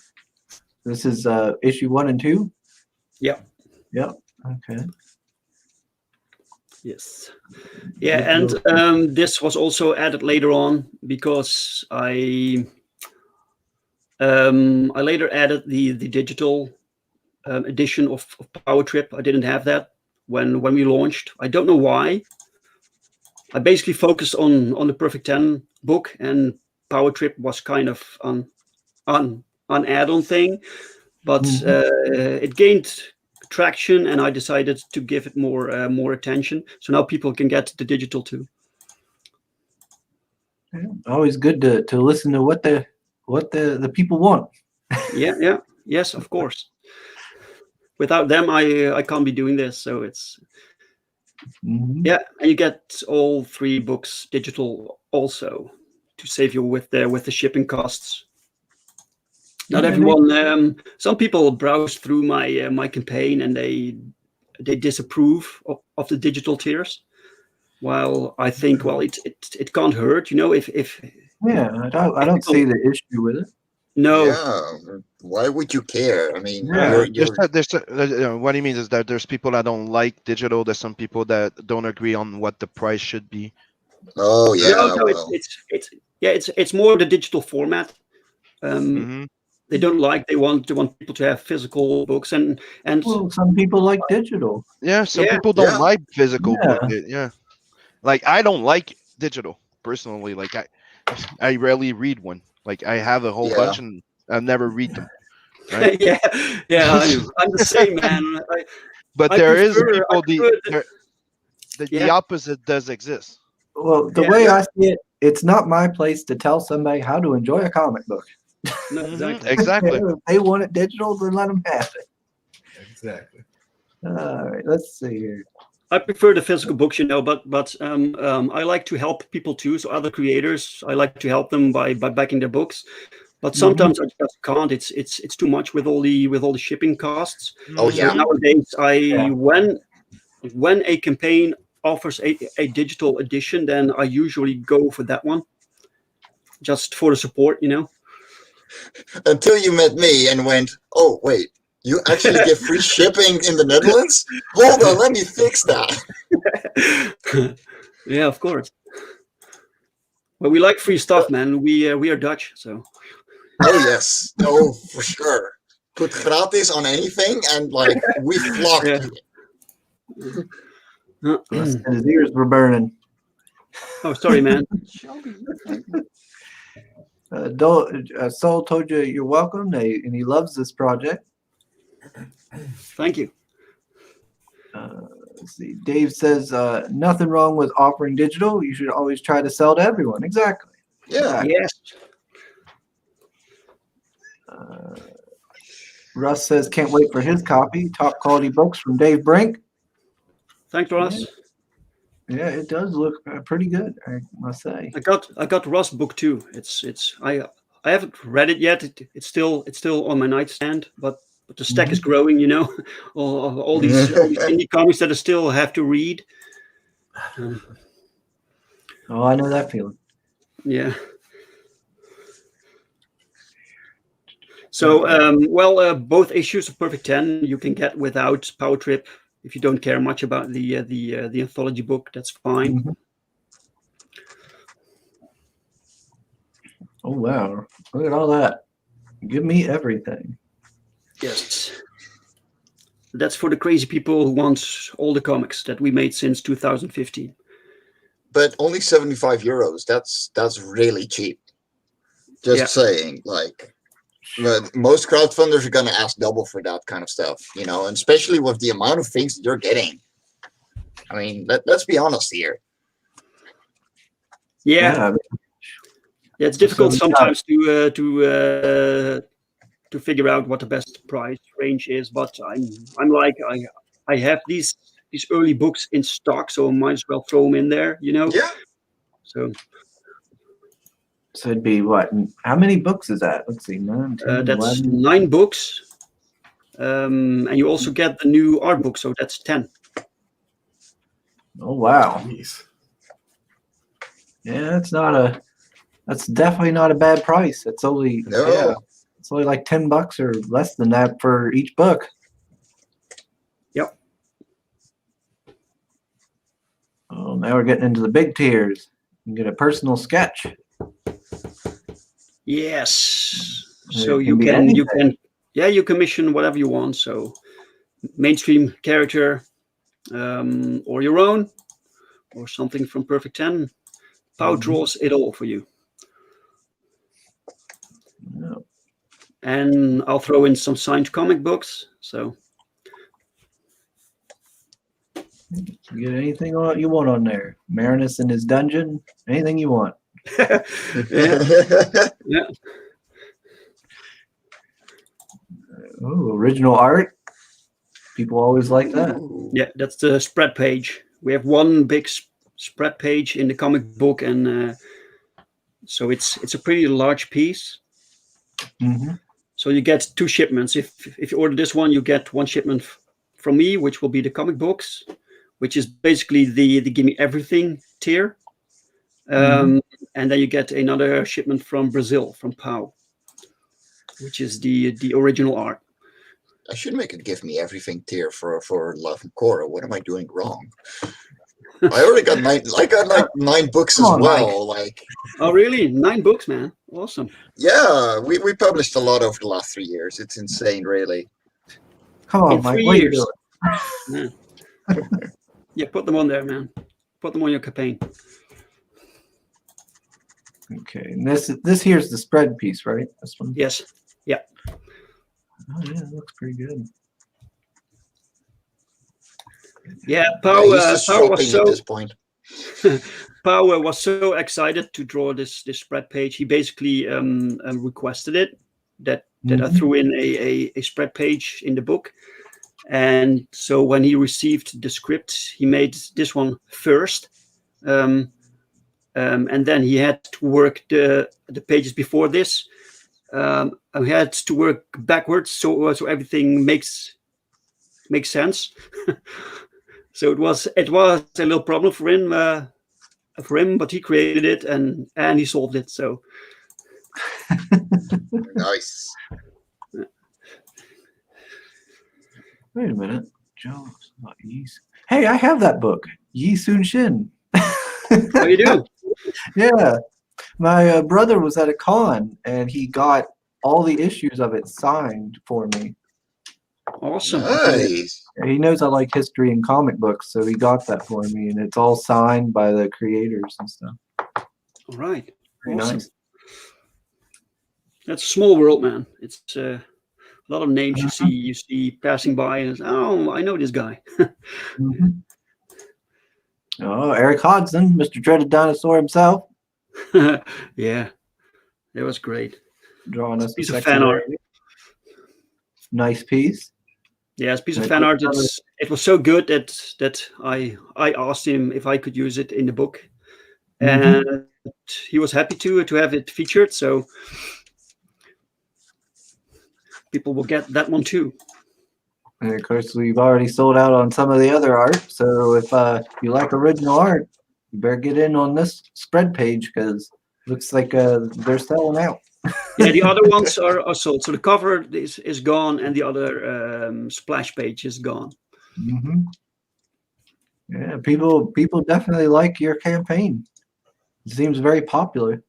This is issue 1 and 2. Yep. Okay. Yes. Yeah, and this was also added later on because I later added the digital edition of Power Trip. I didn't have that when we launched. I don't know why. I basically focused on the Perfect 10 book, and Power Trip was kind of an add-on thing, but it gained traction, and I decided to give it more attention. So now people can get the digital too. Yeah, always good to listen to what the people want. Yeah. Yes, of course. Without them, I can't be doing this. So it's yeah, and you get all 3 books digital also to save you with the shipping costs. Not everyone. Some people browse through my campaign and they disapprove of the digital tiers. While I think, well, it can't hurt, if yeah, I don't see the issue with it. No. Yeah. Why would you care? I mean, what he means is that there's people that don't like digital. There's some people that don't agree on what the price should be. Oh yeah. No, it's more the digital format. They don't like. They want people to have physical books, and well, some people like digital. Yeah, some people don't like physical book. Yeah, like I don't like digital personally. Like I rarely read one. Like I have a whole bunch and I never read them. right? yeah, I'm the same, man. But I there is prefer, I people prefer the, the yeah, opposite does exist. Well, the yeah, way I see it, it's not my place to tell somebody how to enjoy a comic book. no, exactly. Exactly. If they want it digital, then let them have it. Exactly. All right, let's see here. I prefer the physical books, but I like to help people too. So other creators, I like to help them by backing their books. But sometimes I just can't. It's too much with all the shipping costs. Oh So yeah. nowadays, when a campaign offers a digital edition, then I usually go for that one, just for the support. Until you met me and went, oh wait, you actually give free shipping in the Netherlands? Hold on, let me fix that. Yeah, of course. Well, we like free stuff, man. We are Dutch, so. Oh yes, oh for sure. Put gratis on anything, and like we flock Yeah. to it. And his ears were burning. Oh, sorry, man. Saul told you you're welcome, and he loves this project. Thank you. Let's see. Dave says nothing wrong with offering digital. You should always try to sell to everyone. Exactly. Yeah. Yes. Russ says can't wait for his copy. Top quality books from Dave Brink. Thanks, Ross. Yeah, it does look pretty good, I must say. I got Ross' book too. I haven't read it yet. It's still on my nightstand, but the stack is growing. All these indie comics that I still have to read. Oh, I know that feeling. Yeah. So, both issues of Perfect 10 you can get without Power Trip. If you don't care much about the anthology book, that's fine. Oh wow! Look at all that. Give me everything. Yes. That's for the crazy people who want all the comics that we made since 2015. But only €75. That's really cheap. Just saying, like. But most crowdfunders are going to ask double for that kind of stuff, and especially with the amount of things that you're getting. I mean, let's be honest here. Yeah, it's difficult sometimes to figure out what the best price range is. But I'm like I have these early books in stock, so I might as well throw them in there. Yeah. So it'd be what? How many books is that? Let's see, 9, 10, that's 11. 9 books, and you also get the new art book, so that's 10. Oh wow! Jeez. Yeah, that's definitely not a bad price. It's only it's only like $10 or less than that for each book. Yep. Oh, now we're getting into the big tiers. You can get a personal sketch. Yes. It So you commission whatever you want. So mainstream character, or your own, or something from Perfect 10. Power draws it all for you. Yeah. And I'll throw in some signed comic books. So You get anything you want on there. Marinus in his dungeon. Anything you want. Yeah. Oh, original art. People always like that. Yeah, that's the spread page. We have one big spread page in the comic book, and so it's a pretty large piece. So you get 2 shipments. If you order this one, you get 1 shipment from me, which will be the comic books, which is basically the Give Me Everything tier. And then you get another shipment from Brazil, from Pau, which is the original art. I should make a Give Me Everything tier for Love and Korra. What am I doing wrong? I already got 9. I got like 9 books as well. Mike. Like. Oh really? 9 books, man! Awesome. Yeah, we published a lot over the last 3 years. It's insane, really. Come on, in Mike. 3 What years. are you doing? Yeah, put them on there, man. Put them on your campaign. Okay, and this here's the spread piece, right? This one. Yes. Yeah. Oh yeah, that looks pretty good. Yeah, Yeah, he's just shopping at this point. Power was so excited to draw this spread page. He basically requested it that I threw in a spread page in the book, and so when he received the script, he made this one first, and then he had to work the pages before this. And he had to work backwards, so everything makes sense. So it was a little problem for him, but he created it and he solved it. So Nice. Wait a minute, Joe. Not Yi. Hey, I have that book, Yi Sun Shin. how you do? Yeah, my brother was at a con and he got all the issues of it signed for me. Awesome. Nice. He knows I like history and comic books, so he got that for me, and it's all signed by the creators and stuff. All right. Very Awesome. nice. That's a small world, man. It's a lot of names you see passing by, and oh, I know this guy. Mhm. Oh, Eric Hodgson, Mr. Dreaded Dinosaur himself, Yeah, that was great. drawing us a Piece of sexy fan art. lady. Nice piece. Yeah, it's a piece of Like fan art. another- It was so good that I asked him if I could use it in the book, Mhm. and he was happy to have it featured. So people will get that one too. And of course, we've already sold out on some of the other art. So if you like original art, you better get in on this spread page because looks like they're selling out. Yeah, the other ones are sold. So the cover is gone, and the other splash page is gone. Hmm. Yeah, people definitely like your campaign. It seems very popular.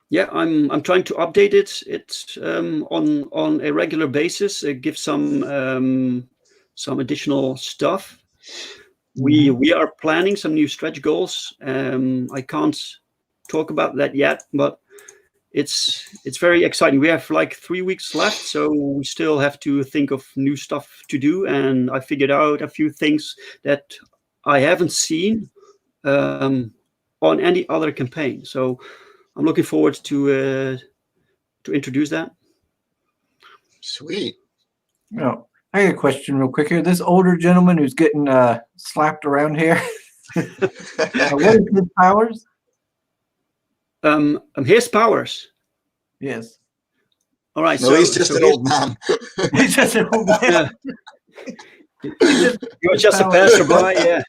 Yeah, I'm trying to update it. It's on a regular basis. Give some additional stuff. We are planning some new stretch goals. I can't talk about that yet, but it's very exciting. We have like 3 weeks left, so we still have to think of new stuff to do. And I figured out a few things that I haven't seen on any other campaign. So I'm looking forward to introduce that. Sweet. No, I got a question real quick here. This older gentleman who's getting slapped around here, what is his powers? His powers. Yes. All right. No, so he's just so an old man. He's just an old man. You're just a passerby. Yeah.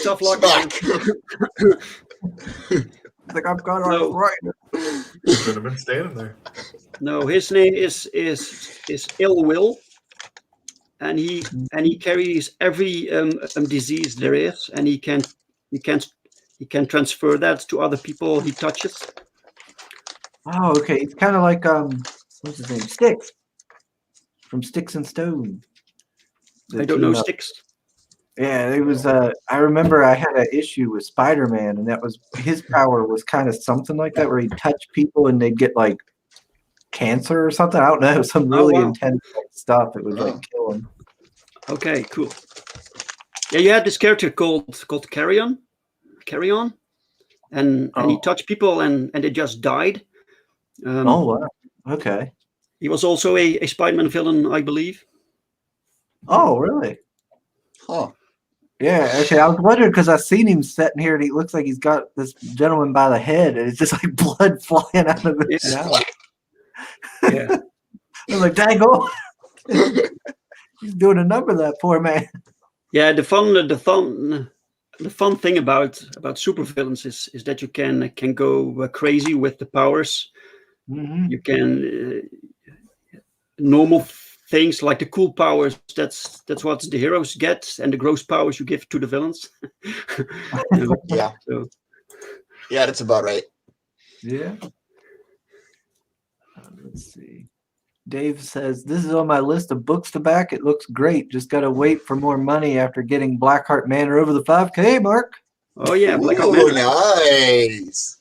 Tough luck. Smack. Like I've got No. arthritis. Should have been standing there. No, his name is Ill Will, and he carries every disease there is, and he can transfer that to other people he touches. Oh, okay. It's kind of like what's his name? Sticks from Sticks and Stone. I don't know Sticks. Yeah, it was. I remember I had an issue with Spider-Man, and that was his power was kind of something like that, where he'd touch people and they'd get like cancer or something. I don't know, some really wow. intense stuff. It would like kill him. Okay, cool. Yeah, you had this character called Carrion, and he touched people and they just died. Oh wow. Okay. He was also a Spider-Man villain, I believe. Oh really? Huh. Yeah. Okay. I was wondering because I've seen him sitting here, and he looks like he's got this gentleman by the head, and it's just like blood flying out of his Yeah. mouth. Yeah. I'm like, dang, he's doing a number, that poor man. Yeah, the fun thing about supervillains is that you can go crazy with the powers. Mm-hmm. You can normal things like the cool powers. That's what the heroes get, and the gross powers you give to the villains. Yeah. So, Yeah, that's about right. Yeah. Let's see. Dave says, this is on my list of books to back. It looks great. Just got to wait for more money after getting Blackheart Manor over the 5K mark. oh yeah, Black Ooh, Manor. nice.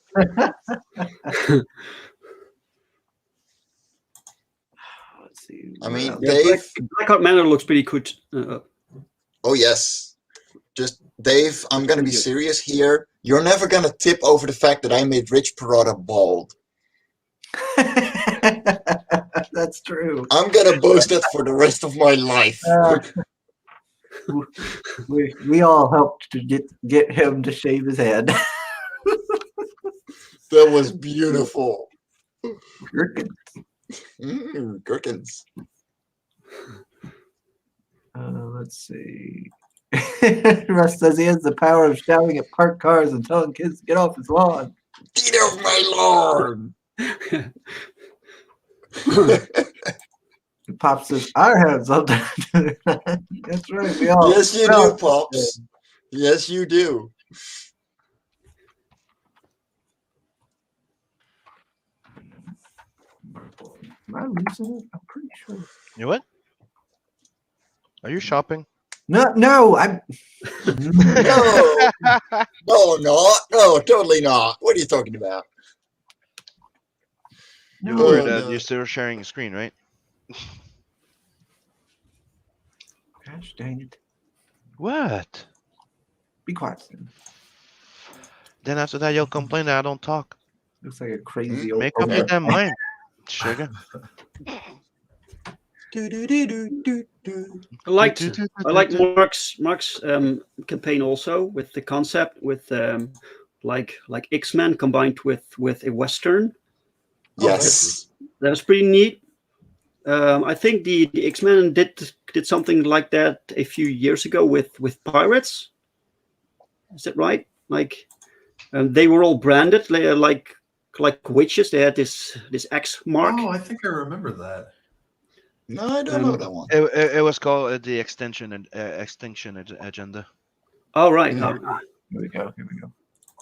Let's let's see. I mean, Yeah, Dave. Blackout Manor looks pretty good. Oh yes. Just Dave, I'm gonna be Yeah. serious here. You're never gonna tip over the fact that I made Rich Perrotta bald. That's true. I'm gonna boast that for the rest of my life. We all helped to get him to shave his head. That was beautiful. Gherkins. Gherkins. Let's see. Russ says he has the power of shouting at parked cars and telling kids to get off his lawn. Get off my lawn. Pop says, I have something to do. That's right. We all. Yes, you do, Pops. Yes, you do. Am I losing it? I'm pretty sure. You what? Are you shopping? No, I'm. No, no, not. No, totally not. What are you talking about? You No. were no. you're still sharing a screen, right? Gosh dang it. What? Be quiet, Sam. Then after that, you'll complain that I don't talk. Looks like a crazy old. Make up your damn mind, Sugar. I liked Mark's campaign also with the concept with like X-Men combined with a Western. Yes. That was pretty neat. I think the X-Men did something like that a few years ago with pirates. Is that right? Like they were all branded like witches. They had this X mark. Oh, I think I remember that. No, I don't know that one. It was called the Extinction Agenda. Oh right. Here we go.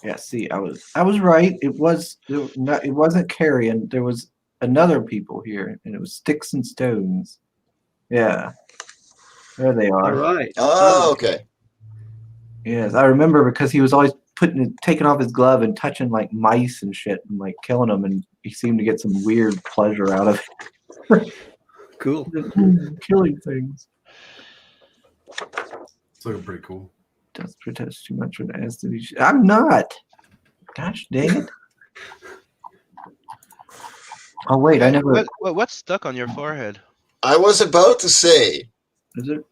Yeah, see, I was right. It wasn't Carrion. There was another people here, and it was Sticks and Stones. Yeah, there they All are. right. Oh, okay. Yes, I remember because he was always taking off his glove and touching like mice and shit and like killing them, and he seemed to get some weird pleasure out of it. Cool. Killing things. It's looking pretty cool. Does protest too much with ass to be. I'm not. Gosh dang it. Oh wait, I never. What's stuck on your forehead? I was about to say. Is it?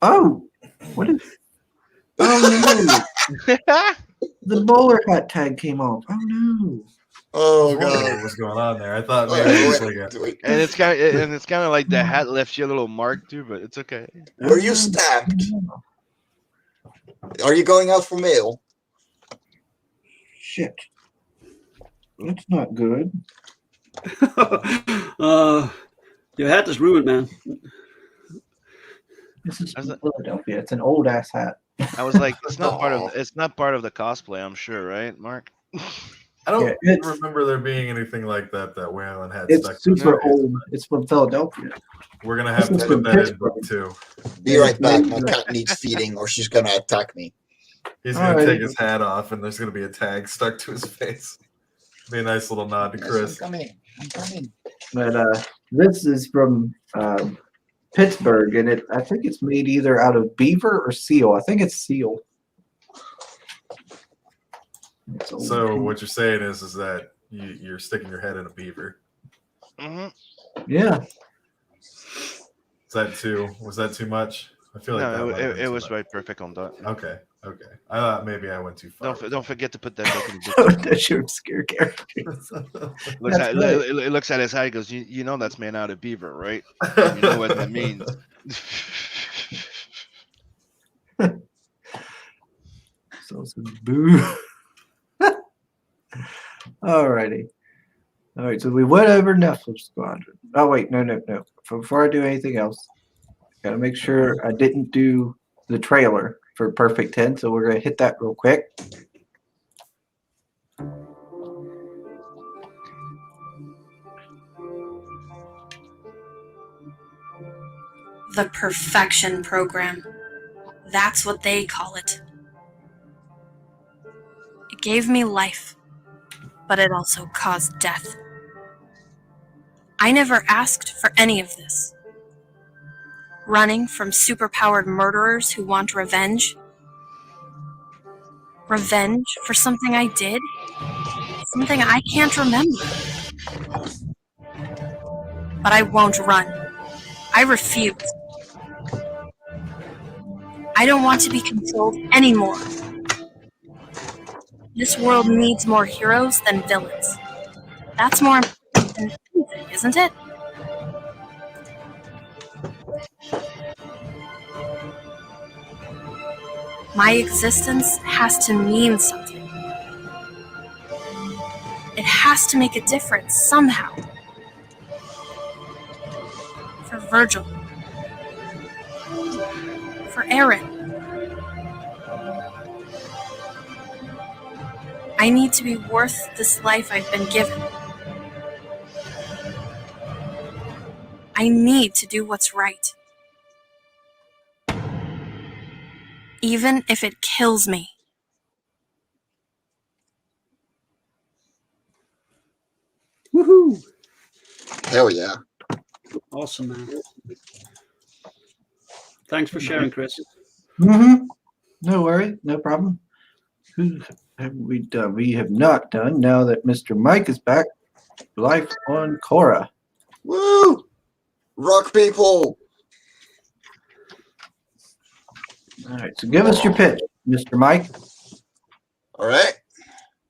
Oh, what is? Oh no! The bowler hat tag came off. Oh no! Oh What god. was going on there? I thought maybe it was like a. Wait. And it's kind of like the hat left you a little mark too, but it's okay. Were you stabbed? Are you going out for mail? Shit. That's not good. Your hat is ruined, man. This is How's from that? Philadelphia. It's an old ass hat. I was like, it's not part of the cosplay, I'm sure, right, Mark? I don't Yeah, it's- remember there being anything like that Whalen had It's stuck to his super face. old. It's from Philadelphia. We're gonna have This to is put from that in Pittsburgh. book two. Be right back. My cat needs feeding or she's gonna attack me. He's gonna Alrighty. take his hat off, and there's gonna be a tag stuck to his face. Be a nice little nod to Yes, Chris. I'm coming. But this is from Pittsburgh, and I think it's made either out of beaver or seal. I think it's seal. It's old. So what you're saying is that you're sticking your head in a beaver. Mm-hmm. Yeah. Was that too much? I feel like that No, might have been it too was much. right perfect on that. Okay. I thought maybe I went too far. Don't forget to put that book in the book. That's your obscure characters. Looks That's at, right. it looks at his hat. He goes, "You know that's made out of beaver, right? You know what that means." So some boo. Alrighty. All right, so we went over Netflix Squadron. Oh wait, no. Before I do anything else, gotta make sure I didn't do the trailer for Perfect 10, so we're gonna hit that real quick. The perfection program. That's what they call it. It gave me life, but it also caused death. I never asked for any of this. Running from superpowered murderers who want revenge. Revenge for something I did? Something I can't remember. But I won't run. I refuse. I don't want to be controlled anymore. This world needs more heroes than villains. That's more important than anything, isn't it? My existence has to mean something. It has to make a difference somehow. For Virgil. For Aaron. I need to be worth this life I've been given. I need to do what's right. Even if it kills me. Woohoo! Hell yeah. Awesome, man. Thanks for sharing, Chris. Mm-hmm. No worry, no problem. Who have we done? We have not done. Now that Mr. Mike is back, Life on Korra. Woo! Rock people! All right, so give us your pitch, Mr. Mike. All right.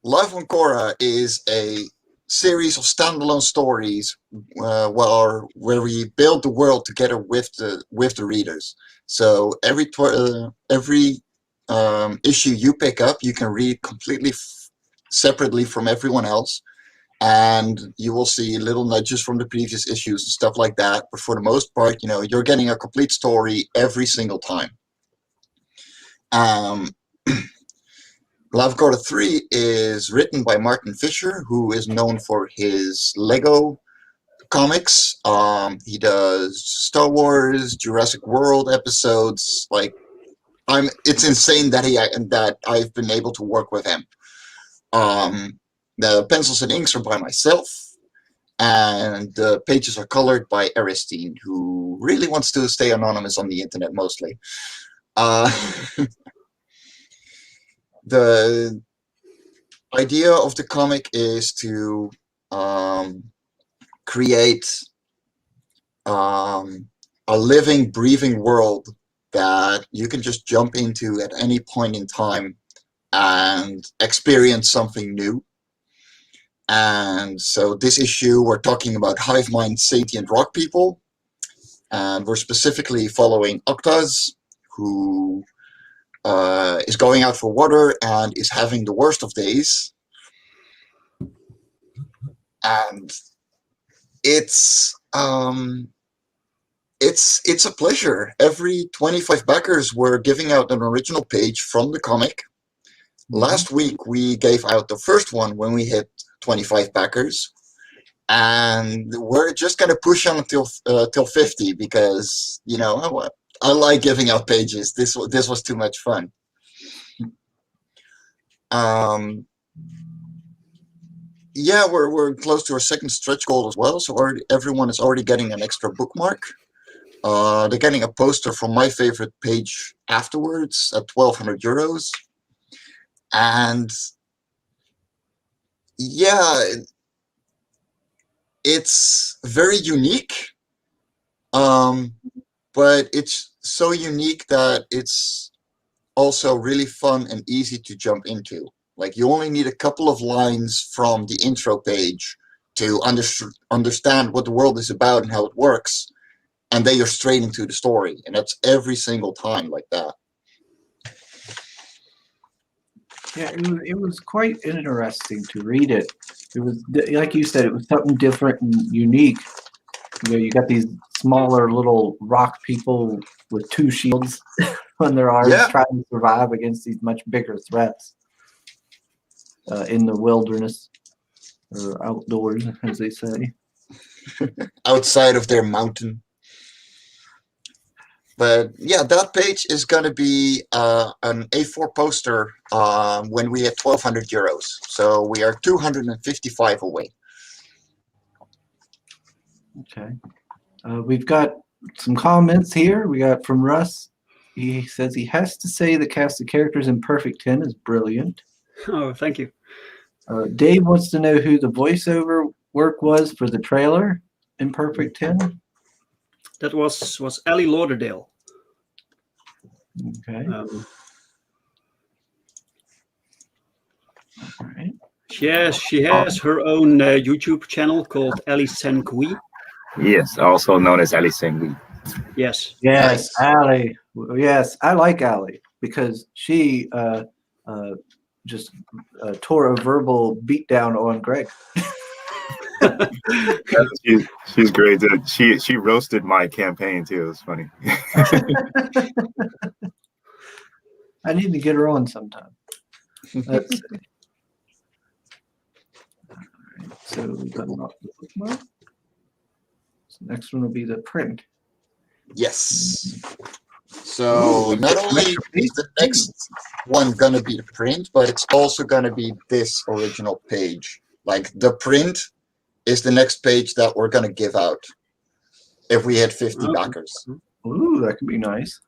Life on Korra is a series of standalone stories where we build the world together with the readers. So every issue you pick up, you can read completely separately from everyone else, and you will see little nudges from the previous issues and stuff like that. But for the most part, you're getting a complete story every single time. Life on Korra 3 is written by Martin Fisher, who is known for his Lego comics. He does Star Wars, Jurassic World episodes. It's insane that I've been able to work with him. The pencils and inks are by myself, and the pages are colored by Aristine, who really wants to stay anonymous on the internet mostly. The idea of the comic is to create a living, breathing world that you can just jump into at any point in time and experience something new. And so this issue, we're talking about hive mind, sentient rock people, and we're specifically following Octaz, who is going out for water and is having the worst of days. And it's a pleasure. Every 25 backers, we're giving out an original page from the comic. Last week we gave out the first one when we hit 25 backers, and we're just gonna push on until 50 because I like giving out pages. This was too much fun. Yeah, we're close to our second stretch goal as well. So everyone is already getting an extra bookmark. They're getting a poster from my favorite page afterwards at 1,200 euros. And yeah, it's very unique. But it's so unique that it's also really fun and easy to jump into. Like, you only need a couple of lines from the intro page to understand what the world is about and how it works, and then you're straight into the story. And that's every single time like that. Yeah, it was quite interesting to read it. It was, like you said, it was something different and unique. You got these smaller little rock people with two shields on their arms, trying to survive against these much bigger threats in the wilderness, or outdoors, as they say. Outside of their mountain. But yeah, that page is going to be an A4 poster when we hit 1,200 euros. So we are 255 away. Okay. We've got some comments here. We got from Russ. He says he has to say the cast of characters in Perfect 10 is brilliant. Oh, thank you. Dave wants to know who the voiceover work was for the trailer in Perfect 10. That was Ellie Lauderdale. Okay. Um, All right. she has her own YouTube channel called Ellie Senkui. Yes, also known as Alice Sengui. Yes. Yes, Allie. Yes, I like Allie because she just tore a verbal beatdown on Greg. She's great. She roasted my campaign too. It was funny. I need to get her on sometime. Let's see. All right, so we've got the bookmark. So next one will be the print. Yes. So not only is the next one gonna be the print, but it's also gonna be this original page. Like the print is the next page that we're gonna give out if we had 50 backers. Ooh, that could be nice.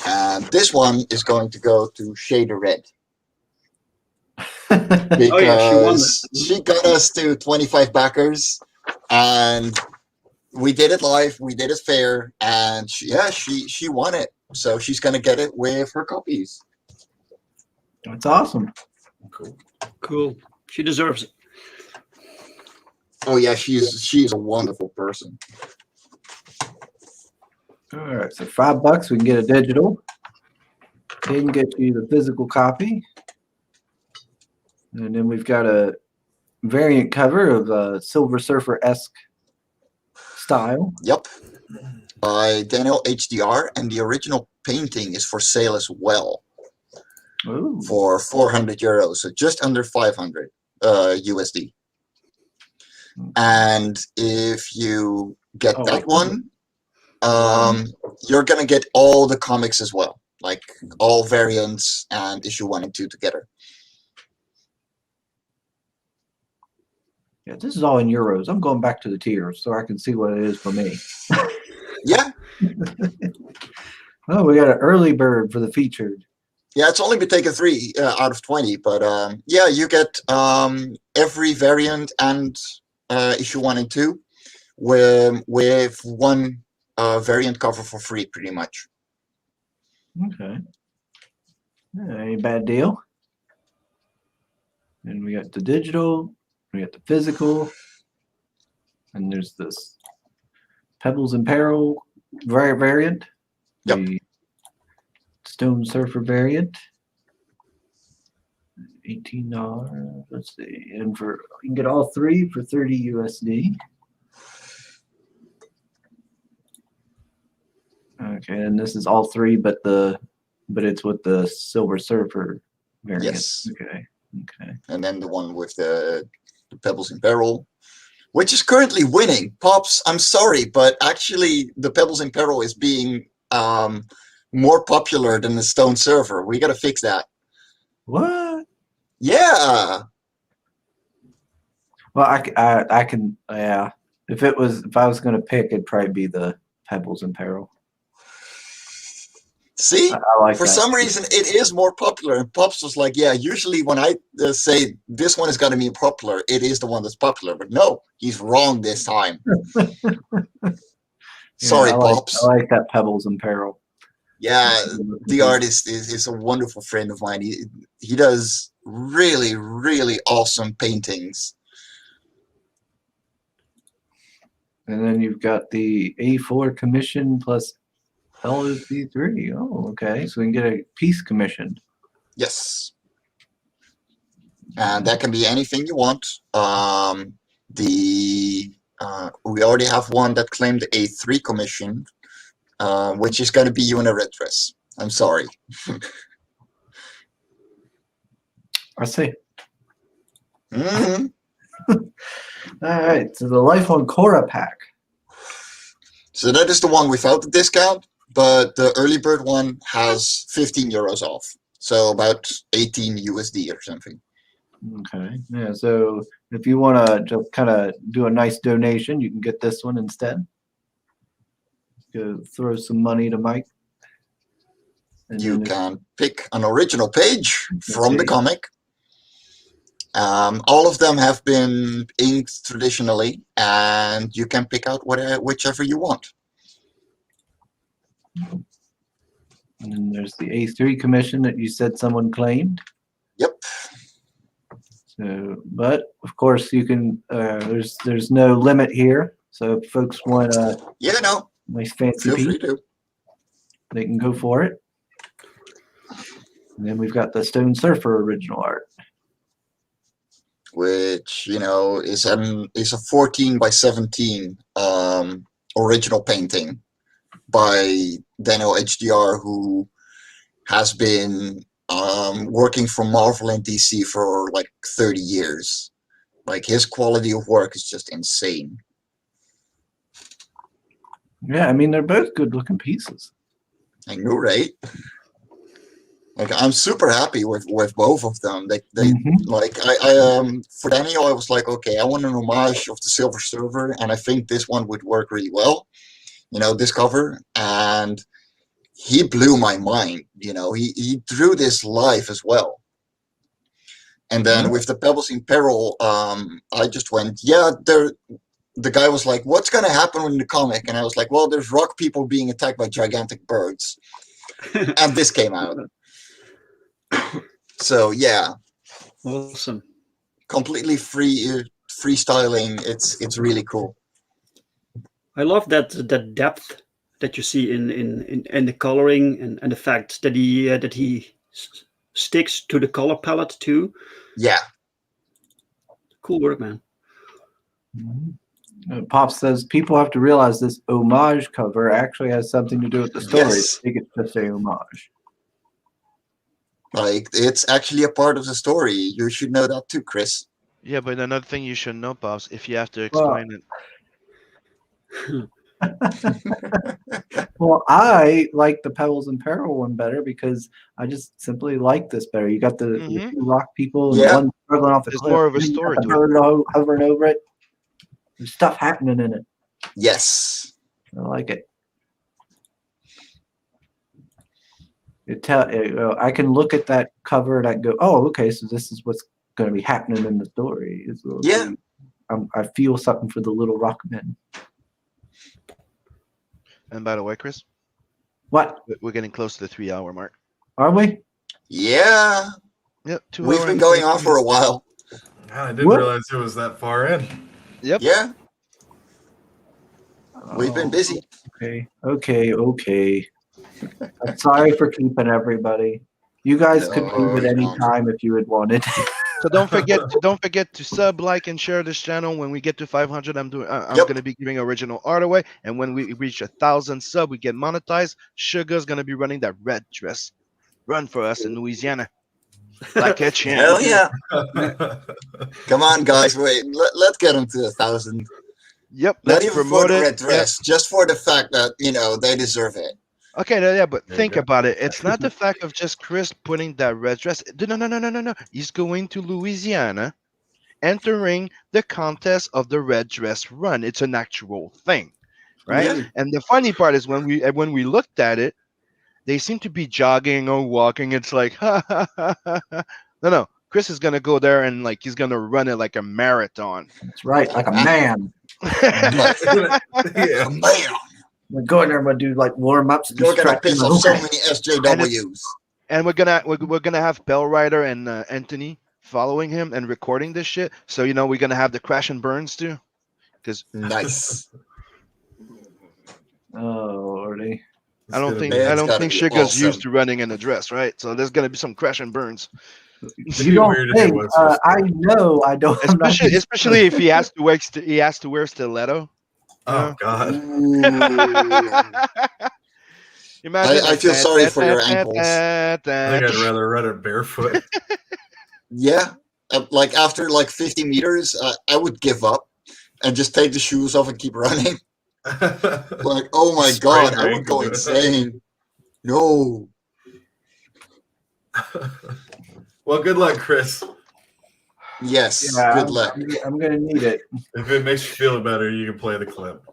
And this one is going to go to Shader Red. Because she got us to 25 backers, and we did it live, we did it fair, and she won it. So she's gonna get it with her copies. That's awesome. Cool. She deserves it. Oh yeah, she's a wonderful person. All right, so $5 we can get a digital. They can get you the physical copy. And then we've got a variant cover of a Silver Surfer-esque style. Yep. By Daniel HDR, and the original painting is for sale as well. Ooh. For 400 euros, so just under 500 USD. And if you get that one, you're gonna get all the comics as well, like all variants and issue 1 and 2 together. Yeah, this is all in euros. I'm going back to the tiers so I can see what it is for me. Yeah. Oh, we got an early bird for the featured. Yeah, it's only been taken 3 out of 20, but yeah, you get every variant and issue 1 and 2 with one variant cover for free, pretty much. Okay. Ain't a bad deal. And we got the digital, we got the physical, and there's this Pebbles and Peril variant. Yep. The Stone Surfer variant. $18. Let's see. And for you can get all 3 for 30 USD. Okay, and this is all 3, but it's with the Silver Surfer variant. Yes. Okay. Okay. And then the one with the Pebbles in Peril, which is currently winning. Pops, I'm sorry, but actually the Pebbles in Peril is being more popular than the Stone Surfer. We got to fix that. What? Yeah. Well, I can, yeah. If I was going to pick, it'd probably be the Pebbles in Peril. See, I like for that. some reason it is more popular, and Pops was like, yeah, usually when I say this one is going to be popular, it is the one that's popular, but no, he's wrong this time. Sorry, Pops. I like that Pebbles in Peril. Yeah, the artist is a wonderful friend of mine. He does really, really awesome paintings. And then you've got the A4 commission plus LSD3. Oh, okay. So we can get a piece commissioned. Yes. And that can be anything you want. We already have one that claimed the A3 commission, which is going to be you in a red dress. I'm sorry. I see. Mm-hmm. All right. So the Life on Korra pack. So that is the one without the discount, but the early bird one has 15 euros off. So about 18 USD or something. Okay. Yeah. So If you want to just kind of do a nice donation, you can get this one instead. Go throw some money to Mike. And You then can pick an original page from the comic. All of them have been inked traditionally, and you can pick out whichever you want. And then there's the A3 commission that you said someone claimed. Yep. So, but of course you can. There's no limit here. So if folks want a nice fancy piece, they can go for it. And then we've got the Stone Surfer original art, which is a 14 by 17 original painting by Daniel HDR, who has been working for Marvel and DC for like 30 years. Like, his quality of work is just insane. Yeah, I mean, they're both good looking pieces. I know, right? Like, I'm super happy with both of them. They like I for Daniel, I was like, okay, I want an homage of the Silver Surfer, and I think this one would work really well. This cover, and he blew my mind. He drew this live as well. And then with the Pebbles in Peril, I just went, yeah, the guy was like, what's going to happen in the comic? And I was like, well, there's rock people being attacked by gigantic birds. And this came out. So, yeah. Awesome. Completely freestyling. It's really cool. I love that depth that you see in the coloring and the fact that he sticks to the color palette too. Yeah. Cool work, man. Pop says people have to realize this homage cover actually has something to do with the story. Yes. I think it's just a homage. Like, it's actually a part of the story. You should know that too, Chris. Yeah, but another thing you should know, Pops, if you have to explain it. Well, I like the Pebbles in Peril one better because I just simply like this better. You got the two rock people and one struggling off the cliff. It's more of a story the bird hovering over it. There's stuff happening in it. Yes. I like it. I can look at that cover and I go, oh, okay, so this is what's going to be happening in the story. Yeah. I feel something for the little rock men. And by the way, Chris, what? We're getting close to the 3-hour mark. Are we? Yeah. Yep. We've been going on for a while. Yeah, I didn't realize it was that far in. Yep. Yeah. We've been busy. Okay. I'm sorry for keeping everybody. You guys could leave at any time if you had wanted. So don't forget to sub, like, and share this channel. When we get to 500, I'm gonna be giving original art away, and when we reach 1,000 sub, we get monetized. Sugar's gonna be running that red dress run for us in Louisiana, like a champ. Hell yeah! Come on, guys, wait. Let's get them to 1,000. Yep. Not Let's even promote for the it. red dress, just for the fact that they deserve it. Okay, yeah, but think about it. It's not the fact of just Chris putting that red dress. No. He's going to Louisiana, entering the contest of the red dress run. It's an actual thing, right? Yeah. And the funny part is when we looked at it, they seem to be jogging or walking. It's like, no. Chris is gonna go there and he's gonna run it like a marathon. That's right, like a man. Yeah, man. We're going there. We're gonna do warm ups. You're gonna piss off so many SJWs. And we're gonna have Bell Rider and Anthony following him and recording this shit. So we're gonna have the crash and burns too. Because nice. Oh lordy. I don't think Sugar's used to running in a dress, right? So there's gonna be some crash and burns. You don't think? I know. I don't. Especially if he has to wear stiletto. Oh God! Imagine. I feel sorry for your ankles. I think I'd rather run it barefoot. Yeah, after 50 meters, I would give up and just take the shoes off and keep running. Oh my God, I would go insane. No. Well, good luck, Chris. Yes. Yeah, Good luck. I'm gonna need it. If it makes you feel better, you can play the clip.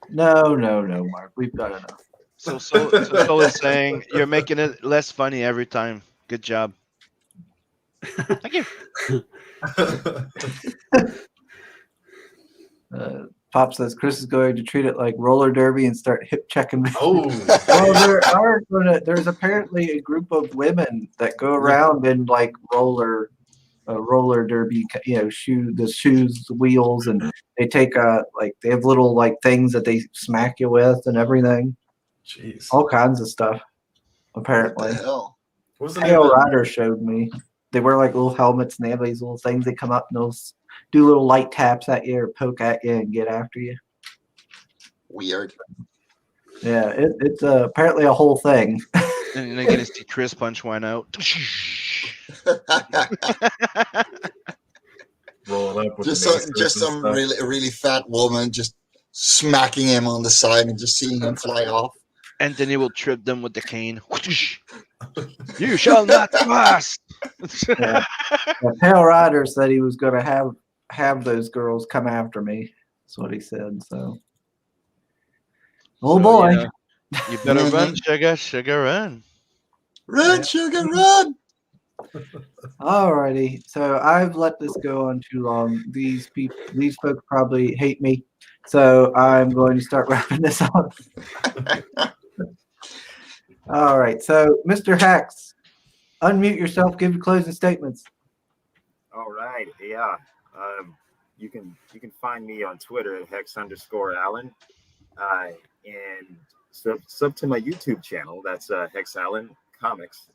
No, Mark. We've got enough. So Sol is saying you're making it less funny every time. Good job. Thank you. Pop says Chris is going to treat it like roller derby and start hip checking. Oh, Well, there's apparently a group of women that go around in like roller derby, the shoes, the wheels, and they take they have little like things that they smack you with and everything. jeez. All kinds of stuff. What Apparently, the hell? What was the name Hale of that? Ryder showed me. They wear like little helmets and they have these little things. They come up and they'll do little light taps at you or poke at you and get after you. Weird. Yeah, it's apparently a whole thing. And then gonna see Chris punch one out. Rolling up with just the just some really fat woman just smacking him on the side and just seeing him fly off. And then he will trip them with the cane. You shall not pass. Yeah. Hale Ryder said he was going to have those girls come after me. That's what he said. So, oh boy, yeah, you better run, Sugar, run. Run, Sugar, run! Alrighty. So I've let this go on too long. These folks probably hate me. So I'm going to start wrapping this up. All right. So Mr. Hacks, unmute yourself. Give your closing statements. All right, yeah. You can find me on Twitter at Hex_Allen, and sub to my YouTube channel. That's Hex Allen Comics.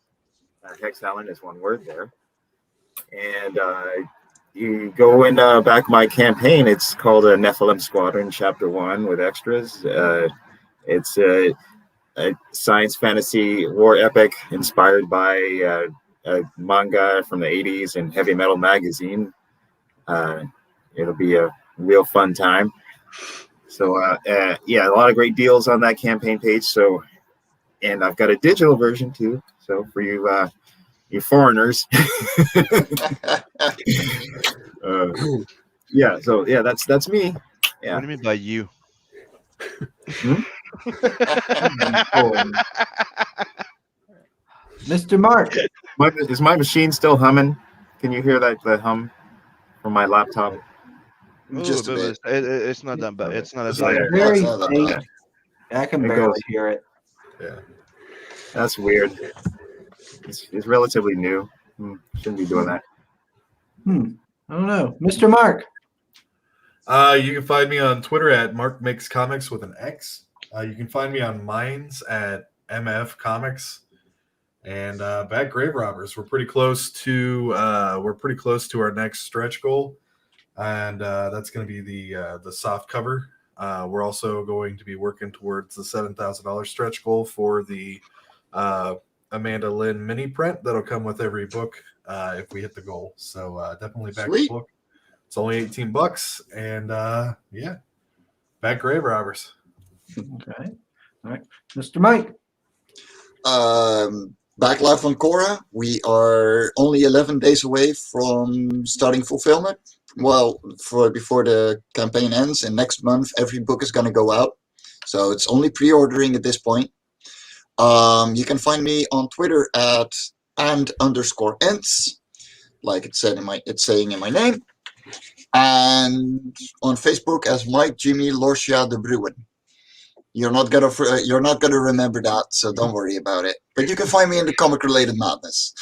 Hex Allen is one word there. And you go in back my campaign. It's called a Nephilim Squadron Chapter 1 with extras. It's a science fantasy war epic inspired by a manga from the 80s and Heavy Metal magazine. It'll be a real fun time. So yeah, a lot of great deals on that campaign page. So, and I've got a digital version too. So for you foreigners, yeah. So yeah, that's me. Yeah. What do you mean by you? Mr. Mark. Is my machine still humming? Can you hear the hum from my laptop? Just a bit. It's not that bad. It's not as Yeah. bad. Very That's not faint. bad. I can It barely goes. hear it. Yeah. That's weird. It's relatively new. Shouldn't be doing that. I don't know. Mr. Mark. You can find me on Twitter at Mark Makes Comics with an X. You can find me on Minds at MF Comics. And Bad Grave Robbers. We're pretty close to our next stretch goal, and that's going to be the soft cover. We're also going to be working towards the $7,000 stretch goal for the Amanda Lynn mini print that'll come with every book if we hit the goal. So definitely back the book. It's only $18, and yeah, Bad Grave Robbers. Okay, all right, Mr. Mike. Back live on Cora. We are only 11 days away from starting fulfillment. Well, before the campaign ends, and next month every book is going to go out. So it's only pre-ordering at this point. You can find me on Twitter at &_ents, like it's saying in my name, and on Facebook as Mike Jimmy Lorcia de Bruin. You're not gonna remember that, so don't worry about it. But you can find me in the comic related madness.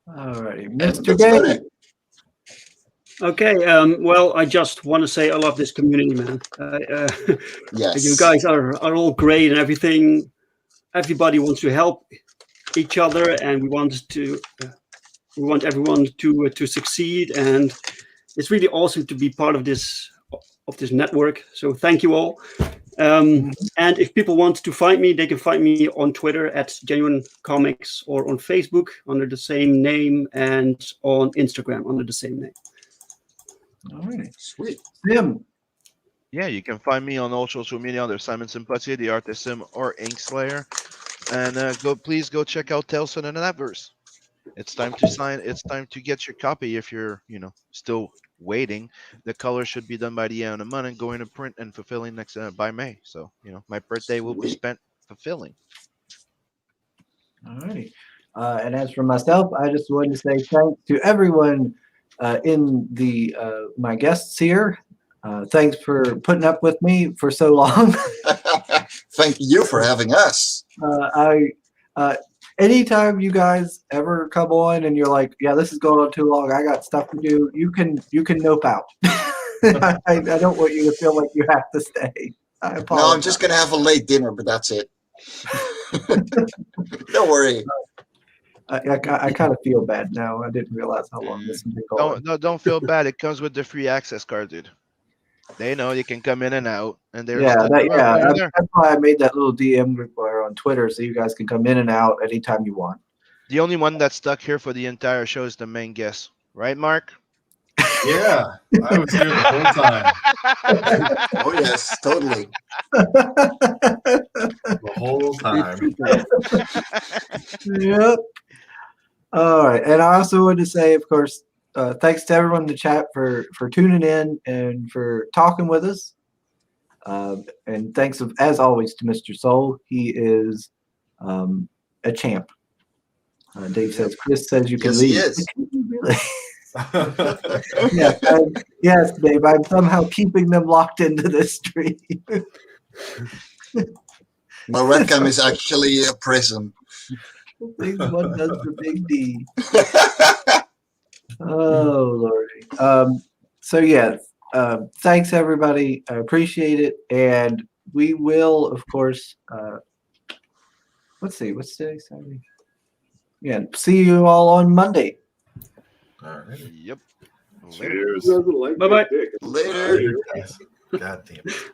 All right, Mr. Gay. Okay, well, I just want to say I love this community, man. Yes. You guys are all great and everything. Everybody wants to help each other, and we want everyone to succeed. And it's really awesome to be part of this network. So thank you all. And if people want to find me, they can find me on Twitter at Genuine Comics, or on Facebook under the same name, and on Instagram under the same name. All right, sweet. Tim. Yeah, you can find me on all social media under Simon Sympathia, The Artist Sim, or Ink Slayer. And please go check out Tales from the Netverse. It's time to sign. It's time to get your copy. If you're, still waiting, the color should be done by the end of the month and going to print and fulfilling next by May. So, my birthday will be Sweet. spent fulfilling. All righty. And as for myself, I just wanted to say thanks to everyone in the my guests here. Thanks for putting up with me for so long. Thank you for having us. Anytime you guys ever come on and you're like, yeah, this is going on too long, I got stuff to do, you can nope out. I don't want you to feel like you have to stay. I apologize. No, I'm just gonna have a late dinner, but that's it. Don't worry. I kind of feel bad now. I didn't realize how long this has been going. Don't feel bad. It comes with the free access card, dude. They know you can come in and out, and they're Yeah, there. that's why I made that little DM group on Twitter, so you guys can come in and out anytime you want. The only one that's stuck here for the entire show is the main guest, right, Mark? Yeah, I was here the whole time. Oh yes, totally. The whole time. Yep. All right, and I also wanted to say, of course, thanks to everyone in the chat for tuning in and for talking with us. And thanks, as always, to Mr. Soul. He is a champ. Dave says, Chris says you can Yes, leave. he is. Really? Yes, Dave. I'm somehow keeping them locked into this stream. My webcam is actually a prison. Things one does for Big D. Oh, Lordy. So, yeah, thanks, everybody. I appreciate it. And we will, of course, let's see, what's today? Saturday? Yeah, see you all on Monday. All right. Yep. Cheers. Doesn't like Bye-bye. big dick. Later. God damn it.